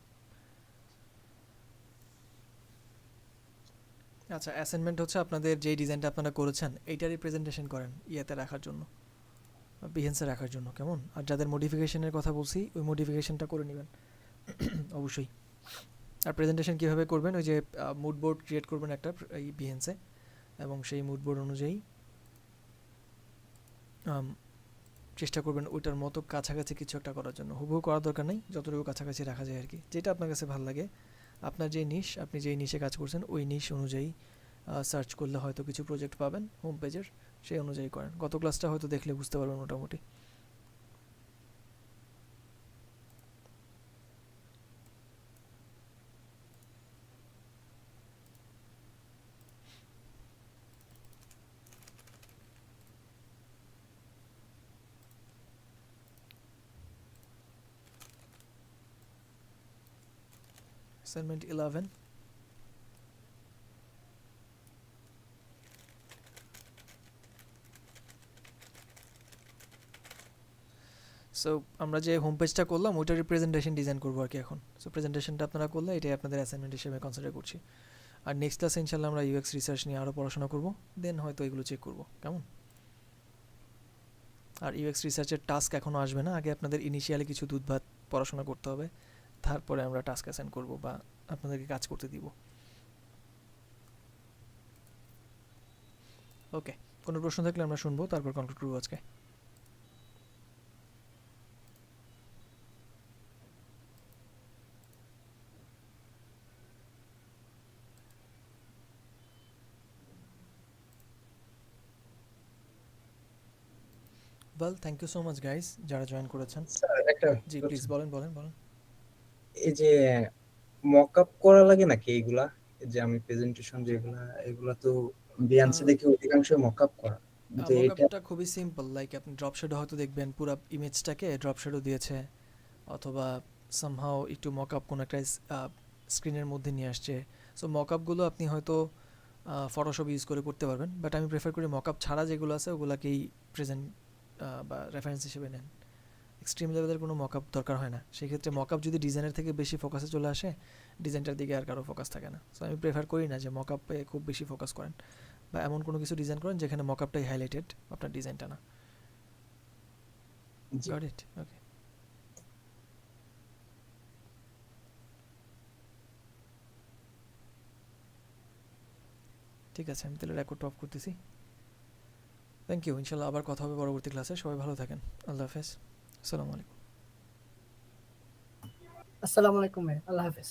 আচ্ছা, অ্যাসাইনমেন্ট হচ্ছে আপনাদের যেই ডিজাইনটা আপনারা করেছেন এইটারই প্রেজেন্টেশন করেন ইয়েতে রাখার জন্য, বিহেন্সে রাখার জন্য, কেমন? আর যাদের মডিফিকেশনের কথা বলছি ওই মডিফিকেশনটা করে নেবেন অবশ্যই। আর প্রেজেন্টেশন কীভাবে করবেন, ওই যে মুড বোর্ড ক্রিয়েট করবেন একটা এই বিহেন্সে, এবং সেই মুড বোর্ড অনুযায়ী চেষ্টা করবেন ওইটার মতো কাছাকাছি কিছু একটা করার জন্য। হুবহু করার দরকার নেই, যতটুকু কাছাকাছি রাখা যায় আর কি, যেটা আপনার কাছে ভালো লাগে। আপনার যে নিশ, আপনি যেই নিশে কাজ করছেন ওই নিশ অনুযায়ী সার্চ করলে হয়তো কিছু প্রজেক্ট পাবেন হোম পেজের, সেই অনুযায়ী করেন। গত ক্লাসটা হয়তো দেখলে বুঝতে পারবেন মোটামুটি। অ্যাসাইনমেন্ট 11। সো আমরা যে হোম পেজটা করলাম ওইটারই প্রেজেন্টেশন ডিজাইন করবো আর কি এখন। সো প্রেজেন্টেশনটা আপনারা করলে এটাই আপনাদের অ্যাসাইনমেন্ট হিসেবে কনসিডার করছি। আর নেক্সট ক্লাসে ইনশাল্লাহ আমরা ইউএক্স রিসার্চ নিয়ে আরও পড়াশোনা করব, দেন হয়তো এগুলো চেক করব, কেমন? আর ইউএক্স রিসার্চের টাস্ক এখনও আসবে না, আগে আপনাদের ইনিশিয়ালি কিছু দুধ ভাত পড়াশোনা করতে হবে, তারপরে আমরা টাস্ক অ্যাসাইন করব বা আপনাদেরকে কাজ করতে দিব। ওকে, কোনো প্রশ্ন থাকলে আমরা শুনবো, তারপর কনক্লুড করবো আজকে। Well, thank you so much guys যারা জয়েন করেছেন। স্যার একটা জি প্লিজ বলেন বলেন বলেন। এই যে মক আপ করা লাগে নাকি এইগুলা? এই যে আমি প্রেজেন্টেশন যেগুলা, এগুলা তো বিয়ান্সে দেখি অধিকাংশ মক আপ করা, কিন্তু এটা মকআপটা খুবই সিম্পল, লাইক আপনি ড্রপ শ্যাডো হয়তো দেখবেন পুরো ইমেজটাকে ড্রপ শ্যাডো দিয়েছে, অথবা সামহাও একটু মকআপ কোনো একটা স্ক্রিনের মধ্যে নিয়ে আসছে। সো মকআপগুলো আপনি হয়তো ফটোশপ ইউজ করে করতে পারবেন, বাট আমি প্রেফার করি মকআপ ছাড়া যেগুলো আছে ওগুলাকেই প্রেজেন্ট বা রেফারেন্স হিসেবে নেন। এক্সট্রিম লেভেলের কোনো মকআপ দরকার হয় না। সেক্ষেত্রে মকআপ যদি ডিজাইনের থেকে বেশি ফোকাসে চলে আসে, ডিজাইনটার দিকে আর কারো ফোকাস থাকে না। সো আমি প্রেফার করি না যে মকআপে খুব বেশি ফোকাস করেন, বা এমন কোনো কিছু ডিজাইন করেন যেখানে মকআপটাই হাইলাইটেড, আপনার ডিজাইনটা না। জি। Got it? ওকে, ঠিক আছে, আমি তাহলে রেকর্ড অফ করতেছি। থ্যাংক ইউ, ইনশাল্লাহ আবার কথা হবে পরবর্তী ক্লাসে। সবাই ভালো থাকেন, আল্লাহ হাফেজ, আসসালামু আলাইকুম। আসসালামু আলাইকুম ভাই, আল্লাহ হাফেজ।